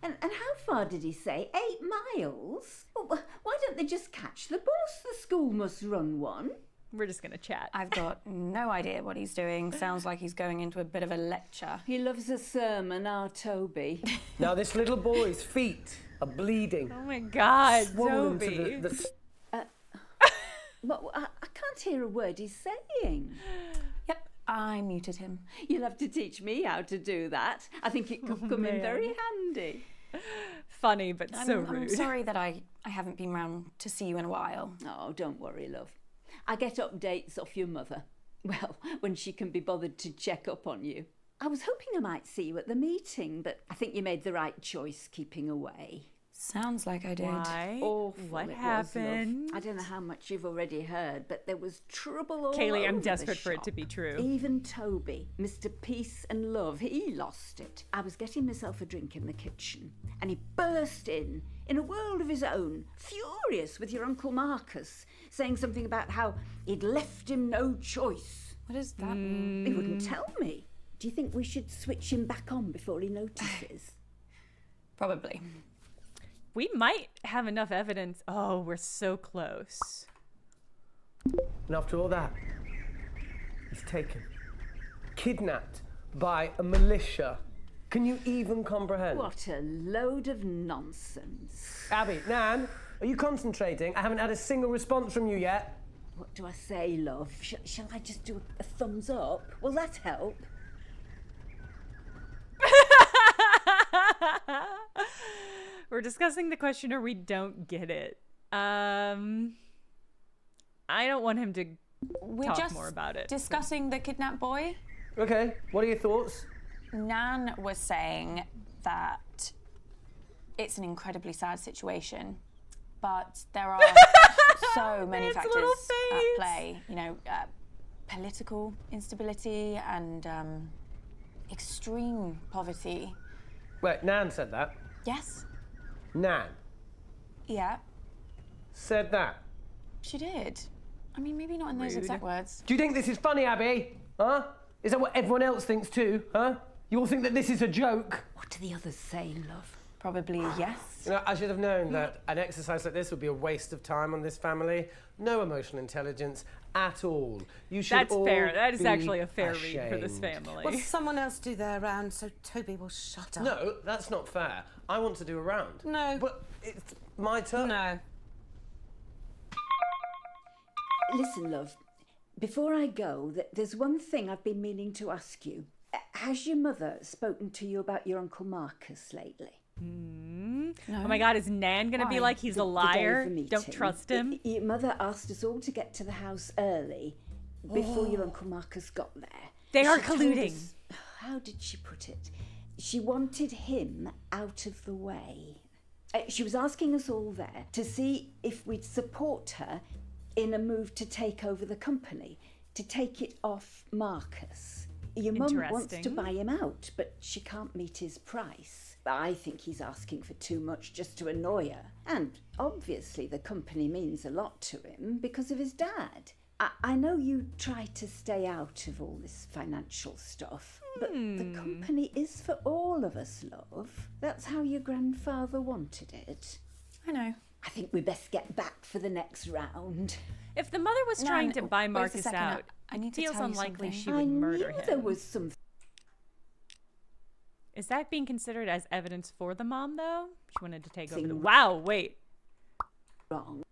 And how far did he say? 8 miles? Well, why don't they just catch the bus? The school must run one. We're just going to chat. I've got no idea what he's doing. Sounds like he's going into a bit of a lecture. He loves a sermon, our Toby. Now, this little boy's feet are bleeding. Oh my God, swollen Toby. to the But I can't hear a word he's saying. Yep, I muted him. You'll have to teach me how to do that. I think it could come in very handy. Funny, but so rude. I'm sorry that I haven't been round to see you in a while. Oh, don't worry, love. I get updates off your mother. Well, when she can be bothered to check up on you. I was hoping I might see you at the meeting, but I think you made the right choice keeping away. Sounds like I did. Why? Awful What it was, love. happened? I don't know how much you've already heard, but there was trouble all Kaylee, I'm over desperate the for it to shop. be true. Even Toby, Mr. Peace and Love, he lost it. I was getting myself a drink in the kitchen, and he burst in a world of his own, furious with your Uncle Marcus, saying something about how he'd left him no choice. What does that mean? He wouldn't tell me. Do you think we should switch him back on before he notices? Probably. We might have enough evidence. Oh, we're so close. And after all that, he's taken, kidnapped by a militia. Can you even comprehend? What a load of nonsense. Abby, Nan, are you concentrating? I haven't had a single response from you yet. What do I say, love? Shall I just do a thumbs up? Will that help? We're discussing the question or we don't get it. I don't want him to talk more about it. Discussing the kidnapped boy. Okay, what are your thoughts? Nan was saying that it's an incredibly sad situation, but there are so many factors at play. You know, political instability and extreme poverty. Wait, Nan said that? Yes. Nan Yeah, said that? she did. I mean, maybe not in those exact words. Do you think this is funny, Abby? Huh? Is that what everyone else thinks too, huh? You all think that this is a joke? What do the others say, love? Probably yes. You know, I should have known that an exercise like this would be a waste of time on this family. No emotional intelligence at all. You should That's all fair. That is be actually a fair read for this ashamed. family. Well, someone else do their round so Toby will shut up. No, that's not fair. I want to do a round. No. But it's my turn. No. Listen, love, before I go, there's one thing I've been meaning to ask you. Has your mother spoken to you about your Uncle Marcus lately? thing. Oh my God, is Nan gonna be like, he's a liar? Don't trust him. Your mother asked us all to get to the house early before your Uncle Marcus got there. They are She told colluding. us- how did she put it? She wanted him out of the way. She was asking us all there to see if we'd support her in a move to take over the company, to take it off Marcus. Your mum wants to Interesting. buy him out, but she can't meet his price. I think he's asking for too much just to annoy her. And obviously the company means a lot to him because of his dad. I know you try to stay out of all this financial stuff, but the company is for all of us, love. That's how your grandfather wanted it. I know. I think we best get back for the next round. If the mother was trying to buy wait a Marcus second, out, I need to feels tell you unlikely something. she would murder him. There was some. Is that being considered as evidence for the mom, though? She wanted to take over the... Wow, wait. Wrong.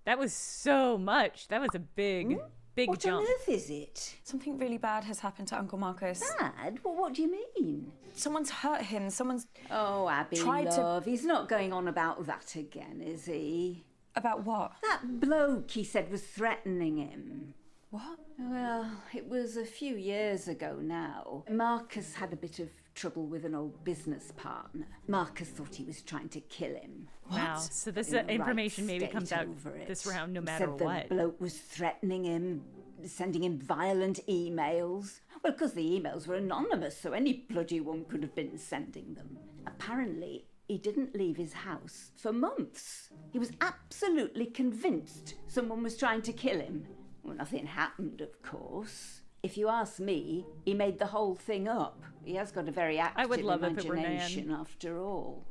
That was so much. That was a big, big What jump. on earth is it? Something really bad has happened to Uncle Marcus. Bad? Well, what do you mean? Someone's hurt him. Someone's Oh, Abby, tried love. He's not going on about that again, is he? About what? That bloke he said was threatening him. What? Well, it was a few years ago now. Marcus had a bit of trouble with an old business partner. Marcus thought he was trying to kill him. Wow. So this In the right information maybe state comes out over it. this round no He matter said the what. bloke was threatening him, sending him violent emails. Well, because the emails were anonymous, so any bloody one could have been sending them. Apparently, he didn't leave his house for months. He was absolutely convinced someone was trying to kill him. Well, nothing happened, of course. If you ask me, he made the whole thing up. He has got a very active would love if it were Nan. imagination after all.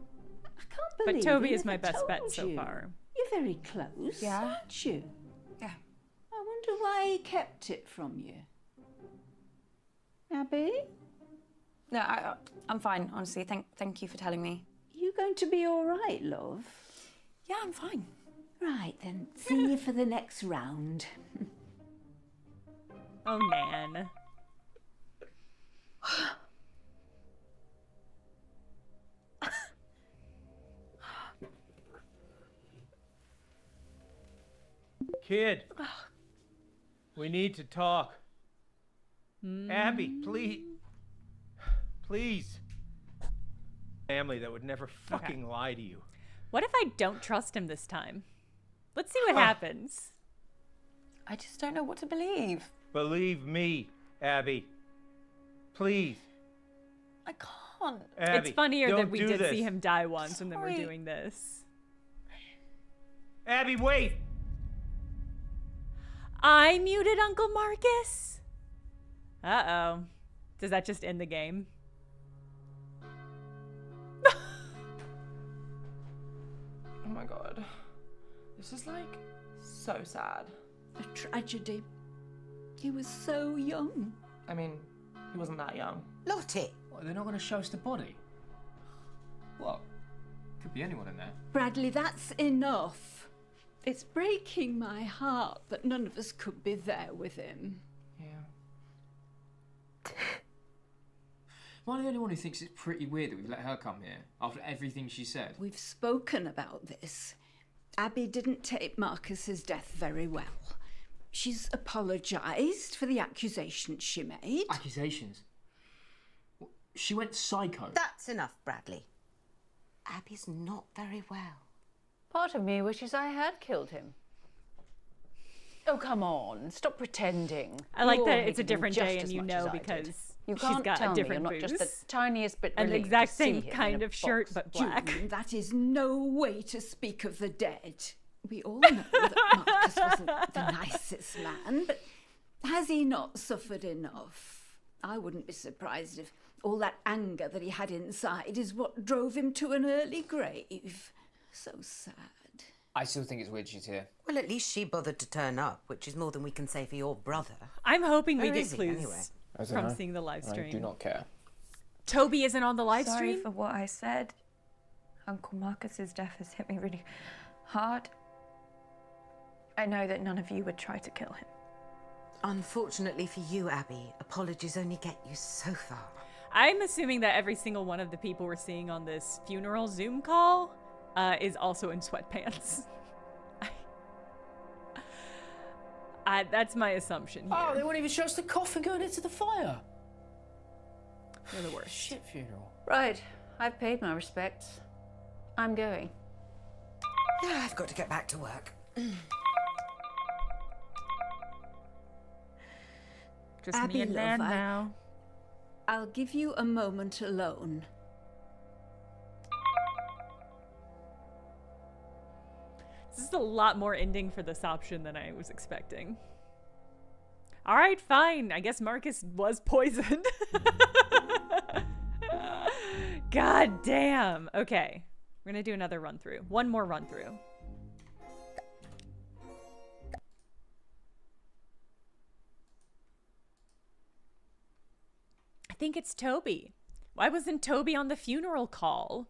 I can't But believe Toby he is my never best bet told so you. far. You're very close, Yeah. aren't you? Yeah. I wonder why he kept it from you. Abby? No, I'm fine, honestly. Thank you for telling me. You going to be all right, love? Yeah, I'm fine. Right then, see you for the next round. Oh, Nan. Kid, we need to talk. Abby, please. Please. Family that would never fucking lie to you. What if I don't trust him this time? Let's see what happens. I just don't know what to believe. Believe me, Abby. Please. I can't. Abby, It's funnier don't that we do did this. see him die once and then we're Sorry. doing this. Abby, wait! I muted Uncle Marcus? Uh-oh. Does that just end the game? Oh my god. This is like so sad. A tragedy. He was so young. I mean, he wasn't that young. Lottie! What, they're not going to show us the body? What? Could be anyone in there. Bradley, that's enough. It's breaking my heart that none of us could be there with him. Yeah. Am I the only one who thinks it's pretty weird that we've let her come here after everything she said? We've spoken about this. Abby didn't take Marcus's death very well. She's apologised for the accusations she made. Accusations? She went psycho. That's enough, Bradley. Abby's not very well. Part of me wishes I had killed him. Oh, come on. Stop pretending. I like You that all it's a hated him different just day and as you much know as I because did. You she's can't got tell a me different you're not just the booze. tiniest bit And the relieved exact to see same him in kind a of shirt, box. but black. June, that is no way to speak of the dead. We all know that Marcus wasn't the nicest man, but has he not suffered enough? I wouldn't be surprised if all that anger that he had inside is what drove him to an early grave. So sad. I still think it's weird she's here. Well, at least she bothered to turn up, which is more than we can say for your brother. I'm hoping we Where get is he, clues anyway? from seeing the live stream. I do not care. Toby isn't on the live Sorry stream? for what I said. Uncle Marcus's death has hit me really hard. I know that none of you would try to kill him. Unfortunately for you, Abby, apologies only get you so far. I'm assuming that every single one of the people we're seeing on this funeral Zoom call is also in sweatpants. That's my assumption here. Oh, they won't even show us the coffin going into the fire. You're the worst. Shit funeral. Right, I've paid my respects. I'm going. Yeah, I've got to get back to work. Just Abby, me and Nan love, now. I'll give you a moment alone. This is a lot more ending for this option than I was expecting. All right, fine. I guess Marcus was poisoned. God damn. Okay. We're going to do another run through. One more run through. I think it's Toby. Why wasn't Toby on the funeral call?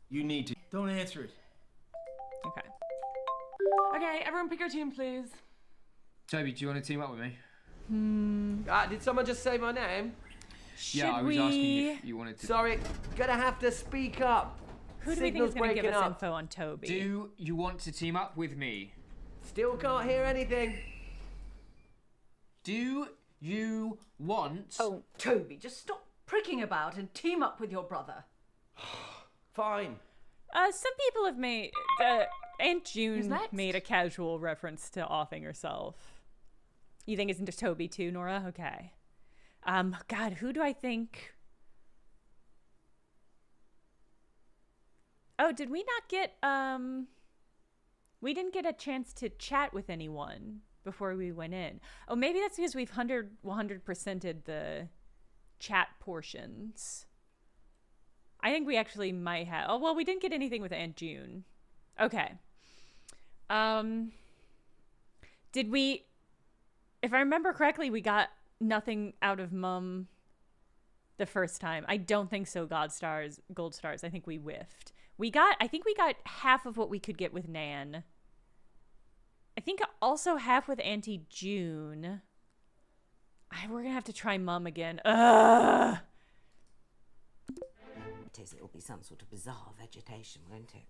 You need to. Don't answer it. Okay. Okay, everyone pick your team, please. Toby, do you want to team up with me? Did someone just say my name? Yeah, I was asking if you wanted to. Sorry, gonna have to speak up. Who do we think is going to give us info on Toby? Do you want to team up with me? Still can't hear anything. Do you want... Oh, Toby, just stop pricking about and team up with your brother. Fine. Some people have made... Aunt June made a casual reference to offing herself. You think it's into Toby too, Nora? Okay. God, who do I think... Oh, did we not get... We didn't get a chance to chat with anyone before we went in. Oh, maybe that's because we've 100%ed the chat portions. I think we actually might have. Oh, well, we didn't get anything with Aunt June. Okay. Did we... If I remember correctly, we got nothing out of Mum the first time. I don't think so, Gold Stars. I think we whiffed. I think we got half of what we could get with Nan. I think also half with Auntie June. We're gonna have to try Mum again. Ugh. It'll be some sort of bizarre vegetation, won't it?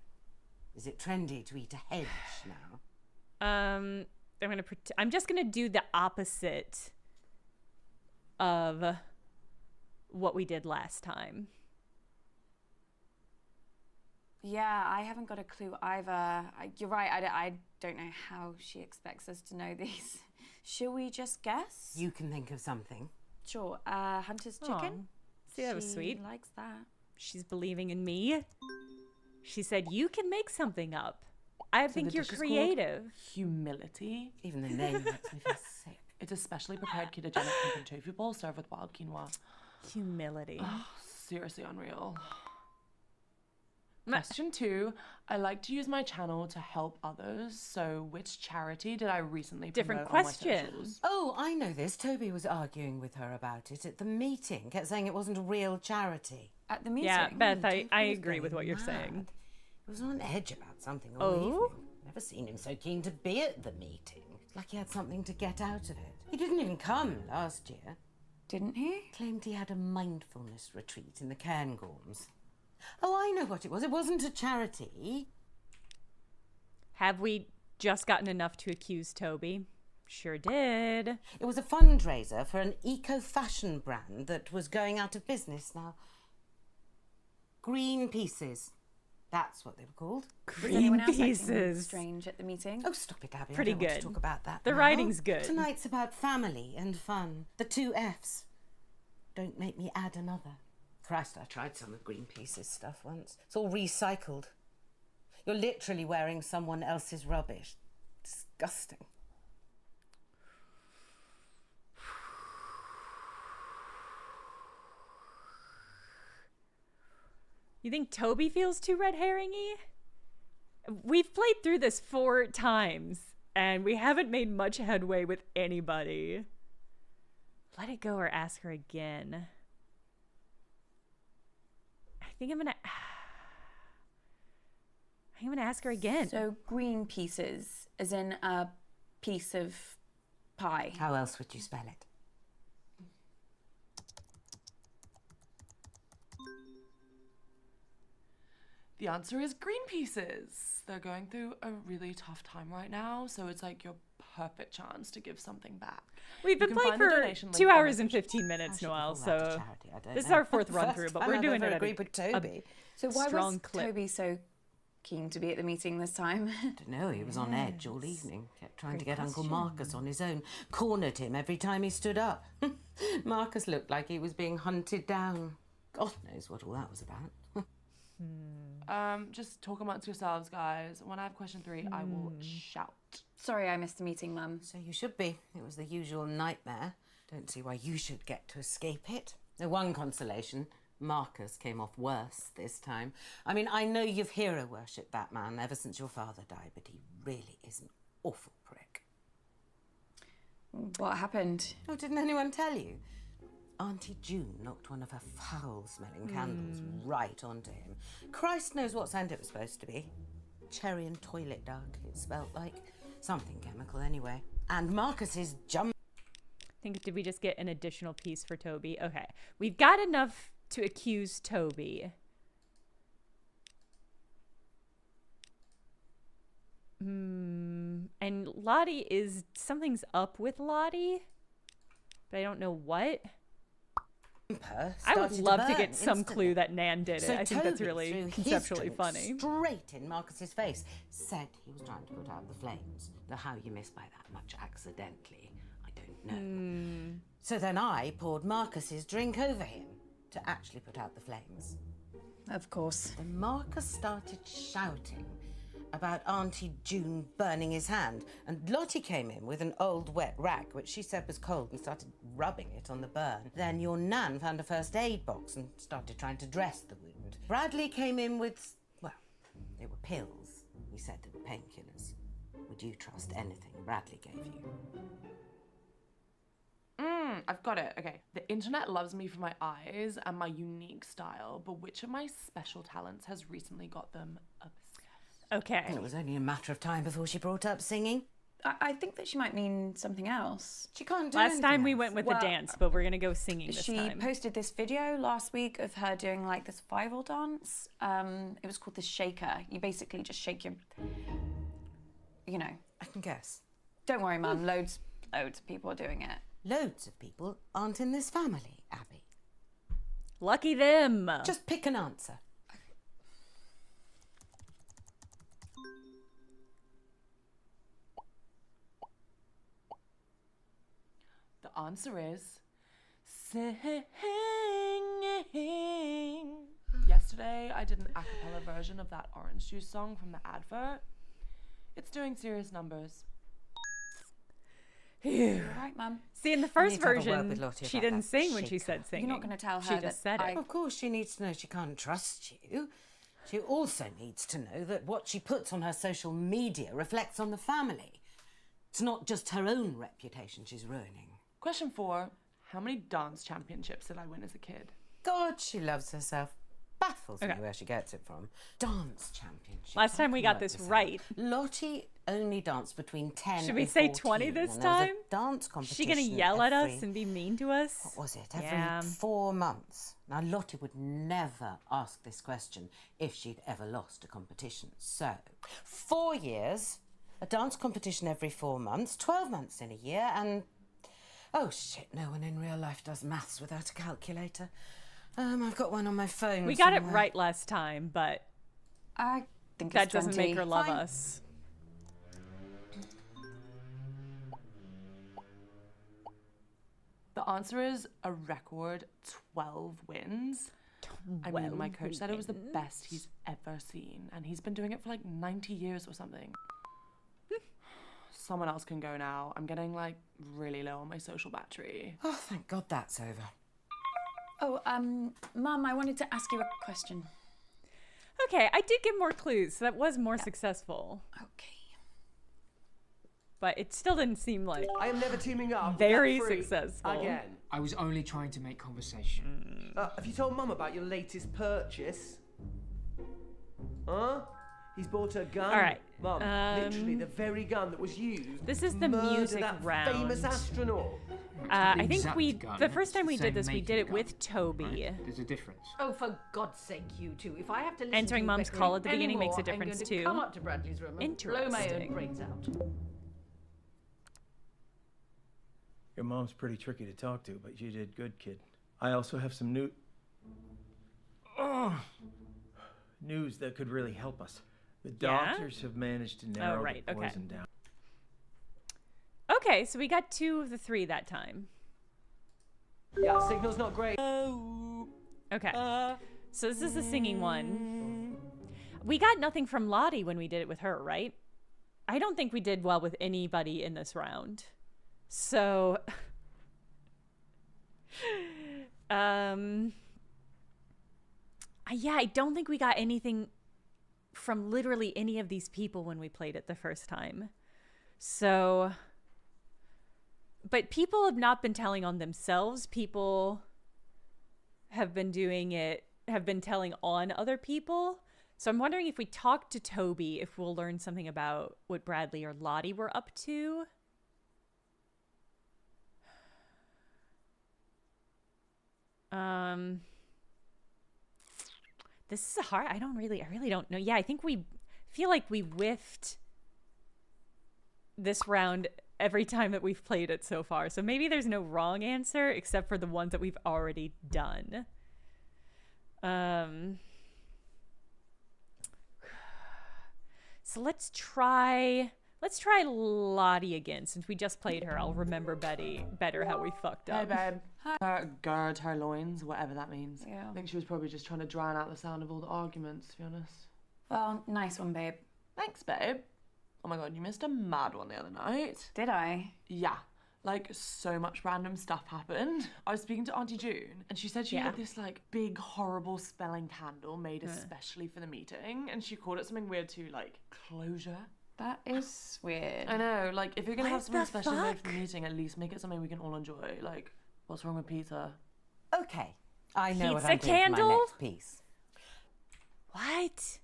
Is it trendy to eat a hedge now? I'm just gonna do the opposite of what we did last time. Yeah, I haven't got a clue either. You're right, I don't know how she expects us to know these. Shall we just guess? You can think of something. Sure. Hunter's chicken? See, that was sweet. She likes that. She's believing in me. She said, you can make something up. I think you're creative. Humility. Even the name makes me feel sick. It's a specially prepared ketogenic pumpkin tofu bowl served with wild quinoa. Humility. Oh, seriously unreal. Question 2. I like to use my channel to help others. So which charity did I recently Different promote question. on my socials? Oh, I know this. Toby was arguing with her about it at the meeting. Kept saying it wasn't a real charity. At the meeting? Yeah, Beth, I Toby was agree with going what you're mad. saying. He was on edge about something all evening. Never seen him so keen to be at the meeting. Like he had something to get out of it. He didn't even come last year. Didn't he? Claimed he had a mindfulness retreat in the Cairngorms. Oh, I know what it was. It wasn't a charity. Have we just gotten enough to accuse Toby? Sure did. It was a fundraiser for an eco-fashion brand that was going out of business now. Green Pieces. That's what they were called. Green Pieces. Strange at the meeting. Oh, stop it, Abby. Pretty I don't want good. to talk about that The now. writing's good. Tonight's about family and fun. The 2 F's. Don't make me add another. Christ, I tried some of Greenpeace's stuff once. It's all recycled. You're literally wearing someone else's rubbish. Disgusting. You think Toby feels too red herring-y? We've played through this 4 times, and we haven't made much headway with anybody. Let it go or ask her again. I think I'm gonna ask her again. So green pieces, as in a piece of pie. How else would you spell it? The answer is green pieces. They're going through a really tough time right now, so it's like your perfect chance to give something back. We've been playing for 2 hours and 15 minutes, Noelle, so this is our 4th run through, but we're doing it at with Toby. So why was clip. Toby so keen to be at the meeting this time? I don't know, he was on edge all evening. Kept trying to get Uncle Marcus on his own. Cornered him every time he stood up. Marcus looked like he was being hunted down. God knows what all that was about. Just talk amongst yourselves, guys. When I have question 3, I will shout. Sorry I missed the meeting, Mum. So you should be. It was the usual nightmare. Don't see why you should get to escape it. The one consolation, Marcus came off worse this time. I mean, I know you've hero worshipped that man ever since your father died, but he really is an awful prick. What happened? Oh, didn't anyone tell you? Auntie June knocked one of her foul-smelling candles right onto him. Christ knows what scent it was supposed to be. Cherry and toilet duck, it smelled like. Something chemical, anyway. And Marcus's jump... Did we just get an additional piece for Toby? Okay. We've got enough to accuse Toby. And Lottie is... Something's up with Lottie. But I don't know what. I would love to get some clue that Nan did it. So I think that's really conceptually funny. Straight in Marcus's face. Said he was trying to put out the flames. The how you miss by that much accidentally, I don't know. So then I poured Marcus's drink over him to actually put out the flames. Of course. Then Marcus started shouting about Auntie June burning his hand, and Lottie came in with an old wet rag, which she said was cold, and started rubbing it on the burn. Then your Nan found a first aid box and started trying to dress the wound. Bradley came in with, well, they were pills. He said they were painkillers. Would you trust anything Bradley gave you? I've got it. Okay. The internet loves me for my eyes and my unique style, but which of my special talents has recently got them obsessed? Okay. It was only a matter of time before she brought up singing. I think that she might mean something else. She can't do Last time anything we else. went with the dance, but we're going to go singing this She time. posted this video last week of her doing like this survival dance. It was called the shaker. You basically just shake your, you know. I can guess. Don't worry, Mum. Loads of people are doing it. Loads of people aren't in this family, Abby. Lucky them. Just pick an answer. The answer is singing. Yesterday, I did an a cappella version of that orange juice song from the advert. It's doing serious numbers. You're right, Mum. See, in the first version, she didn't sing when she shaker. said singing. You're not going to tell her She just said it. Of course, she needs to know she can't trust you. She also needs to know that what she puts on her social media reflects on the family. It's not just her own reputation she's ruining. Question 4. How many dance championships did I win as a kid? God, she loves herself. Baffles me where she gets it from. Dance championship. Last time we got this right. Lottie only danced between 10 Should we and say 14, 20 this and there was a time? dance Is competition. she going to yell at every- us and be mean to us? What was it? Every 4 months. Now, Lottie would never ask this question if she'd ever lost a competition. So, 4 years, a dance competition every 4 months, 12 months in a year, and... Oh, shit, no one in real life does maths without a calculator. I've got one on my phone We got it somewhere. right last time, but I think that it's doesn't 20. make her love Fine. us. The answer is a record 12 wins. I mean, my coach said it was the best he's ever seen, and he's been doing it for like 90 years or something. Someone else can go now. I'm getting like really low on my social battery. Oh, thank God that's over. Oh, Mum, I wanted to ask you a question. Okay, I did get more clues, so that was more successful. Okay. But it still didn't seem like I am never teaming up. very with that freak successful. Again. I was only trying to make conversation. Have you told Mum about your latest purchase? Huh? He's bought a gun. All right. Mum, literally the very gun that was used. This is to the murder music that round. famous astronaut. I think exact gun. the first time we It's the did this, same we did it making with Toby. Right? There's a difference. Oh, for God's sake, you two. If I have to listen Entering to you Mom's bickering call at the beginning anymore, makes a difference, I'm going too. to come up to Bradley's room and blow my own Interesting. brains out. Your mom's pretty tricky to talk to, but you did good, kid. I also have some news that could really help us. The doctors have managed to narrow the poison down. Okay, so we got 2 of the 3 that time. Yeah, signal's not great. Okay, so this is the singing one. We got nothing from Lottie when we did it with her, right? I don't think we did well with anybody in this round. So, yeah, I don't think we got anything from literally any of these people when we played it the first time. So, but people have not been telling on themselves. People have been doing it, have been telling on other people. So I'm wondering if we talk to Toby, if we'll learn something about what Bradley or Lottie were up to. This is a hard, I really don't know. Yeah, I think we feel like we whiffed this round every time that we've played it so far. So maybe there's no wrong answer except for the ones that we've already done. So let's try Lottie again. Since we just played her, I'll remember better how we fucked up. Hey, babe. Gird her loins, whatever that means. Yeah. I think she was probably just trying to drown out the sound of all the arguments, to be honest. Well, nice one, babe. Thanks, babe. Oh my god, you missed a mad one the other night. Did I? Yeah. Like, so much random stuff happened. I was speaking to Auntie June, and she said she had this, like, big, horrible spelling candle made especially for the meeting, and she called it something weird too, like, closure. That is weird. I know, like, if you're gonna What have something the special made for fuck? the meeting, at least make it something we can all enjoy. Like, what's wrong with pizza? Okay, I know what Pizza I'm doing for candle? my next piece. What?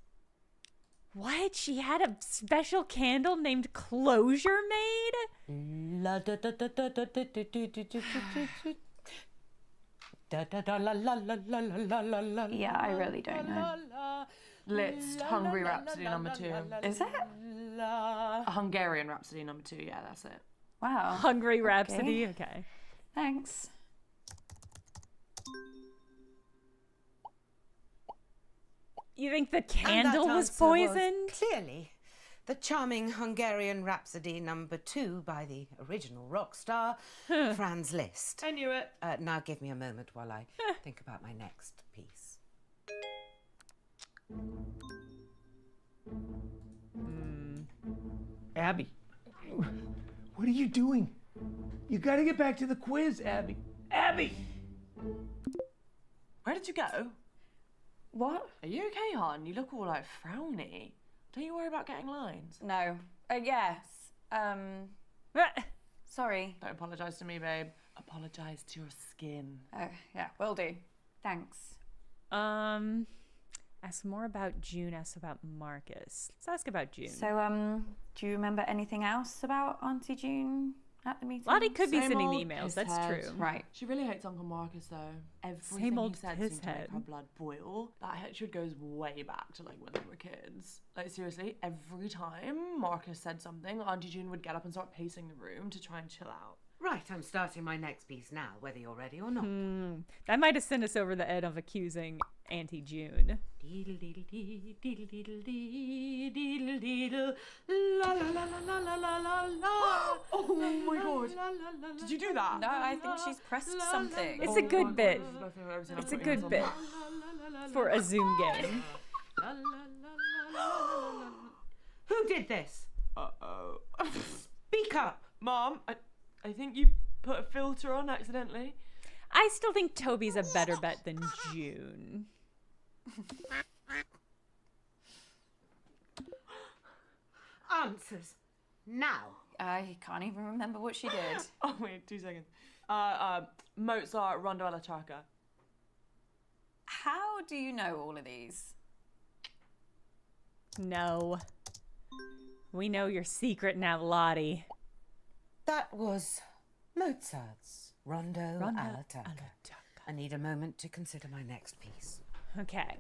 What? She had a special candle named Closure made? La da da da da da da da da da da da la la la la la la la. Yeah, I really don't know. List Hungry Rhapsody number 2. Is it? A Hungarian Rhapsody number 2, yeah, that's it. Wow. Hungry Rhapsody? Okay. Thanks. You think the And that candle was answer was poisoned? clearly the charming Hungarian Rhapsody number 2 by the original rock star, Franz Liszt. I knew it. Now give me a moment while I think about my next piece. Abby, what are you doing? You gotta get back to the quiz, Abby. Abby! Where did you go? What? Are you okay, hon? You look all like frowny. Don't you worry about getting lines. No. Yes. Sorry. Don't apologise to me, babe. Apologise to your skin. Oh, yeah, will do. Thanks. Ask more about June, ask about Marcus. Let's ask about June. So, do you remember anything else about Auntie June at the meeting? Lottie could be Same sending the old emails, piss that's head. true. Right. She really hates Uncle Marcus, though. Everything Same old he said piss seemed to make head. her blood boil. That hatred goes way back to, like, when they were kids. Like, seriously, every time Marcus said something, Auntie June would get up and start pacing the room to try and chill out. Right, I'm starting my next piece now, whether you're ready or not. That might have sent us over the edge of accusing Auntie June. Deedle-deedle-dee, deedle-deedle-dee, deedle-deedle, la la la la la la la la. Oh my god. Did you do that? No, I think she's pressed something. It's a good my bit. God, this is the best thing I've ever seen. It's a I'm putting good this bit on. for a Zoom game. Who did this? Uh-oh. Speak up. Mom, I think you put a filter on accidentally. I still think Toby's a better bet than June. Answers. Now. I can't even remember what she did. Oh, wait, 2 seconds. Mozart, Rondo alla Charca. How do you know all of these? No. We know your secret now, Lottie. That was Mozart's Rondo Ronda alla turca. I need a moment to consider my next piece. Okay,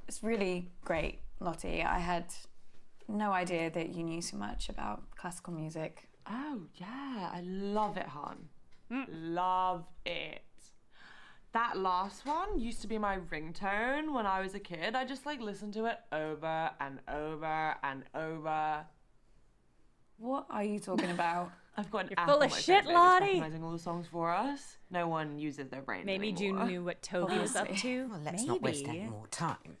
It's really great, Lottie. I had no idea that you knew so much about classical music. Oh, yeah. I love it, hon. Love it. That last one used to be my ringtone when I was a kid. I just like listened to it over and over and over. What are you talking about? I've got an You're app full on of my shit, phone, babe, that's Lottie. recognizing all the songs for us. No one uses their brains Maybe anymore. June knew what Toby was up to. Well, let's not waste any more time.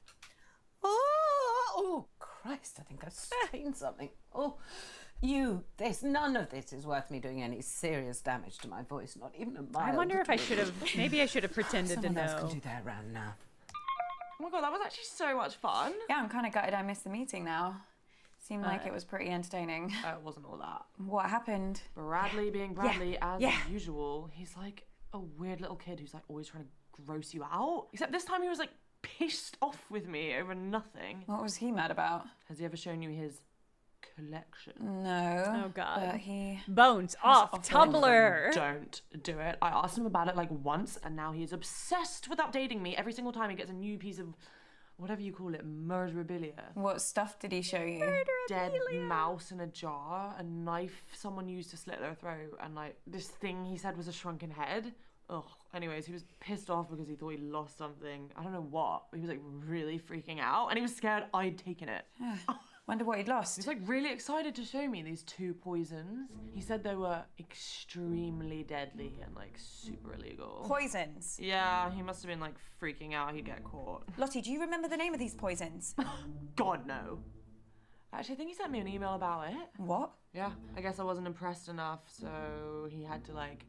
Oh, Christ, I think I've stained something. Oh, there's none of this is worth me doing any serious damage to my voice, not even a mild. I wonder if I should have, maybe I should have pretended to Someone know. else can do their round now. Oh my god, that was actually so much fun. Yeah, I'm kind of gutted I missed the meeting now. Seemed like it was pretty entertaining. It wasn't all that. What happened? Bradley being Bradley, as usual. He's like a weird little kid who's like always trying to gross you out. Except this time he was like pissed off with me over nothing. What was he mad about? Has he ever shown you his collection? No. Oh God. But he Bones off Tumblr. Don't do it. I asked him about it like once, and now he is obsessed with updating me every single time he gets a new piece of whatever you call it, murderabilia. What stuff did he show you? Dead mouse in a jar, a knife someone used to slit their throat, and like this thing he said was a shrunken head. Ugh. Anyways, he was pissed off because he thought he lost something. I don't know what. He was like really freaking out, and he was scared I'd taken it. Wonder what he'd lost. He's like really excited to show me these 2 poisons. He said they were extremely deadly and like super illegal. Poisons? Yeah, he must have been like freaking out he'd get caught. Lottie, do you remember the name of these poisons? God, no. Actually, I think he sent me an email about it. What? Yeah, I guess I wasn't impressed enough, so he had to like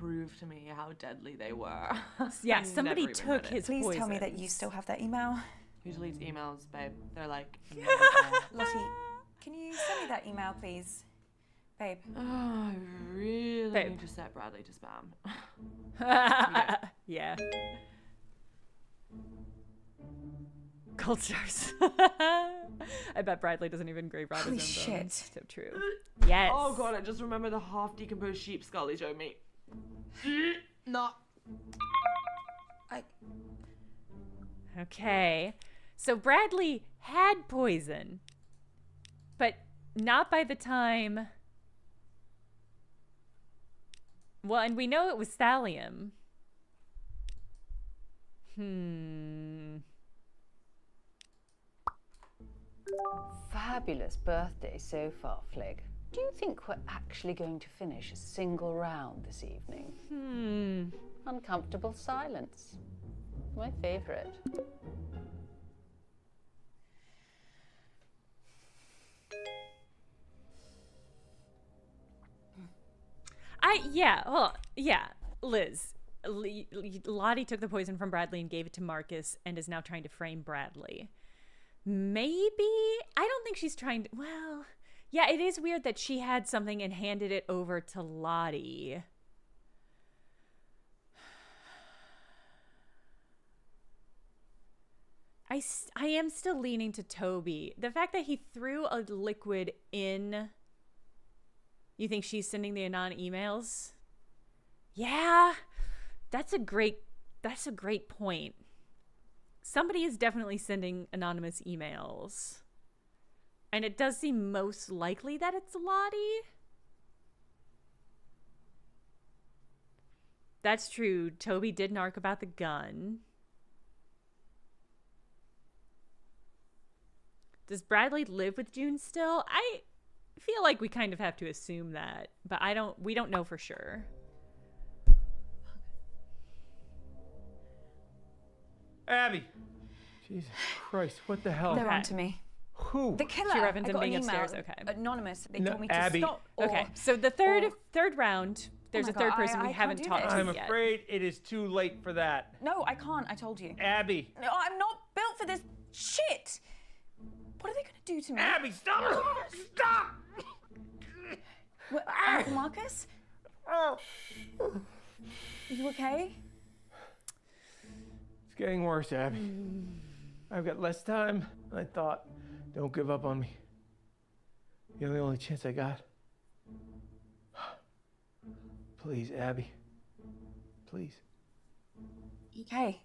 prove to me how deadly they were. Yeah, somebody took his Please poisons. tell me that you still have that email. Who deletes emails, babe? They're like... Lottie, can you send me that email, please? Babe. Oh, I really Babe. need to set Bradley to spam. Yeah. Gold stars. I bet Bradley doesn't even grave rob his own Holy shit. bones. So true. Yes. Oh god, I just remember the half-decomposed sheep skull he showed me. No. Okay. So Bradley had poison, but not by the time... Well, and we know it was thallium. Fabulous birthday so far, Flig. Do you think we're actually going to finish a single round this evening? Uncomfortable silence. My favourite. Liz. Lottie took the poison from Bradley and gave it to Marcus and is now trying to frame Bradley. Maybe? I don't think she's trying to... Well, yeah, it is weird that she had something and handed it over to Lottie. I am still leaning to Toby. The fact that he threw a liquid in... You think she's sending the anon emails? Yeah, that's a great point. Somebody is definitely sending anonymous emails. And it does seem most likely that it's Lottie. That's true. Toby did narc about the gun. Does Bradley live with June still? I feel like we kind of have to assume that, but we don't know for sure. Abby! Jesus Christ, what the hell? They're on to me. Who? The killer. She referenced I him got being an email, upstairs, okay. Anonymous. They No, told me to Abby. stop. Okay, so the third round, there's my a third God, person we I haven't can't do talked this. to I'm yet. afraid it is too late for that. No, I can't. I told you. Abby! No, I'm not built for this shit. What are they gonna do to me? Abby, stop! Stop! What, Uncle Marcus? Are you okay? It's getting worse, Abby. I've got less time than I thought. Don't give up on me. You're the only chance I got. Please, Abby. Please. Okay.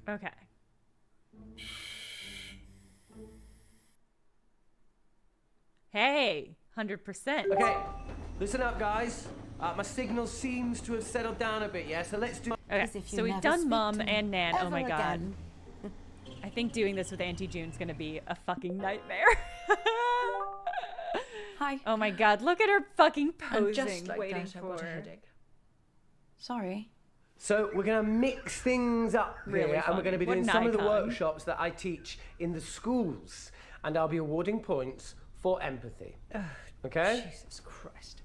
Okay. Hey, 100%. Okay, listen up, guys. My signal seems to have settled down a bit, yeah? So let's do... Okay, so we've done Mum and Nan. Oh my god. I think doing this with Auntie June's gonna be a fucking nightmare. Hi. Oh my god, look at her fucking posing, And just like waiting that, I've got a for... headache. Sorry. So we're going to mix things up Really here, and we're going to be funny. doing What some an of the icon. workshops that I teach in the schools, and I'll be awarding points for empathy. Okay? Jesus Christ.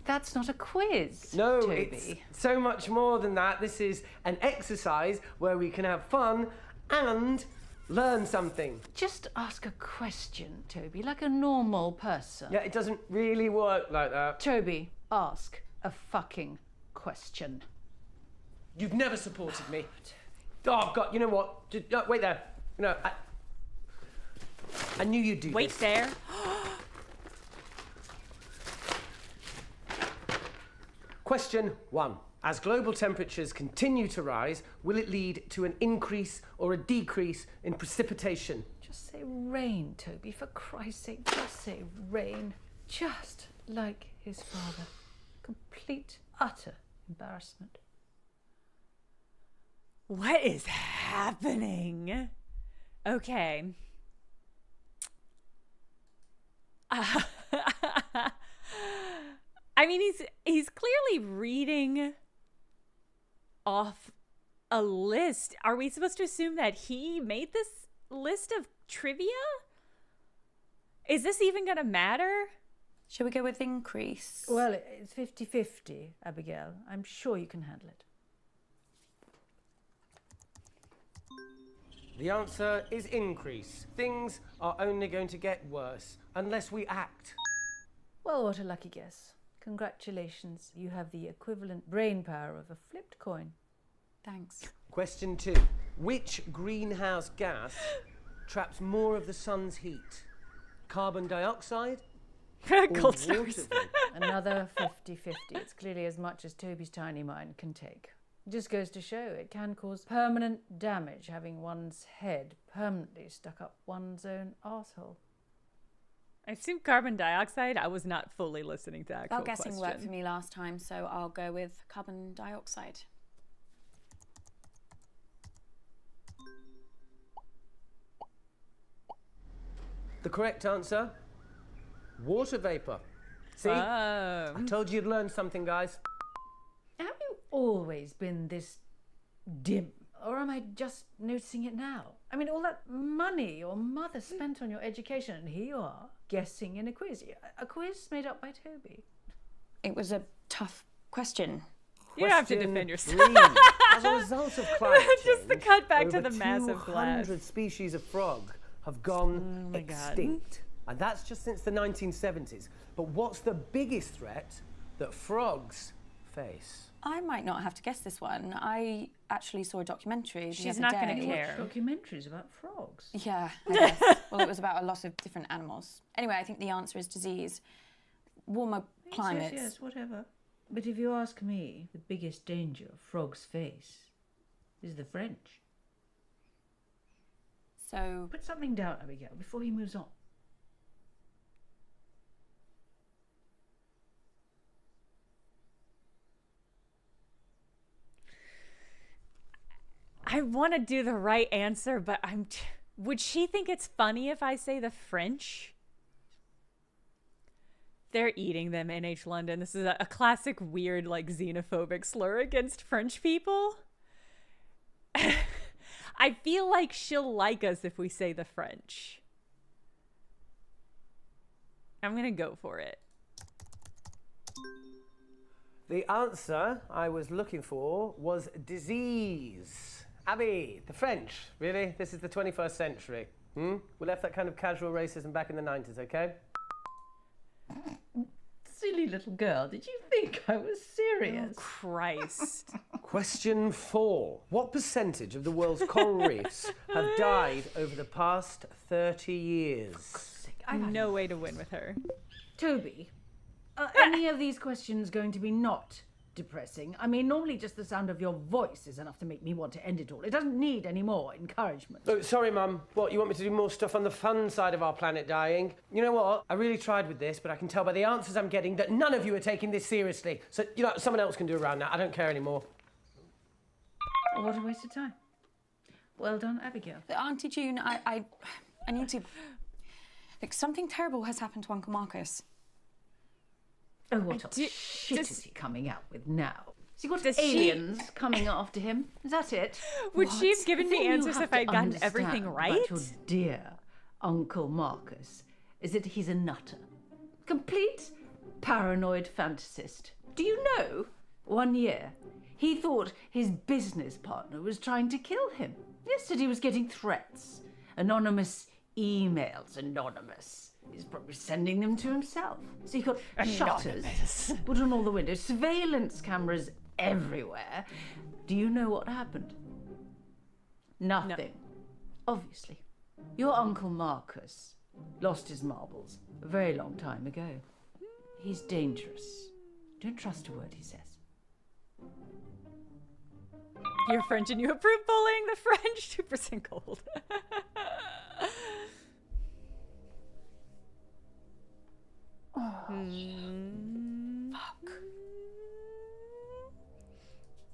That's not a quiz, No, Toby. it's so much more than that. This is an exercise where we can have fun and learn something. Just ask a question, Toby, like a normal person. Yeah, it doesn't really work like that. Toby, ask a fucking question. You've never supported me. Oh, God, you know what? Just, no, wait there. No, I knew you'd do Wait this. there. Question 1. As global temperatures continue to rise, will it lead to an increase or a decrease in precipitation? Just say rain, Toby, for Christ's sake. Just say rain. Just like his father. Complete, utter embarrassment. What is happening? Okay. I mean, he's clearly reading off a list. Are we supposed to assume that he made this list of trivia? Is this even gonna matter? Shall we go with increase? Well, it's 50-50, Abigail. I'm sure you can handle it. The answer is increase. Things are only going to get worse unless we act. Well, what a lucky guess. Congratulations. You have the equivalent brain power of a flipped coin. Thanks. Question 2. Which greenhouse gas traps more of the sun's heat? Carbon dioxide? Gold stars. Another 50-50. It's clearly as much as Toby's tiny mind can take. It just goes to show it can cause permanent damage having one's head permanently stuck up one's own arsehole. I assume carbon dioxide. I was not fully listening to that That guessing question. worked for me last time, so I'll go with carbon dioxide. The correct answer? Water vapor. See? I told you you'd learn something, guys. Have you always been this dim? Or am I just noticing it now? I mean, all that money your mother spent on your education, and here you are, guessing in a quiz. A quiz made up by Toby. It was a tough question. You don't have to defend yourself. As a result of climate change, Just the cut back to over the massive glass. 200 species of frog have gone my God. extinct. And that's just since the 1970s. But what's the biggest threat that frogs face? I might not have to guess this one. I actually saw a documentary the She's other not day. gonna care. Documentaries about frogs. Yeah, I guess. Well, it was about a lot of different animals. Anyway, I think the answer is disease. Warmer climates. Yes, whatever. But if you ask me, the biggest danger frogs face is the French. So... Put something down, Abigail, before he moves on. I want to do the right answer, but would she think it's funny if I say the French? They're eating them, NH London. This is a classic weird, like, xenophobic slur against French people. I feel like she'll like us if we say the French. I'm gonna go for it. The answer I was looking for was disease. Abby, the French, really? This is the 21st century. We left that kind of casual racism back in the 90s, okay? Silly little girl, did you think I was serious? Oh, Christ. Question 4. What percentage of the world's coral reefs have died over the past 30 years? I have no way to win with her. Toby, Are any of these questions going to be not depressing? I mean, normally just the sound of your voice is enough to make me want to end it all. It doesn't need any more encouragement. Look, sorry, Mum. What, you want me to do more stuff on the fun side of our planet dying? You know what? I really tried with this, but I can tell by the answers I'm getting that none of you are taking this seriously. So, you know, someone else can do around that. I don't care anymore. Oh, what a waste of time. Well done, Abigail. Auntie June, I need to... Look, something terrible has happened to Uncle Marcus. Oh, what shit is he coming out with now? Has he got aliens coming after him? Is that it? Would she have given me answers if I'd gotten everything right? About your dear Uncle Marcus is that he's a nutter. Complete paranoid fantasist. Do you know, 1 year, he thought his business partner was trying to kill him. Yesterday he was getting threats. Anonymous emails, anonymous. He's probably sending them to himself. So he got shutters put on all the windows, surveillance cameras everywhere. Do you know what happened? Nothing. No. Obviously. Your Uncle Marcus lost his marbles a very long time ago. He's dangerous. Don't trust a word he says. You're French and you approve bullying the French. 2% gold.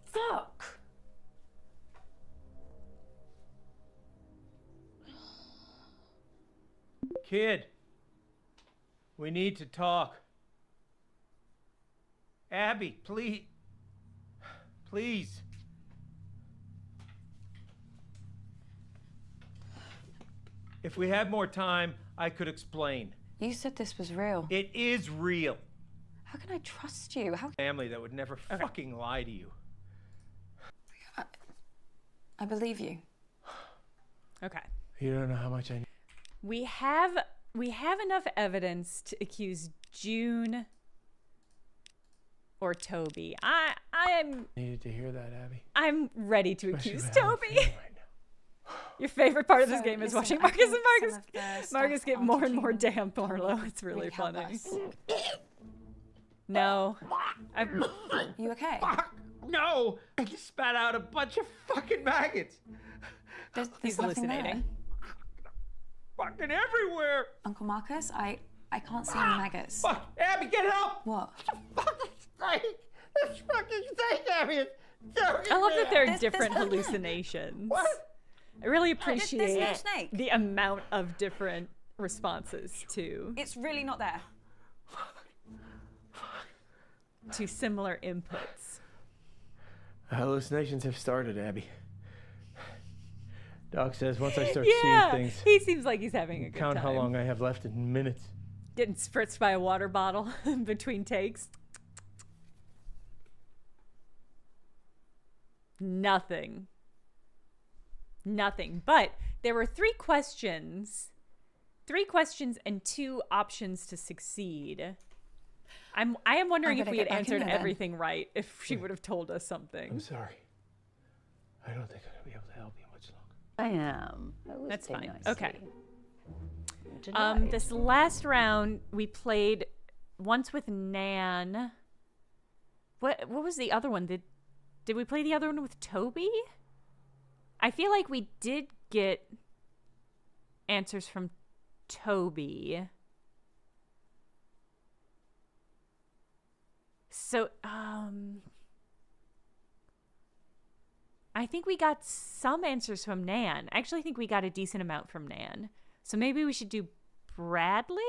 Fuck. Kid, we need to talk. Abby, please. Please. If we had more time, I could explain. You said this was real. It is real. How can I trust you? How... Family that would never fucking lie to you. I believe you. Okay. You don't know how much I need. We have enough evidence to accuse June or Toby. I am needed to hear that, Abby. I'm ready to Especially accuse with how I'm Toby. feeling right now. Your favorite part of this game is listen, watching Marcus and Marcus Marcus get more and more damp, Marlo. It's really funny. No. You okay? No! I just spat out a bunch of fucking maggots. There's He's nothing hallucinating. There. Fucking everywhere. Uncle Marcus, I can't see any maggots. Fuck, Abby, get help! What? Fucking snake! This fucking snake, Abby! It's choking I love me. that they're different hallucinations. What? I really appreciate There's no snake. the amount of different responses to It's really not there. similar inputs. Hallucinations have started, Abby. Doc says once I start Yeah, seeing things, he seems like he's having a good count time. how long I have left in minutes. Getting spritzed by a water bottle between takes. Nothing. But there were 3 questions and 2 options to succeed. I am wondering if we had answered everything right, if she would have told us something. I'm sorry. I don't think I'm going to be able to help you much longer. I am. That's fine. Nicely. Okay. This last round we played once with Nan. What was the other one? Did we play the other one with Toby? I feel like we did get answers from Toby. So, I think we got some answers from Nan. I actually think we got a decent amount from Nan. So maybe we should do Bradley?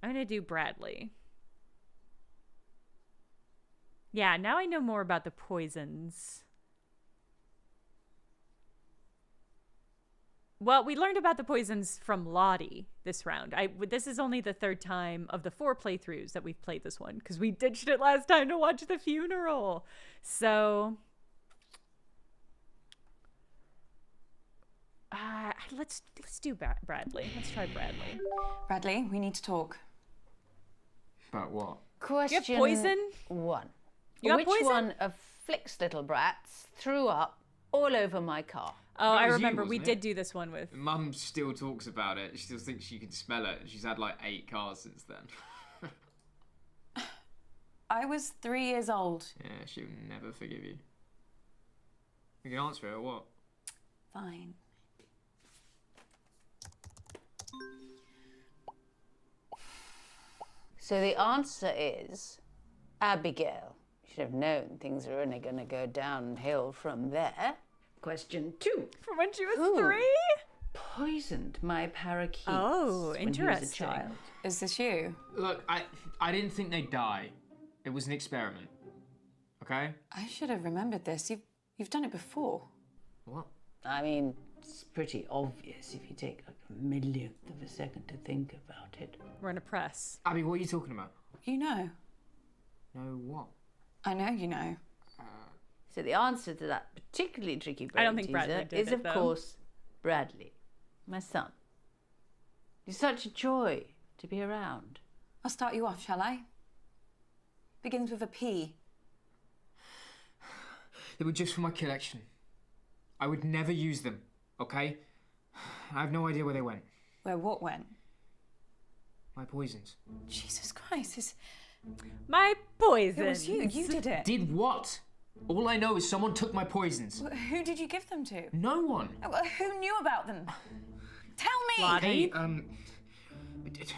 I'm going to do Bradley. Yeah, now I know more about the poisons. Well, we learned about the poisons from Lottie this round. This is only the 3rd time of the 4 playthroughs that we've played this one, because we ditched it last time to watch the funeral. So, let's do Bradley. Let's try Bradley. Bradley, we need to talk. About what? Question You have poison? 1. You got Which poison? one of Flick's little brats threw up all over my car? Oh, I That was you, remember. We wasn't did it? do this one with. Mum still talks about it. She still thinks she can smell it. She's had like 8 cars since then. I was 3 years old. Yeah, she'll never forgive you. You can answer it or what? Fine. So the answer is Abigail. You should have known things are only going to go downhill from there. Question 2. From when she was Who 3? poisoned my parakeets Oh, when he was a child? Is this you? Look, I didn't think they'd die. It was an experiment. Okay? I should have remembered this. You've done it before. What? I mean, it's pretty obvious if you take like a millionth of a second to think about it. We're in a press. Abby, what are you talking about? You know. No what? I know you know. So the answer to that particularly tricky brain I don't think Bradley teaser did is, it, of though. course, Bradley, my son. You're such a joy to be around. I'll start you off, shall I? Begins with a P. They were just for my collection. I would never use them, okay? I have no idea where they went. Where what went? My poisons. Jesus Christ, My poison. It was you. You did it. Did what? All I know is someone took my poisons. Who did you give them to? No one. Who knew about them? Tell me! Hey,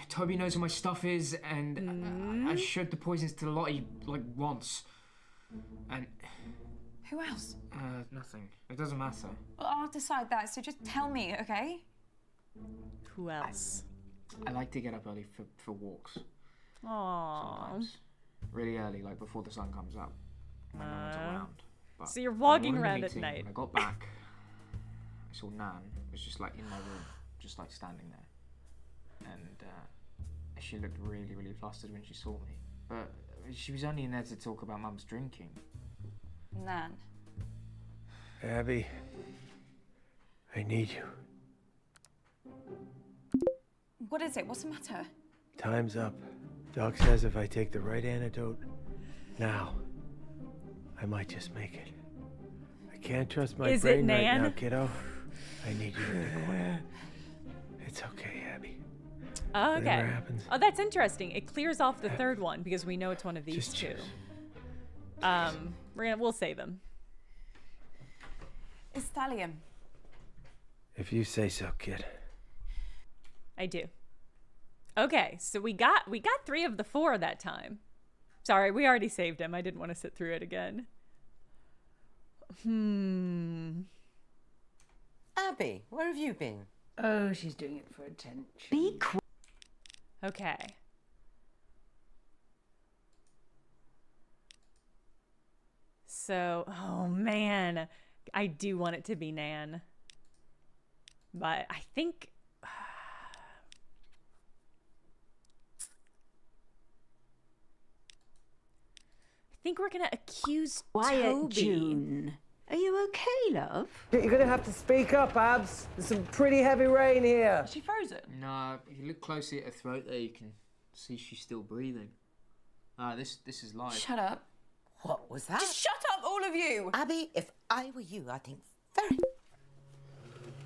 Toby knows where my stuff is, and I showed the poisons to Lottie, like, once. And... Who else? Nothing. It doesn't matter. Well, I'll decide that, so just tell me, okay? Who else? I like to get up early for walks. Aww. Sometimes. Really early, like before the sun comes up. When no one's around. But So you're walking morning around at meeting, night. When I got back, I saw Nan was just like in my room, just like standing there. And she looked really, really flustered when she saw me. But she was only in there to talk about Mum's drinking. Nan. Abby, I need you. What is it? What's the matter? Time's up. Doc says if I take the right antidote now, I might just make it. I can't trust my Is it brain right Nan? now, kiddo. I need you to be quiet. It's okay, Abby. Oh, okay. Whatever happens. Oh, that's interesting. It clears off the third one because we know it's one of these Just two. choose. We'll save them. It's thallium. If you say so, kid. I do. Okay, so we got 3 of the 4 that time. Sorry, we already saved him. I didn't want to sit through it again. Abby, where have you been? Oh, she's doing it for attention. Be quiet. Okay. So, oh man, I do want it to be Nan. But I think... I think we're gonna accuse Toby. June. Are you okay, love? You're gonna have to speak up, Abs. There's some pretty heavy rain here. Is she frozen? No, if you look closely at her throat there, you can see she's still breathing. This is live. Shut up. What was that? Just shut up, all of you! Abby, if I were you, I think very...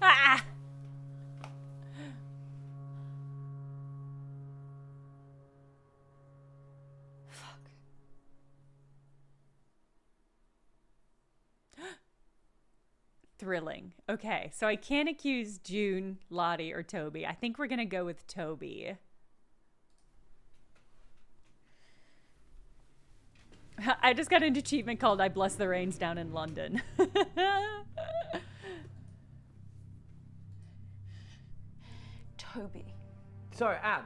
Ah! Thrilling. Okay, so I can't accuse June, Lottie, or Toby. I think we're gonna go with Toby. I just got an achievement called I Bless the Rains Down in London. Toby, Sorry, Abs,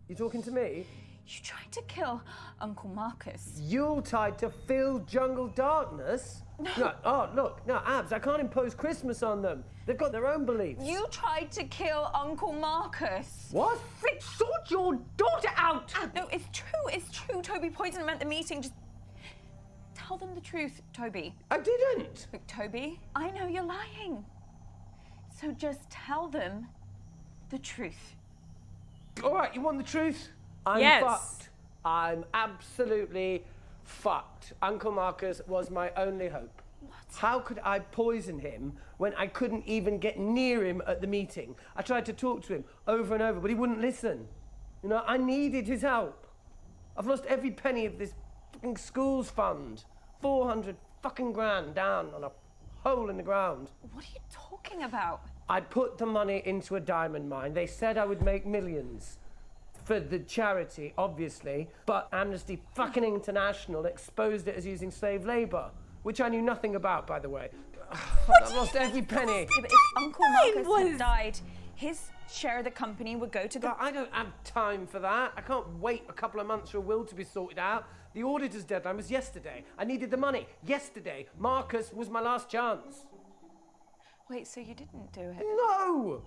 you talking to me? you tried to kill Uncle Marcus. Yuletide to fill jungle darkness? No. Oh, look, no, Abs, I can't impose Christmas on them. They've got their own beliefs. You tried to kill Uncle Marcus. What? Flick, sort your daughter out! No, it's true. Toby poisoned them at the meeting. Just tell them the truth, Toby. I didn't. Look, Toby, I know you're lying. So just tell them the truth. All right, you want the truth? I'm Yes. fucked. I'm absolutely fucked. Uncle Marcus was my only hope. What? How could I poison him when I couldn't even get near him at the meeting? I tried to talk to him over and over, but he wouldn't listen. You know, I needed his help. I've lost every penny of this fucking schools fund. 400 fucking grand down on a hole in the ground. What are you talking about? I put the money into a diamond mine. They said I would make millions. For the charity, obviously, but Amnesty fucking International exposed it as using slave labour, which I knew nothing about, by the way. I've lost every penny. Yeah, but if Uncle Marcus had died, his share of the company would go to the... But I don't have time for that. I can't wait a couple of months for a will to be sorted out. The auditor's deadline was yesterday. I needed the money yesterday. Marcus was my last chance. Wait, so you didn't do it? No!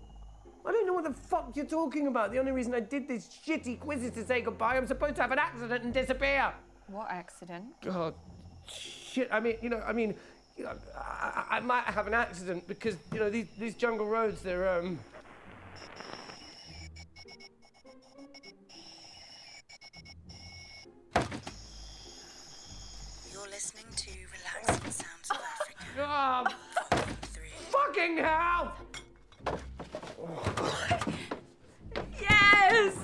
I don't know what the fuck you're talking about. The only reason I did this shitty quiz is to say goodbye. I'm supposed to have an accident and disappear. What accident? God, shit. I might have an accident because, these jungle roads, they're, You're listening to Relaxing Sounds of Africa. Oh, fucking hell! Yes!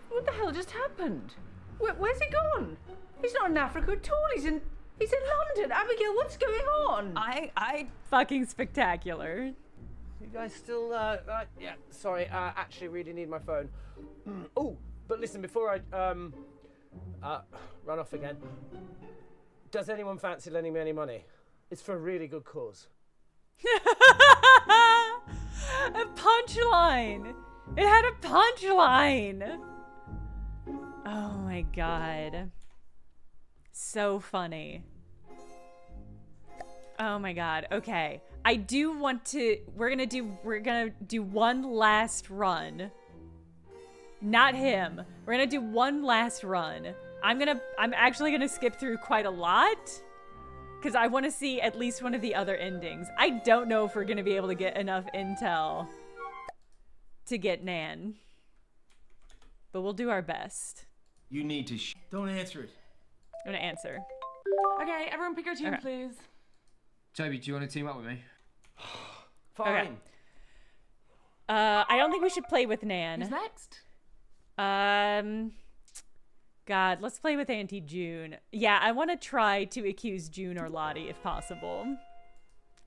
What the hell just happened? Where's he gone? He's not in Africa at all. He's in London. Abigail, what's going on? I fucking spectacular. You guys still, yeah, sorry, actually really need my phone. Oh, but listen, before I, run off again, does anyone fancy lending me any money? It's for a really good cause. A punchline! It had a punchline! Oh my god. So funny. Oh my god. Okay. I do want to... We're gonna do one last run. Not him. We're gonna do one last run. I'm actually gonna skip through quite a lot, because I want to see at least one of the other endings. I don't know if we're gonna be able to get enough intel to get Nan, but we'll do our best. You need to don't answer it. I'm gonna answer. Okay, everyone pick your team, Okay. please. Toby, do you want to team up with me? Fine. Okay. I don't think we should play with Nan. Who's next? God, let's play with Auntie June. Yeah, I want to try to accuse June or Lottie if possible.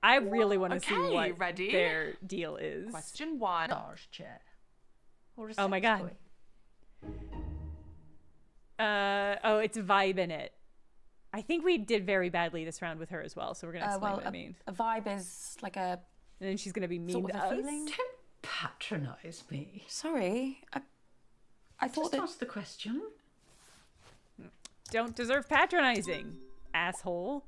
I really want to see what ready? their deal is. Question 1. Massage chair. Or a Oh my sex god. toy. Oh, it's vibe in it. I think we did very badly this round with her as well, so we're gonna explain what I mean. A vibe is like a... And then she's gonna be mean sort to of a us. feeling. Don't patronise me. Sorry, I thought Just ask the question. Don't deserve patronizing, asshole.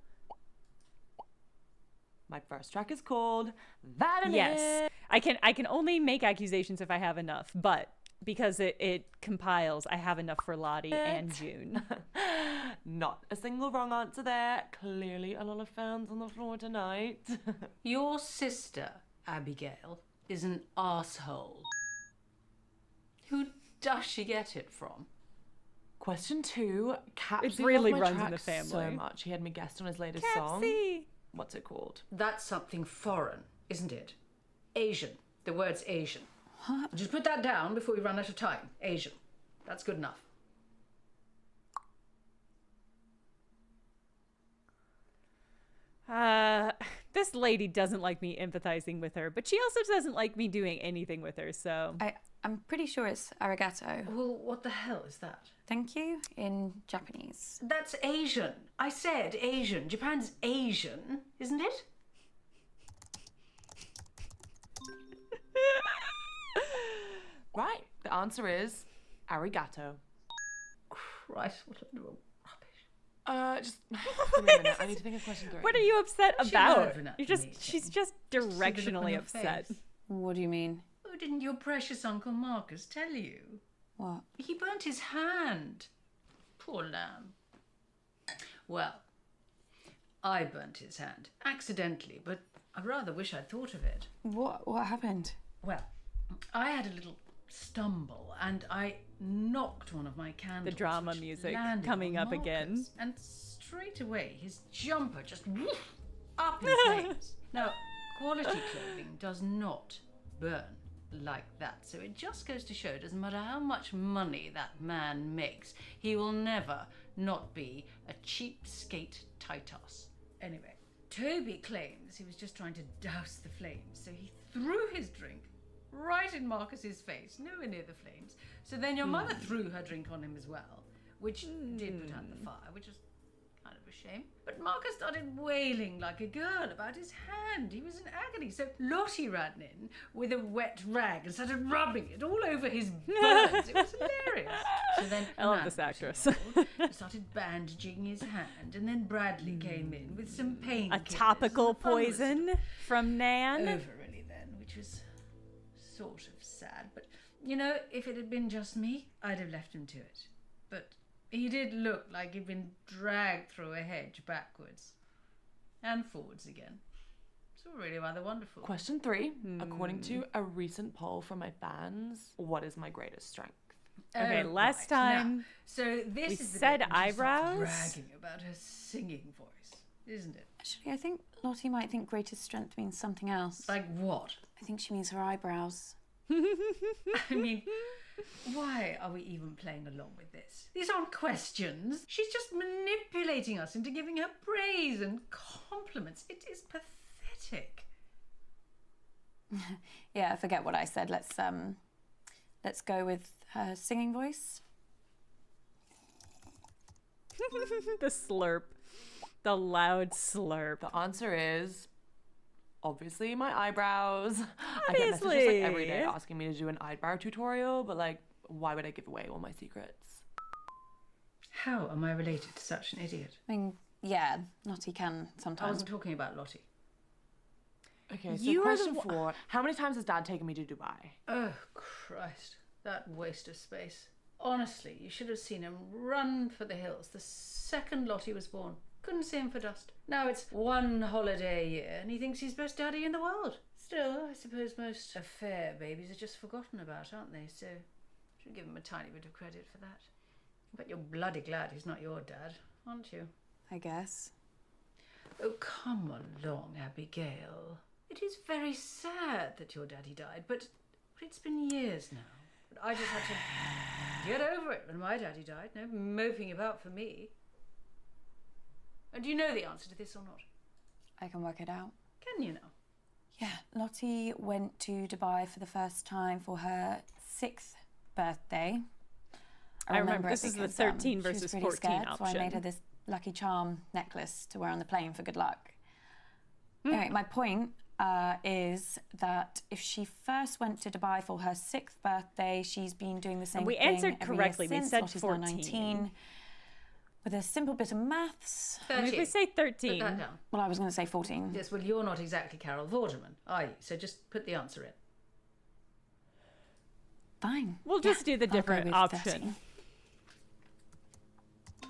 My first track is called That and Yes, It. I can only make accusations if I have enough, but because it compiles, I have enough for Lottie and June. Not a single wrong answer there. Clearly a lot of fans on the floor tonight. Your sister, Abigail, is an arsehole. Who does she get it from? Question 2. Capsy It really loved my runs in the track family. so much. He had me guessed on his latest song. Capsy! What's it called? That's something foreign, isn't it? Asian. The word's Asian. Just put that down before we run out of time. Asian. That's good enough. This lady doesn't like me empathizing with her, but she also doesn't like me doing anything with her, so... I'm pretty sure it's arigato. Well, what the hell is that? Thank you in Japanese. That's Asian. I said Asian. Japan's Asian, isn't it? Right. The answer is arigato. Christ, what a little just give me a minute. I need to think of question 3. What are you upset She about? nerving at the She's just See the look on directionally her upset. face. What do you mean? Oh, didn't your precious Uncle Marcus tell you? What? He burnt his hand. Poor lamb. Well, I burnt his hand. Accidentally, but I rather wish I'd thought of it. What happened? Well, I had a little stumble and I knocked one of my candles. The drama which music landed coming on up again. Marcus, and straight away his jumper just up in flames. Now, quality clothing does not burn. like that. So it just goes to show, it doesn't matter how much money that man makes, he will never not be a cheapskate Titus. Anyway, Toby claims he was just trying to douse the flames, so he threw his drink right in Marcus's face, nowhere near the flames. So then your mother threw her drink on him as well, which did put out the fire, which was kind of a shame. But Marcus started wailing like a girl about his hand. He was in agony. So Lottie ran in with a wet rag and started rubbing it all over his burns. It was hilarious. So then I love this actress. started bandaging his hand, and then Bradley came in with some pain. A topical poison from Nan. Over really then, which was sort of sad. But, you know, if it had been just me, I'd have left him to it. But he did look like he'd been dragged through a hedge backwards and forwards again. It's all really rather wonderful. Question 3. According to a recent poll from my fans, what is my greatest strength? Okay, last time now, so this we is the said bit when she starts eyebrows. bragging about her singing voice, isn't it? Actually, I think Lottie might think greatest strength means something else. Like what? I think she means her eyebrows. I mean, why are we even playing along with this? These aren't questions. She's just manipulating us into giving her praise and compliments. It is pathetic. Yeah, forget what I said. Let's go with her singing voice. The slurp. The loud slurp. The answer is obviously my eyebrows. I get messages like every day asking me to do an eyebrow tutorial, but like, why would I give away all my secrets? How am I related to such an idiot? I mean, yeah, Lottie can sometimes. I wasn't talking about Lottie. Okay, so question 4. How many times has Dad taken me to Dubai? Oh, Christ. That waste of space. Honestly, you should have seen him run for the hills the second Lottie was born. Couldn't see him for dust. Now it's one holiday a year and he thinks he's best daddy in the world. Still, I suppose most affair babies are just forgotten about, aren't they? So, should give him a tiny bit of credit for that. But you're bloody glad he's not your dad, aren't you? I guess. Oh, come along, Abigail. It is very sad that your daddy died, but it's been years now. But I just had to get over it when my daddy died. No moping about for me. And do you know the answer to this or not? I can work it out. Can you now? Yeah, Lottie went to Dubai for the first time for her 6th birthday. I remember it this is the because, 13 she versus was pretty 14 scared, option. So I made her this lucky charm necklace to wear on the plane for good luck. Anyway, my point is that if she first went to Dubai for her 6th birthday, she's been doing the same And we thing answered every correctly. year We since. said Lottie's 14. now 19. With a simple bit of maths. 13. If we say 13. Put that down. Well, I was going to say 14. Yes, well, you're not exactly Carol Vorderman, are you? So just put the answer in. Fine. We'll just do the I'll go different with option. 13.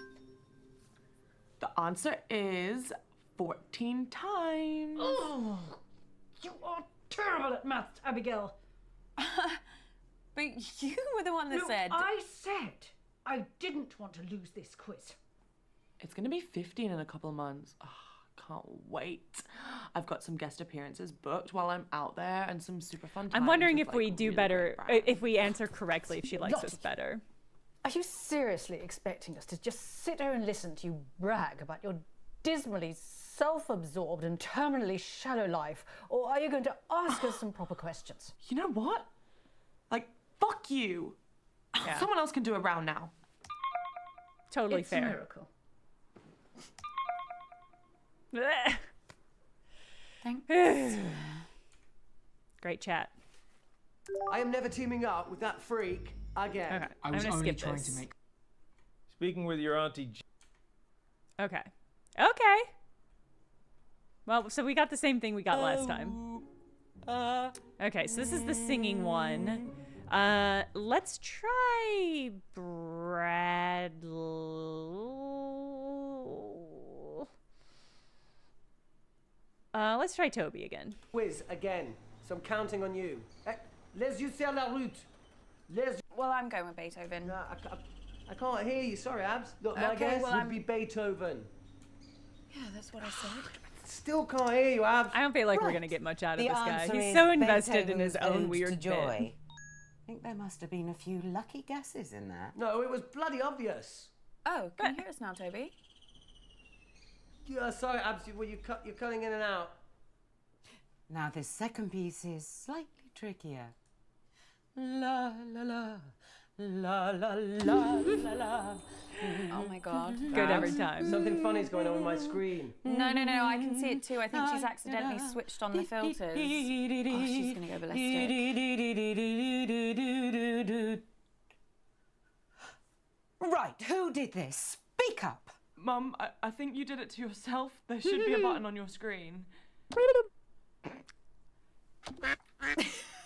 The answer is 14 times. Oh, you are terrible at maths, Abigail. But you were the one that Look, said... I said I didn't want to lose this quiz. It's going to be 15 in a couple of months. Oh, can't wait. I've got some guest appearances booked while I'm out there and some super fun times. I'm wondering with, if we like, do really better, great brands. if we answer correctly, if she likes us better. Are you seriously expecting us to just sit here and listen to you brag about your dismally self-absorbed and terminally shallow life, or are you going to ask us some proper questions? You know what? Like, fuck you. Yeah. Someone else can do a round now. Totally It's fair. a miracle. Thanks. Great chat. I am never teaming up with that freak again. Okay, I I'm was gonna only skip trying this. to make. Speaking with your auntie. Okay. Okay. Well, so we got the same thing we got last time. Okay, so this is the singing one. Let's try let's try Toby again. Quiz again. So I'm counting on you. Les yeux sur la route. Well, I'm going with Beethoven. No, I can't hear you. Sorry, Abs. Look, my Okay, guess well, would I'm- be Beethoven. Yeah, that's what I said. still can't hear you, Abs. I don't feel like we're going to get much out of The this guy. answer He's is so invested in his Beethoven's own Ode weird to Joy. bit. I think there must have been a few lucky guesses in there. No, it was bloody obvious. Oh, can you hear us now, Toby? Yeah, sorry, Abs, you're cutting in and out. Now this second piece is slightly trickier. La la la, la la la la la. Oh my God. Good every time. Something funny's going on with my screen. No, I can see it too. I think she's accidentally switched on the filters. Oh, she's gonna go ballistic. Right, who did this? Speak up. Mum, I think you did it to yourself. There should be a button on your screen.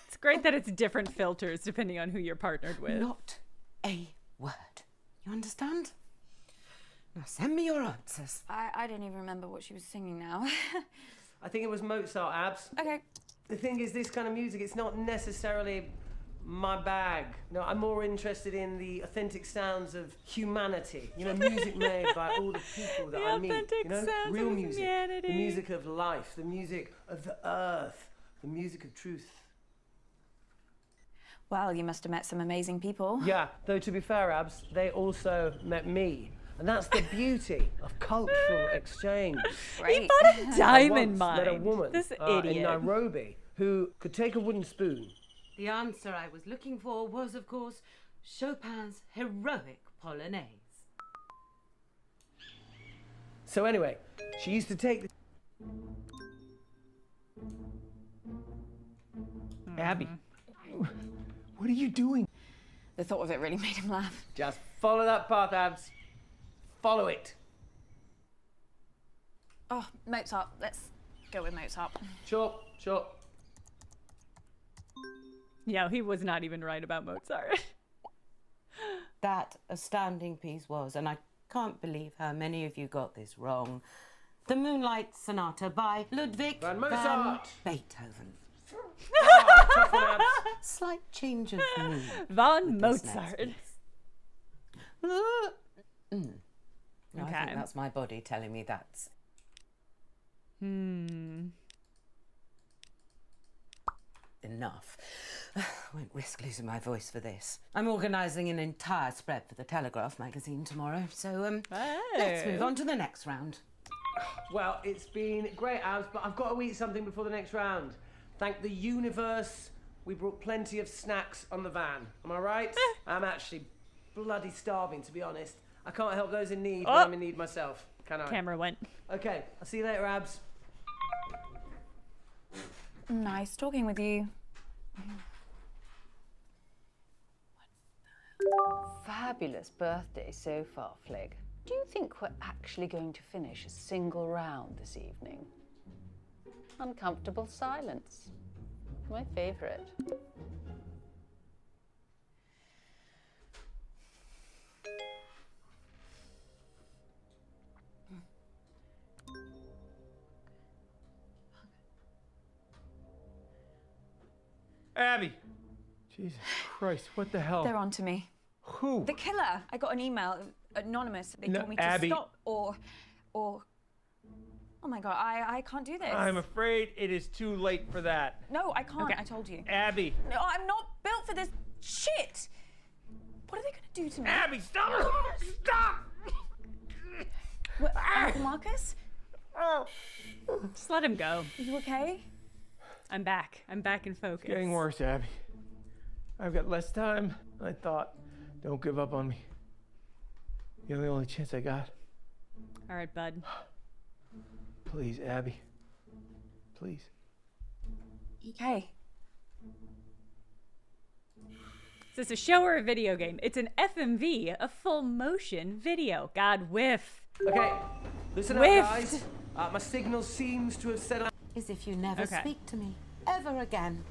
It's great that it's different filters depending on who you're partnered with. Not a word. You understand? Now send me your answers. I don't even remember what she was singing now. I think it was Mozart, Abs. Okay. The thing is, this kind of music, it's not necessarily my bag. No, I'm more interested in the authentic sounds of humanity. You know, music made by all the people that I meet. You know, real music. Humanity. The music of life, the music of the earth, the music of truth. Well, you must have met some amazing people. Yeah, though to be fair, Abs, they also met me. And that's the beauty of cultural exchange. Right. He bought a diamond I once met a mine. woman This in idiot. Nairobi who could take a wooden spoon. The answer I was looking for was, of course, Chopin's heroic Polonaise. So anyway, she used to take the... Abby, what are you doing? The thought of it really made him laugh. Just follow that path, Abs. Follow it. Oh, Mozart. Let's go with Mozart. Sure. Yeah, he was not even right about Mozart. That astounding piece was, and I can't believe how many of you got this wrong. The Moonlight Sonata by Ludwig Van van Mozart. Beethoven. Tough one, Abs. Slight change of mood. Von with this Mozart. next piece. No, I Okay. think that's my body telling me that's... Enough. I won't risk losing my voice for this. I'm organising an entire spread for the Telegraph magazine tomorrow, so let's move on to the next round. Well, it's been great, Abs, but I've got to eat something before the next round. Thank the universe, we brought plenty of snacks on the van. Am I right? I'm actually bloody starving, to be honest. I can't help those in need when I'm in need myself, can I? Camera went. Okay, I'll see you later, Abs. Nice talking with you. Fabulous birthday so far, Flig. Do you think we're actually going to finish a single round this evening? Uncomfortable silence. My favourite. Abby! Jesus Christ, what the hell? They're on to me. Who? The killer. I got an email, anonymous. They No, told me to Abby. stop or... Oh my God, I can't do this. I'm afraid it is too late for that. No, I can't. Okay. I told you. Abby! No, I'm not built for this shit. What are they going to do to me? Abby, stop! Stop! What, Uncle Marcus? Just let him go. Are you okay? I'm back. I'm back in focus. It's getting worse, Abby. I've got less time than I thought. Don't give up on me. You're the only chance I got. All right, bud. Please, Abby. Please. Okay. Is this a show or a video game? It's an FMV, a full motion video. God, whiff. Okay, listen up, Whiffed. guys. My signal seems to have set up. As if you never Okay. speak to me ever again.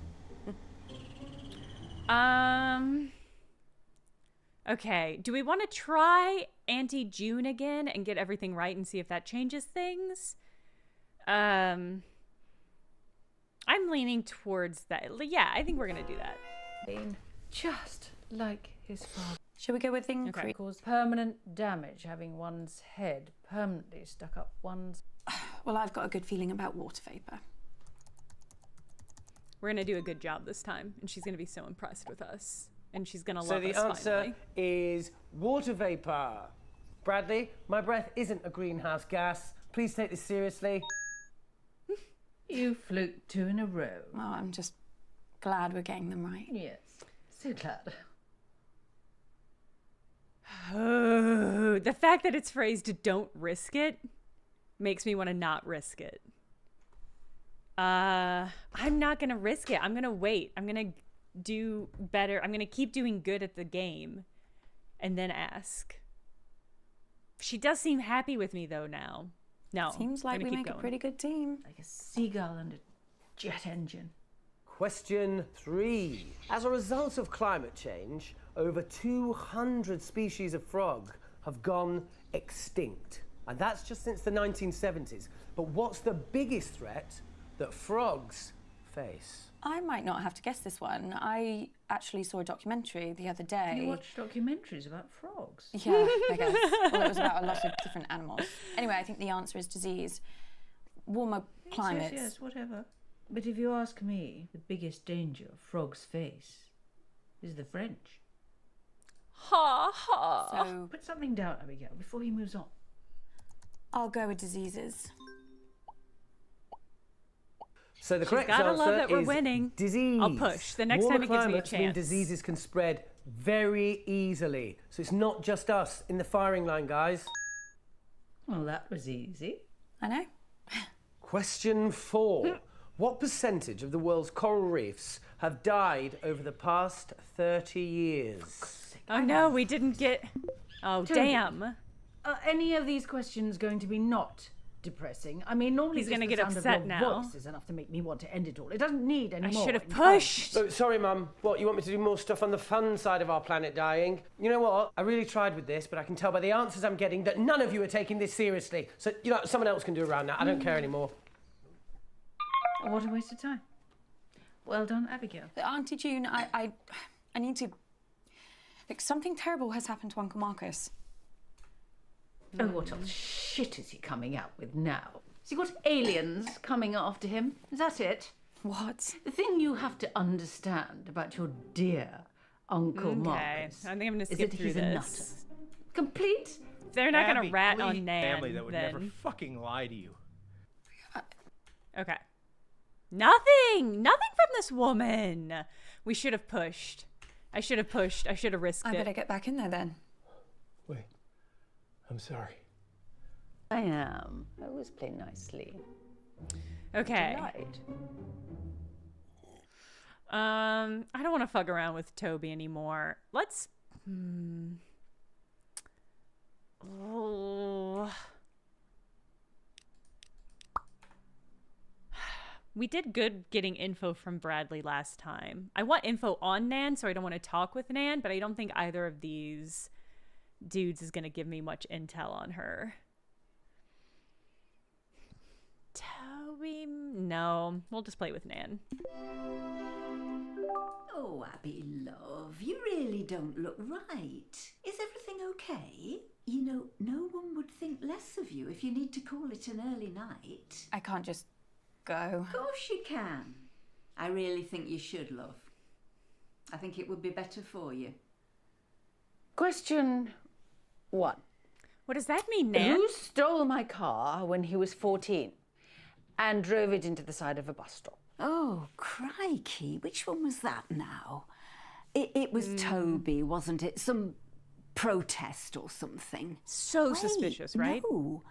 Okay, do we want to try Auntie June again and get everything right and see if that changes things? I'm leaning towards that. Yeah, I think we're gonna do that. Just like his father. Should we go with thing? Cause permanent damage, having one's head permanently stuck up one's... Well, I've got a good feeling about water vapor. We're gonna do a good job this time, and she's gonna be so impressed with us, and she's gonna So love the us answer finally. is water vapor. Bradley, my breath isn't a greenhouse gas. Please take this seriously. You fluked 2 in a row. Well, I'm just glad we're getting them right. Yes, so glad. Oh, the fact that it's phrased "don't risk it" makes me want to not risk it. I'm not gonna risk it. I'm gonna wait. I'm gonna do better. I'm gonna keep doing good at the game, and then ask. She does seem happy with me though now. No, Seems like we make a pretty good team. Like a seagull and a jet engine. Question 3. As a result of climate change, over 200 species of frog have gone extinct. And that's just since the 1970s. But what's the biggest threat that frogs face? I might not have to guess this one. I actually saw a documentary the other day. You watch documentaries about frogs? Yeah, I guess. Well, it was about a lot of different animals. Anyway, I think the answer is disease. Warmer climates. Yes, whatever. But if you ask me, the biggest danger frogs face is the French. Ha ha. So Put something down, Abigail, before he moves on. I'll go with diseases. So the She's correct gotta answer love that we're is winning. disease. I'll push. The next Warmer time it gives me a climates mean chance. diseases can spread very easily. So it's not just us in the firing line, guys. Well, that was easy. I know. Question 4. What percentage of the world's coral reefs have died over the past 30 years? Oh no, we didn't get. Oh Toby, damn. Are any of these questions going to be not depressing? I mean, normally He's just gonna the get sound upset of your now. voice is enough to make me want to end it all. It doesn't need any I more. should have encouragement. pushed. Oh, sorry, Mum. What, you want me to do more stuff on the fun side of our planet dying? You know what? I really tried with this, but I can tell by the answers I'm getting that none of you are taking this seriously. So, someone else can do around that. I don't care anymore. Oh, what a waste of time. Well done, Abigail. Auntie June, I need to... Like, something terrible has happened to Uncle Marcus. Oh, what old shit is he coming out with now? Has he got aliens coming after him? Is that it? What? The thing you have to understand about your dear Uncle Okay, Marcus I think I'm gonna is skip that through he's a this. nutter. Complete. They're not gonna Abby, rat please. on Nan. Family that would then. never fucking lie to you. Okay. Nothing from this woman. We should have pushed. I should have pushed. I should have risked I it. better get back in there then. Wait, I'm sorry. I am. I always play nicely. Okay. Delight. I don't want to fuck around with Toby anymore. Let's. Oh. We did good getting info from Bradley last time. I want info on Nan, so I don't want to talk with Nan, but I don't think either of these dudes is going to give me much intel on her. Toby? No. We'll just play with Nan. Oh, Abby, love, you really don't look right. Is everything okay? You know, no one would think less of you if you need to call it an early night. I can't just go. Of course you can. I really think you should, love. I think it would be better for you. Question 1. What does that mean, Nan? Who stole my car when he was 14 and drove it into the side of a bus stop? Oh, crikey. Which one was that now? It was Toby, wasn't it? Some protest or something. So suspicious, right? No.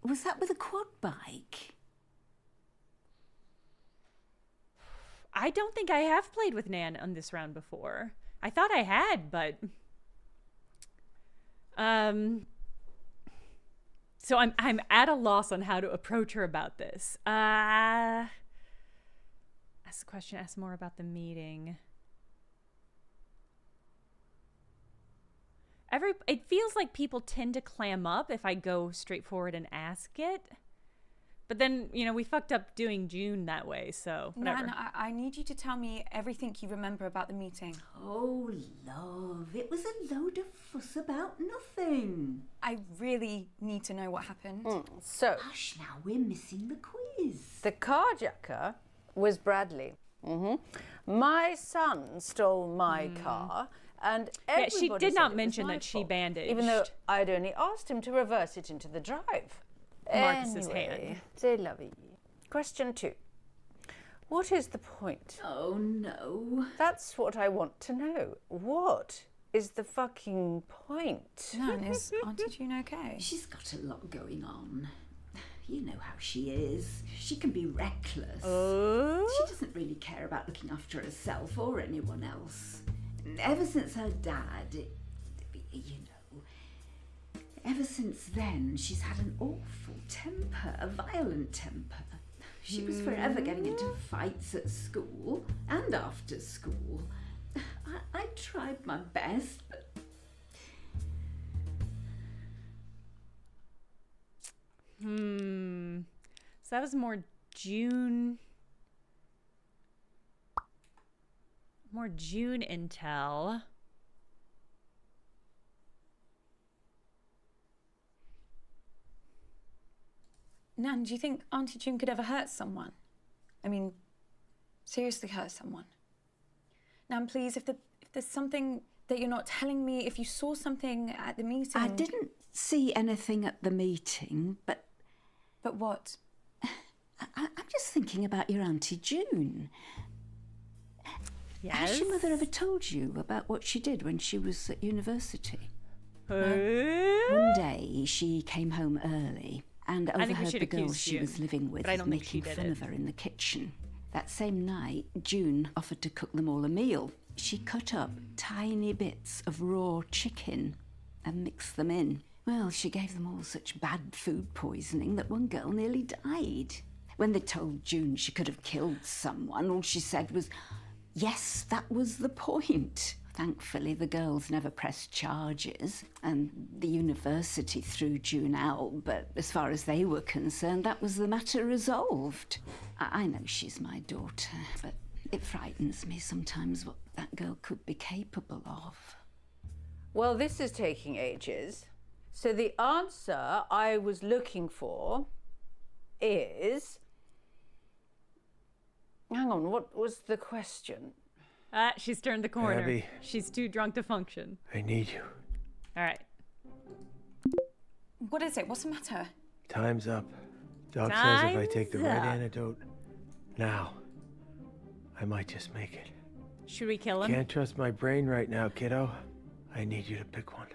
Was that with a quad bike? I don't think I have played with Nan on this round before. I thought I had, but so I'm at a loss on how to approach her about this. Ask the question, ask more about the meeting. It feels like people tend to clam up if I go straight forward and ask it. But then, you know, we fucked up doing June that way, so whatever. Nan, I need you to tell me everything you remember about the meeting. Oh, love, it was a load of fuss about nothing. I really need to know what happened. So, Hush now, we're missing the quiz. the carjacker was Bradley. My son stole my car, and Yeah, everybody she did said not it was mention my that she fault, bandaged. even though I'd only asked him to reverse it into the drive. Marcus's Anyway, hand. c'est la vie. Question 2. What is the point? Oh, no. That's what I want to know. What is the fucking point? Nan, is Auntie June okay? She's got a lot going on. You know how she is. She can be reckless. She doesn't really care about looking after herself or anyone else. Ever since her dad, you know, ever since then, she's had an awful temper, a violent temper. She was forever getting into fights at school and after school. I tried my best, but... So that was more June intel. Nan, do you think Auntie June could ever hurt someone? I mean, seriously hurt someone? Nan, please, if there's something that you're not telling me, if you saw something at the meeting... I didn't see anything at the meeting, but... But what? I'm just thinking about your Auntie June. Yes? Has your mother ever told you about what she did when she was at university? One day she came home early and overheard the girl she was living with making fun of her in the kitchen. That same night, June offered to cook them all a meal. She cut up tiny bits of raw chicken and mixed them in. Well, she gave them all such bad food poisoning that one girl nearly died. When they told June she could have killed someone, all she said was, yes, that was the point. Thankfully, the girls never pressed charges, and the university threw June out, but as far as they were concerned, that was the matter resolved. I know she's my daughter, but it frightens me sometimes what that girl could be capable of. Well, this is taking ages. So the answer I was looking for is... Hang on, what was the question? She's turned the corner. Abby. She's too drunk to function. I need you. All right. What is it? What's the matter? Time's up. Doc says if I take the right antidote now, I might just make it. Should we kill him? Can't trust my brain right now, kiddo. I need you to pick one.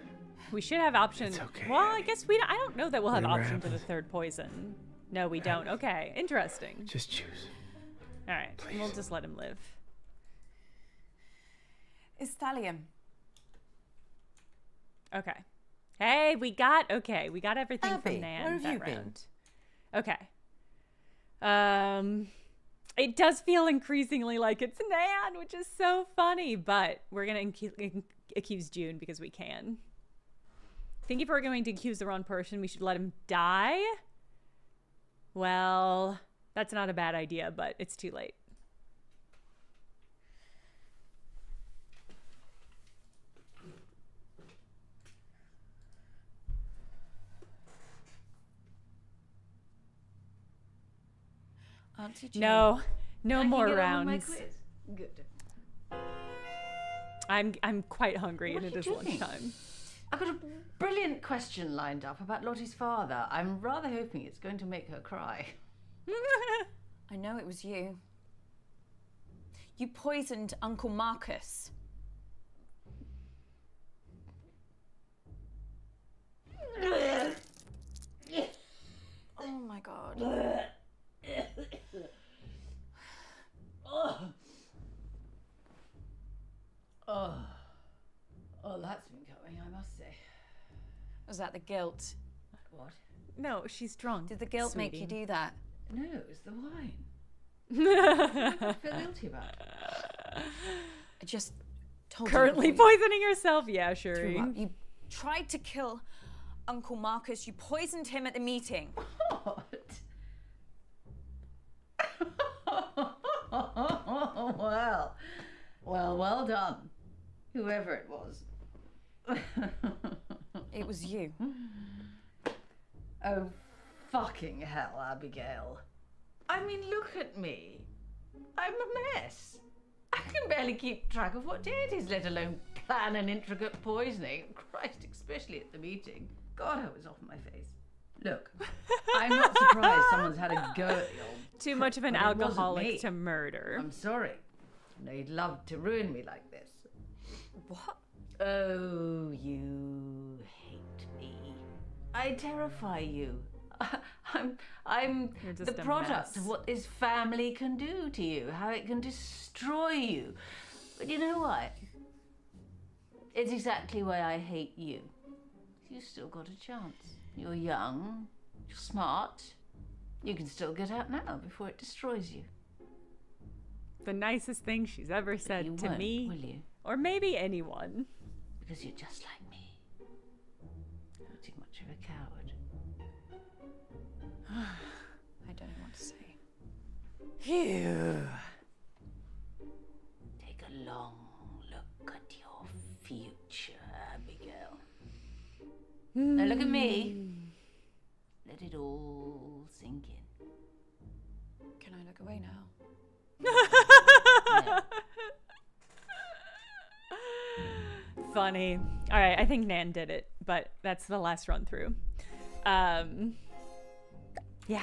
We should have options. It's okay, well, I guess I don't know that we'll have Whatever option for the happens. third poison. No, we don't. Okay, interesting. Just choose. All right, we'll just let him live. It's thallium. Okay. Hey, we got everything Abby, from Nan where have that you been? round. Okay. It does feel increasingly like it's Nan, which is so funny, but we're gonna accuse June because we can. I think if we're going to accuse the wrong person, we should let him die. Well, that's not a bad idea, but it's too late. Auntie June. No I more can get on with my rounds. quiz. Good. I'm quite hungry What and are it you is doing? lunchtime. I've got a brilliant question lined up about Lottie's father. I'm rather hoping it's going to make her cry. I know it was you. You poisoned Uncle Marcus. Oh my god. Oh, that's been going, I must say. Was that the guilt? What? No, she's drunk. Did the guilt make you do that? No, it was the wine. What do I feel guilty about? I just told Currently you before poisoning herself? Yeah, you sure. threw up. You tried to kill Uncle Marcus. You poisoned him at the meeting. What? Well, well done. Whoever it was. It was you. Oh, fucking hell, Abigail. I mean, look at me. I'm a mess. I can barely keep track of what day it is, let alone plan an intricate poisoning. Christ, especially at the meeting. God, I was off my face. Look, I'm not surprised someone's had a go at the old Too much of an but it wasn't me. alcoholic to murder. I'm sorry. I know you'd love to ruin me like this. What? Oh, you hate me. I terrify you. I'm You're just the a product mess. of what this family can do to you, how it can destroy you. But you know what? It's exactly why I hate you. You still got a chance. You're young, you're smart. You can still get out now before it destroys you. The nicest thing she's ever said you to won't, me, will you? or maybe anyone. Because you're just like me. Not too much of a coward. I don't know what to say. Phew. Take a long look at your future, Abigail. Now look at me. Let it all sink in. Can I look away now? No. Funny. All right, I think Nan did it, but that's the last run through. Yeah,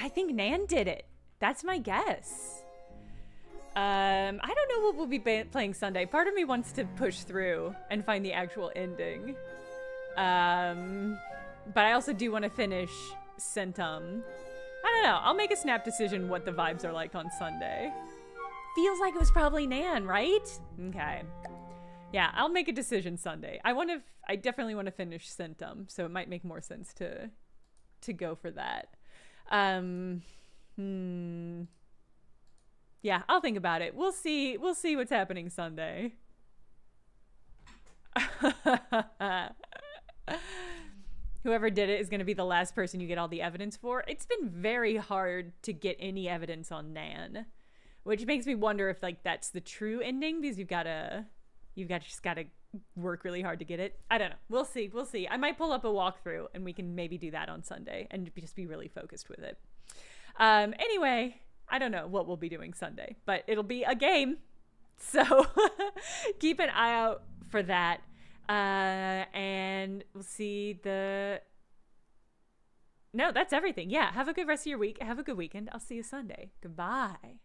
I think Nan did it. That's my guess. I don't know what we'll be playing Sunday. Part of me wants to push through and find the actual ending. But I also do want to finish Centum. I don't know. I'll make a snap decision what the vibes are like on Sunday. Feels like it was probably Nan, right? Okay. Yeah, I'll make a decision Sunday. I definitely want to finish Centum, so it might make more sense to go for that. Yeah, I'll think about it. We'll see what's happening Sunday. Whoever did it is going to be the last person you get all the evidence for. It's been very hard to get any evidence on Nan, which makes me wonder if like that's the true ending, because you've just got to work really hard to get it. I don't know. We'll see. I might pull up a walkthrough and we can maybe do that on Sunday and just be really focused with it. Anyway, I don't know what we'll be doing Sunday, but it'll be a game. So keep an eye out for that. And we'll see No, that's everything. Yeah, have a good rest of your week. Have a good weekend. I'll see you Sunday. Goodbye.